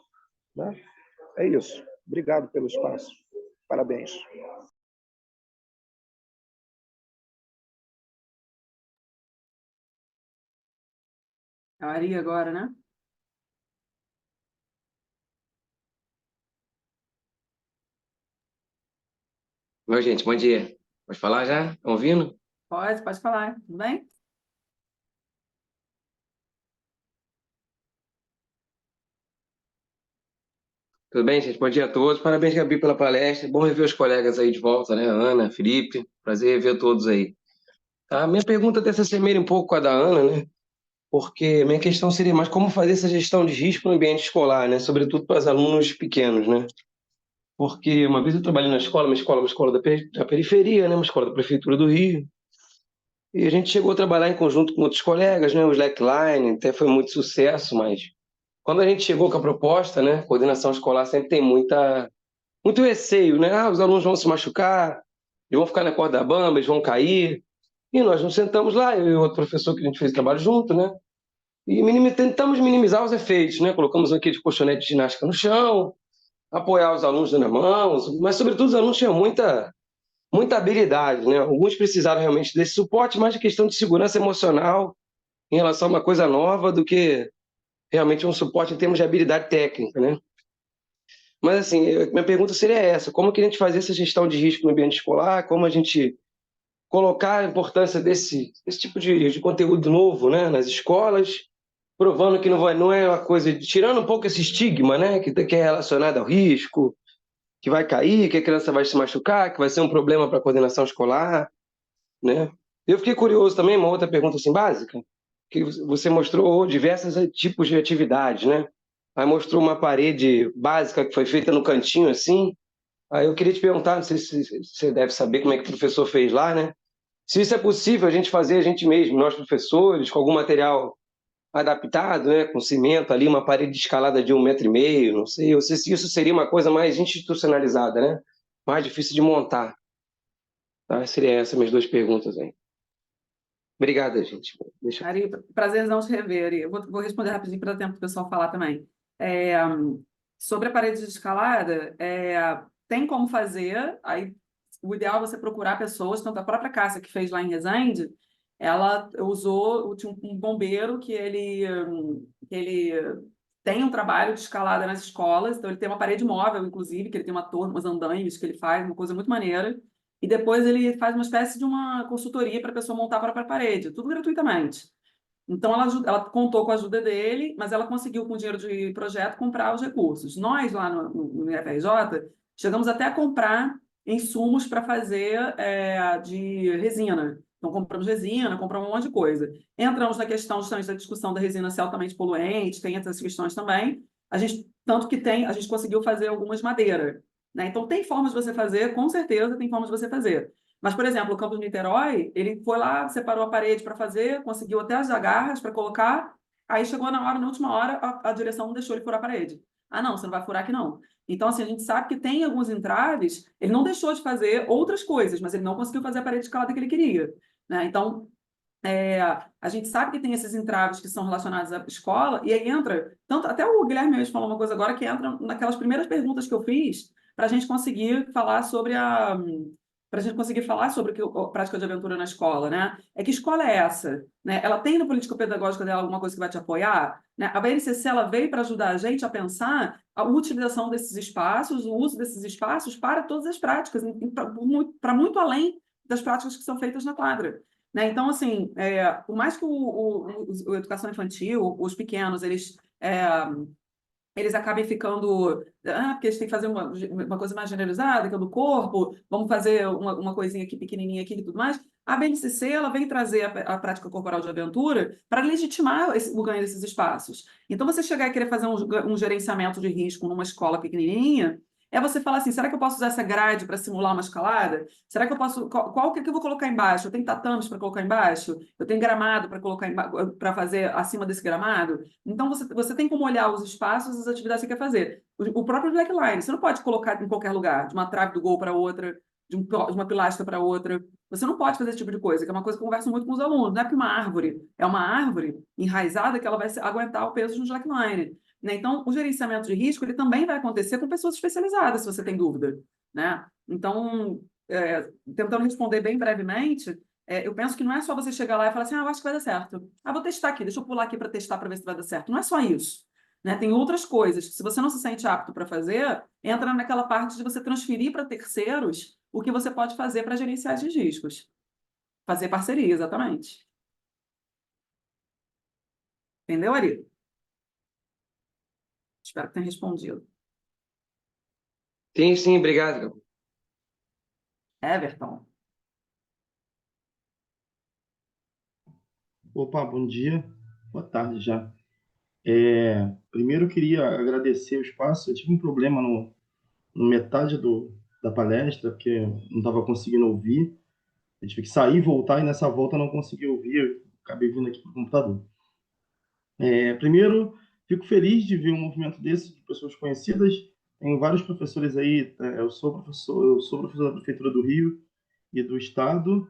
né? É isso. Obrigado pelo espaço. Parabéns. A Maria agora, né? Oi, gente, bom dia. Pode falar já? Estão ouvindo? Pode falar. Tudo bem? Tudo bem, gente? Bom dia a todos. Parabéns, Gabi, pela palestra. Bom rever os colegas aí de volta, né? Ana, Felipe. Prazer rever todos aí. A minha pergunta até se assemelha um pouco com a da Ana, né? Porque a minha questão seria mais como fazer essa gestão de risco no ambiente escolar, né? Sobretudo para os alunos pequenos, né? Porque uma vez eu trabalhei na escola, uma escola da periferia, né? Uma escola da Prefeitura do Rio. E a gente chegou a trabalhar em conjunto com outros colegas, né? O Slackline, até foi muito sucesso, mas quando a gente chegou com a proposta, né? Coordenação escolar sempre tem muito receio, né? Os alunos vão se machucar, eles vão ficar na corda bamba, eles vão cair. E nós nos sentamos lá, eu e outro professor que a gente fez trabalho junto, né? E tentamos minimizar os efeitos, né? Colocamos aquele colchonete de ginástica no chão, apoiar os alunos dando a mão, mas sobretudo os alunos tinham muita habilidade, né? Alguns precisaram realmente desse suporte, mais de questão de segurança emocional em relação a uma coisa nova do que realmente um suporte em termos de habilidade técnica, né? Mas, assim, minha pergunta seria essa: como que a gente faz essa gestão de risco no ambiente escolar? Como a gente colocar a importância desse tipo de conteúdo novo, né, nas escolas, provando que não é uma coisa... Tirando um pouco esse estigma, né, que é relacionado ao risco, que vai cair, que a criança vai se machucar, que vai ser um problema para a coordenação escolar, né? Eu fiquei curioso também, uma outra pergunta assim básica, que você mostrou diversos tipos de atividades, né? Aí mostrou uma parede básica que foi feita no cantinho, assim. Aí eu queria te perguntar, não sei se você deve saber como é que o professor fez lá, né? Se isso é possível a gente fazer a gente mesmo, nós professores, com algum material adaptado, né? Com cimento ali, uma parede de escalada de 1,5 metro, não sei. Eu sei se isso seria uma coisa mais institucionalizada, né? Mais difícil de montar. Tá? Seria essas minhas duas perguntas aí. Obrigado, gente. Deixa... Ari, prazerzão te rever, Ari. Eu vou responder rapidinho para dar tempo do pessoal falar também. Sobre a parede de escalada, tem como fazer, aí o ideal é você procurar pessoas, tanto a própria Cássia que fez lá em Resende, ela tinha um bombeiro que ele tem um trabalho de escalada nas escolas, então ele tem uma parede móvel, inclusive, que ele tem uma torre, umas andaimes que ele faz, uma coisa muito maneira, e depois ele faz uma espécie de uma consultoria para a pessoa montar a própria parede, tudo gratuitamente. Então, ela contou com a ajuda dele, mas ela conseguiu, com o dinheiro de projeto, comprar os recursos. Nós, lá no IFRJ, chegamos até a comprar insumos para fazer de resina. Então, compramos resina, compramos um monte de coisa. Entramos na questão justamente da discussão da resina ser altamente poluente, tem essas questões também. Tanto que a gente conseguiu fazer algumas madeiras, né? Então, tem formas de você fazer, com certeza tem formas de você fazer. Mas, por exemplo, o Campus Niterói, ele foi lá, separou a parede para fazer, conseguiu até as agarras para colocar, aí chegou na última hora, a direção não deixou ele furar a parede. Ah, não, você não vai furar aqui não. Então, assim, a gente sabe que tem alguns entraves, ele não deixou de fazer outras coisas, mas ele não conseguiu fazer a parede escalada que ele queria, né? Então, a gente sabe que tem esses entraves que são relacionados à escola, e aí entra, até o Guilherme mesmo falou uma coisa agora, que entra naquelas primeiras perguntas que eu fiz, para a gente conseguir falar sobre a prática de aventura na escola, né? Que escola é essa? Né? Ela tem no político-pedagógico dela alguma coisa que vai te apoiar? Né? A BNCC ela veio para ajudar a gente a pensar a utilização desses espaços, o uso desses espaços para todas as práticas, para muito além das práticas que são feitas na quadra. Né? Então, assim, por mais que o educação infantil, os pequenos, eles acabem ficando, porque eles têm que fazer uma coisa mais generalizada, que é do corpo, vamos fazer uma coisinha aqui, pequenininha aqui e tudo mais. A BNCC, ela vem trazer a prática corporal de aventura para legitimar o ganho desses espaços. Então, você chegar e querer fazer um gerenciamento de risco numa escola pequenininha, você falar assim, será que eu posso usar essa grade para simular uma escalada? Será que eu posso... Qual que eu vou colocar embaixo? Eu tenho tatames para colocar embaixo? Eu tenho gramado para colocar para fazer acima desse gramado? Então, você tem como olhar os espaços e as atividades que você quer fazer. O próprio slackline, você não pode colocar em qualquer lugar, de uma trave do gol para outra, de uma pilastra para outra. Você não pode fazer esse tipo de coisa, que é uma coisa que eu converso muito com os alunos. Não é que uma árvore é uma árvore enraizada que ela vai aguentar o peso de um slackline. Né? Então, o gerenciamento de risco ele também vai acontecer com pessoas especializadas, se você tem dúvida. Né? Então, tentando responder bem brevemente, eu penso que não é só você chegar lá e falar assim, eu acho que vai dar certo. Vou testar aqui, deixa eu pular aqui para testar para ver se vai dar certo. Não é só isso. Né? Tem outras coisas. Se você não se sente apto para fazer, entra naquela parte de você transferir para terceiros o que você pode fazer para gerenciar esses riscos. Fazer parceria, exatamente. Entendeu, Ari? Espero que tenha respondido. Sim, obrigado. Everton. Opa, bom dia. Boa tarde já. Primeiro eu queria agradecer o espaço. Eu tive um problema no metade da palestra, porque não estava conseguindo ouvir. Eu tive que sair e voltar, e nessa volta eu não consegui ouvir. Eu acabei vindo aqui para o computador. Primeiro, fico feliz de ver um movimento desse de pessoas conhecidas. Tem vários professores aí. Eu sou professor da Prefeitura do Rio e do Estado.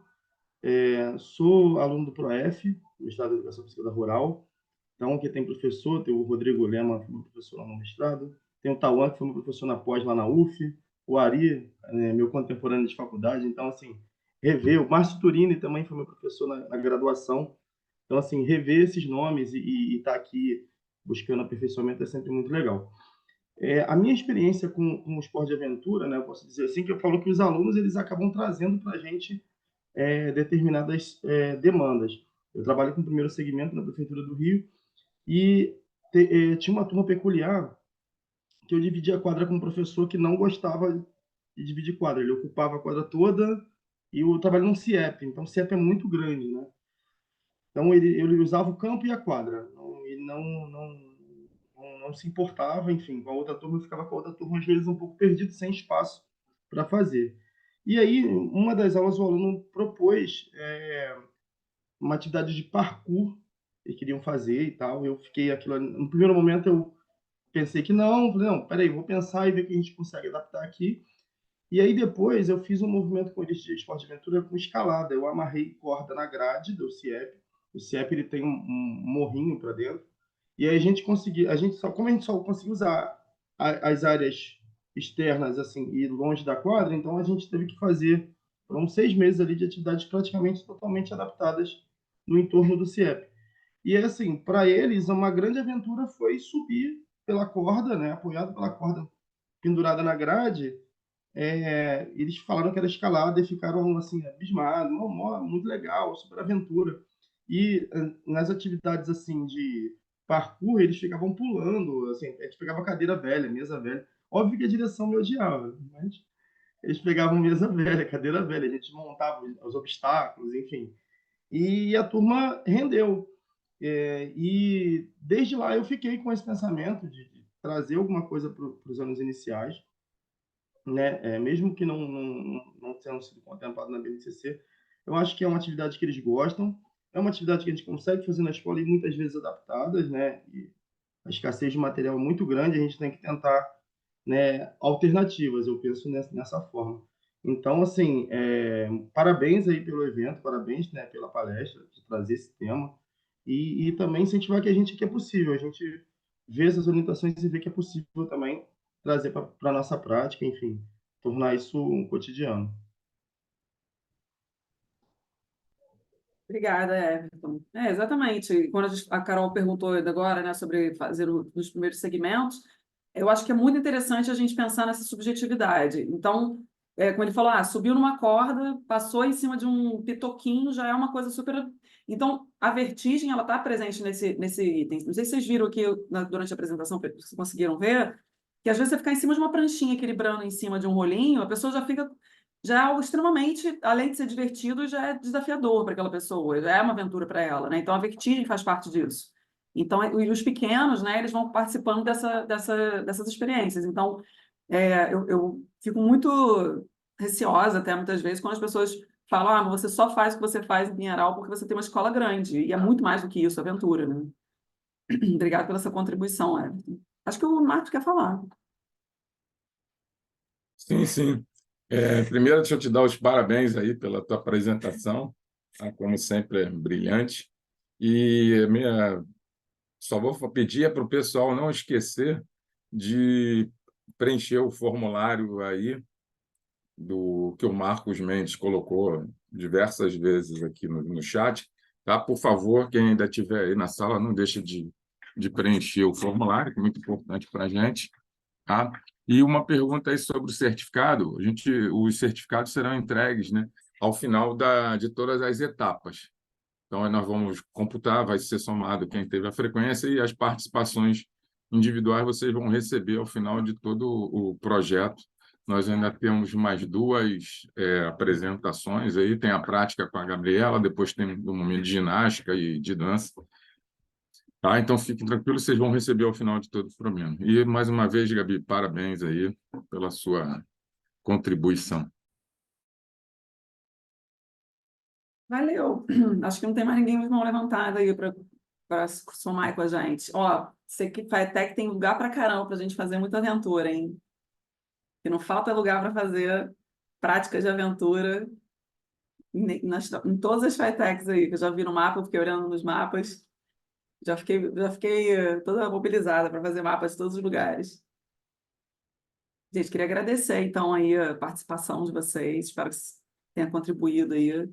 Sou aluno do PROEF, do Estado de Educação Física Rural. Então, aqui tem professor, tem o Rodrigo Lema, que foi meu professor lá no mestrado. Tem o Tauan, que foi meu professor na pós lá na UF. O Ari, meu contemporâneo de faculdade. Então, assim, rever. O Márcio Turini também foi meu professor na graduação. Então, assim, rever esses nomes e estar aqui buscando aperfeiçoamento é sempre muito legal. A minha experiência com o esporte de aventura, né, eu posso dizer assim, que eu falo que os alunos eles acabam trazendo para a gente determinadas demandas. Eu trabalho com o primeiro segmento na Prefeitura do Rio e tinha uma turma peculiar que eu dividia a quadra com um professor que não gostava de dividir quadra. Ele ocupava a quadra toda e eu trabalho num CIEP, então o CIEP é muito grande, né? Então, ele usava o campo e a quadra. Ele não se importava, enfim, com a outra turma. Eu ficava com a outra turma, às vezes, um pouco perdido, sem espaço para fazer. E aí, uma das aulas, o aluno propôs uma atividade de parkour, eles queriam fazer e tal. Eu fiquei aquilo... No primeiro momento, eu pensei que não. Falei, não, peraí, vou pensar e ver o que a gente consegue adaptar aqui. E aí depois eu fiz um movimento com eles de esporte de aventura com escalada. Eu amarrei corda na grade do CIEP. O CIEP ele tem um morrinho para dentro. E aí a gente conseguiu, como a gente só conseguiu usar as áreas externas assim e longe da quadra, então a gente teve que fazer foram 6 meses ali de atividades praticamente totalmente adaptadas no entorno do CIEP. E assim, para eles, uma grande aventura foi subir pela corda, né, apoiado pela corda pendurada na grade. Eles falaram que era escalada e ficaram assim abismados, muito legal, super aventura. E nas atividades assim de parkour, eles ficavam pulando, assim, a gente pegava cadeira velha, mesa velha. Óbvio que a direção me odiava, mas eles pegavam mesa velha, cadeira velha, a gente montava os obstáculos, enfim. E a turma rendeu. E desde lá eu fiquei com esse pensamento de trazer alguma coisa para os anos iniciais, né? Mesmo que não tenham sido contemplados na BNCC, eu acho que é uma atividade que eles gostam, é uma atividade que a gente consegue fazer na escola e muitas vezes adaptadas, né? E a escassez de material é muito grande, a gente tem que tentar, né, alternativas, eu penso nessa forma. Então, assim, parabéns aí pelo evento, parabéns, né, pela palestra, de trazer esse tema, e também incentivar que a gente que é possível, a gente vê essas orientações e vê que é possível também trazer para a nossa prática, enfim, tornar isso um cotidiano. Obrigada, Everton. Exatamente. Quando a Carol perguntou agora, né, sobre fazer nos primeiros segmentos, eu acho que é muito interessante a gente pensar nessa subjetividade. Então, quando ele falou, subiu numa corda, passou em cima de um pitoquinho, já é uma coisa super... Então, a vertigem, ela está presente nesse item. Não sei se vocês viram aqui durante a apresentação, se conseguiram ver, que às vezes você ficar em cima de uma pranchinha equilibrando em cima de um rolinho, a pessoa já é algo extremamente, além de ser divertido, já é desafiador para aquela pessoa, já é uma aventura para ela, né? Então, a vertigem faz parte disso. Então, e os pequenos, né, eles vão participando dessas experiências. Então, eu fico muito receosa até muitas vezes quando as pessoas falam, mas você só faz o que você faz em Pinheiral porque você tem uma escola grande. E é muito mais do que isso, aventura, né? Obrigada pela sua contribuição, Everton. Acho que o Marcos quer falar. Sim, sim. Primeiro, deixa eu te dar os parabéns aí pela tua apresentação, tá? Como sempre, é brilhante. E só vou pedir para o pessoal não esquecer de preencher o formulário aí do que o Marcos Mendes colocou diversas vezes aqui no chat, tá? Por favor, quem ainda estiver aí na sala, não deixe de preencher o formulário, que é muito importante para a gente, tá? E uma pergunta aí sobre o certificado. Os certificados serão entregues, né, ao final de todas as etapas. Então, aí nós vamos computar, vai ser somado quem teve a frequência e as participações individuais vocês vão receber ao final de todo o projeto. Nós ainda temos mais 2 apresentações aí, tem a prática com a Gabriela, depois tem um momento de ginástica e de dança. Tá? Então, fiquem tranquilos, vocês vão receber ao final de todo o programa. E, mais uma vez, Gabi, parabéns aí pela sua contribuição. Valeu. Acho que não tem mais ninguém com a mão levantada aí para somar aí com a gente. Ó, você que faz tech tem lugar para caramba para a gente fazer muita aventura, hein? Que não falta lugar para fazer práticas de aventura em todas as FITECs aí, que eu já vi no mapa, eu fiquei olhando nos mapas, já fiquei toda mobilizada para fazer mapas de todos os lugares. Gente, queria agradecer, então, aí a participação de vocês, espero que tenha contribuído aí.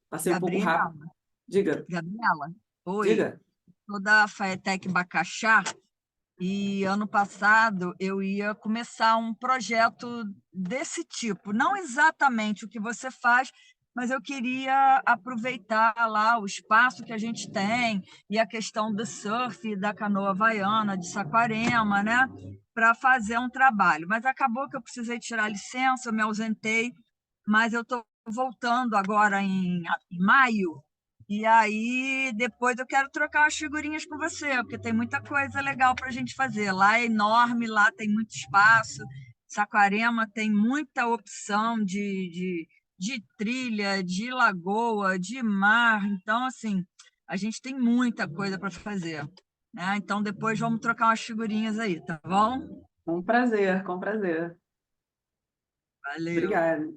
Passei um pouco Gabriela, rápido. Diga. Gabriela, oi. Diga. Sou da FATEC Bacaxá e ano passado eu ia começar um projeto desse tipo. Não exatamente o que você faz, mas eu queria aproveitar lá o espaço que a gente tem e a questão do surf, da canoa havaiana, de Saquarema, né, para fazer um trabalho. Mas acabou que eu precisei tirar licença, eu me ausentei, mas eu estou voltando agora em maio, e aí depois eu quero trocar umas figurinhas com você, porque tem muita coisa legal para a gente fazer. Lá é enorme, lá tem muito espaço, Saquarema tem muita opção de trilha, de lagoa, de mar, então, assim, a gente tem muita coisa para fazer, né? Então, depois vamos trocar umas figurinhas aí, tá bom? Com prazer, com prazer. Valeu. Obrigada.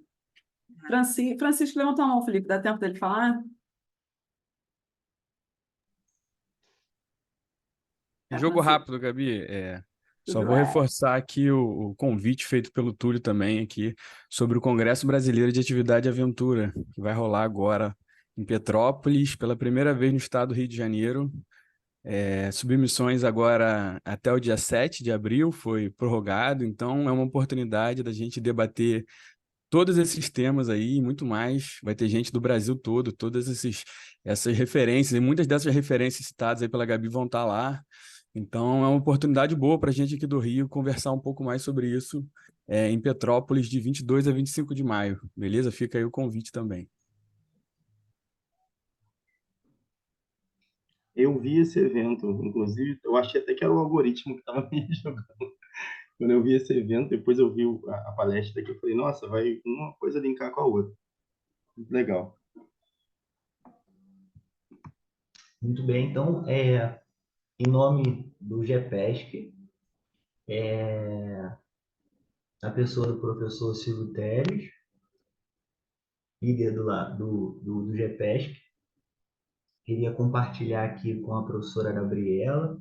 Francisco levantou a mão, Felipe. Dá tempo dele falar? Jogo Francisco. rápido, Gabi. Só Tudo vou bem. reforçar aqui o convite feito pelo Túlio também aqui sobre o Congresso Brasileiro de Atividade e Aventura, que vai rolar agora em Petrópolis, pela primeira vez no estado do Rio de Janeiro. Submissões agora até o dia 7 de abril, foi prorrogado, então é uma oportunidade da gente debater todos esses temas aí e muito mais. Vai ter gente do Brasil todo, essas referências, e muitas dessas referências citadas aí pela Gabi vão estar lá. Então, é uma oportunidade boa para a gente aqui do Rio conversar um pouco mais sobre isso em Petrópolis, de 22 a 25 de maio. Beleza? Fica aí o convite também. Eu vi esse evento, inclusive, eu achei até que era o algoritmo que estava me jogando. Quando eu vi esse evento, depois eu vi a palestra aqui, eu falei, nossa, vai uma coisa linkar com a outra. Legal. Muito bem, então, em nome do GEPESC, a pessoa do professor Silvio Teres, líder do GEPESC, queria compartilhar aqui com a professora Gabriela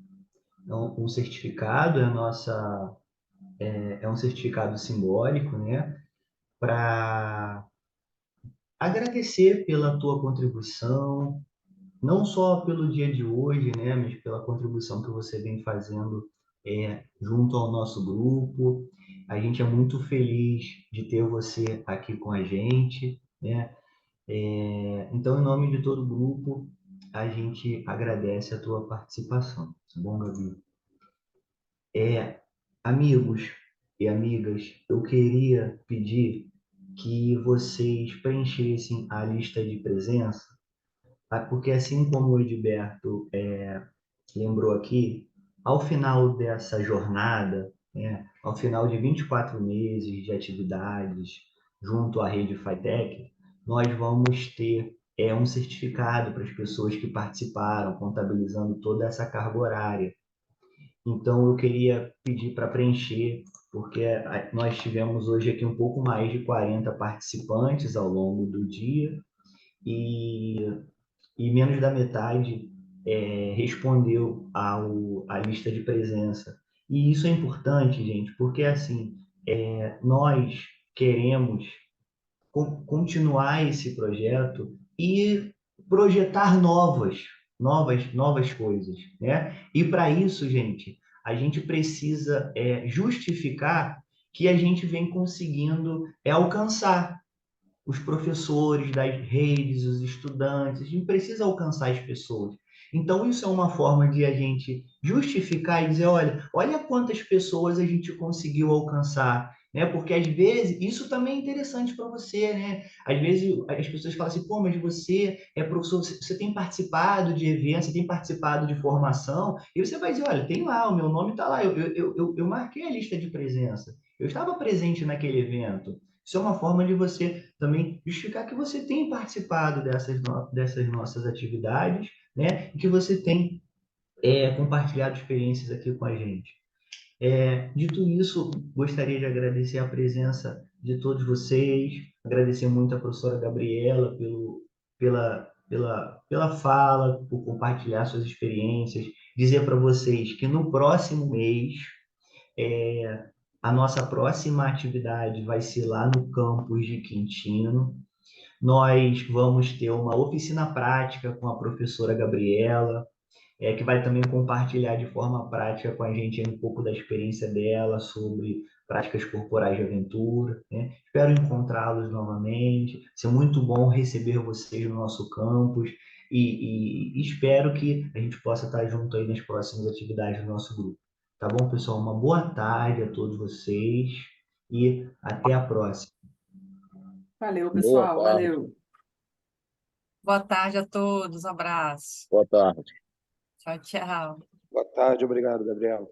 um certificado, é um certificado simbólico, né, para agradecer pela tua contribuição, não só pelo dia de hoje, né, mas pela contribuição que você vem fazendo junto ao nosso grupo. A gente é muito feliz de ter você aqui com a gente, né? Então, em nome de todo o grupo, a gente agradece a tua participação. Tá bom, Gabi? Amigos e amigas, eu queria pedir que vocês preenchessem a lista de presença, tá? Porque assim como o Edberto lembrou aqui, ao final dessa jornada, né, ao final de 24 meses de atividades junto à rede FITEC, nós vamos ter um certificado para as pessoas que participaram, contabilizando toda essa carga horária. Então, eu queria pedir para preencher, porque nós tivemos hoje aqui um pouco mais de 40 participantes ao longo do dia e menos da metade respondeu à lista de presença. E isso é importante, gente, porque assim, nós queremos continuar esse projeto e projetar novas coisas, né? E para isso, gente, a gente precisa justificar que a gente vem conseguindo alcançar os professores das redes, os estudantes, a gente precisa alcançar as pessoas. Então, isso é uma forma de a gente justificar e dizer, olha quantas pessoas a gente conseguiu alcançar, né? Porque às vezes, isso também é interessante para você, né? Às vezes as pessoas falam assim, pô, mas você é professor, você tem participado de eventos, você tem participado de formação, e você vai dizer, olha, tem lá, o meu nome está lá, eu marquei a lista de presença, eu estava presente naquele evento. Isso é uma forma de você também justificar que você tem participado dessas nossas atividades, né? E que você tem compartilhado experiências aqui com a gente. Dito isso, gostaria de agradecer a presença de todos vocês, agradecer muito a professora Gabriela pela fala, por compartilhar suas experiências, dizer para vocês que no próximo mês a nossa próxima atividade vai ser lá no campus de Quintino. Nós vamos ter uma oficina prática com a professora Gabriela, que vai também compartilhar de forma prática com a gente um pouco da experiência dela sobre práticas corporais de aventura, né? Espero encontrá-los novamente. Vai ser muito bom receber vocês no nosso campus e espero que a gente possa estar junto aí nas próximas atividades do nosso grupo. Tá bom, pessoal? Uma boa tarde a todos vocês e até a próxima. Valeu, Boa pessoal. tarde. Valeu. Boa tarde a todos, abraço. Boa tarde. Tchau, tchau. Boa tarde, obrigado, Gabriela.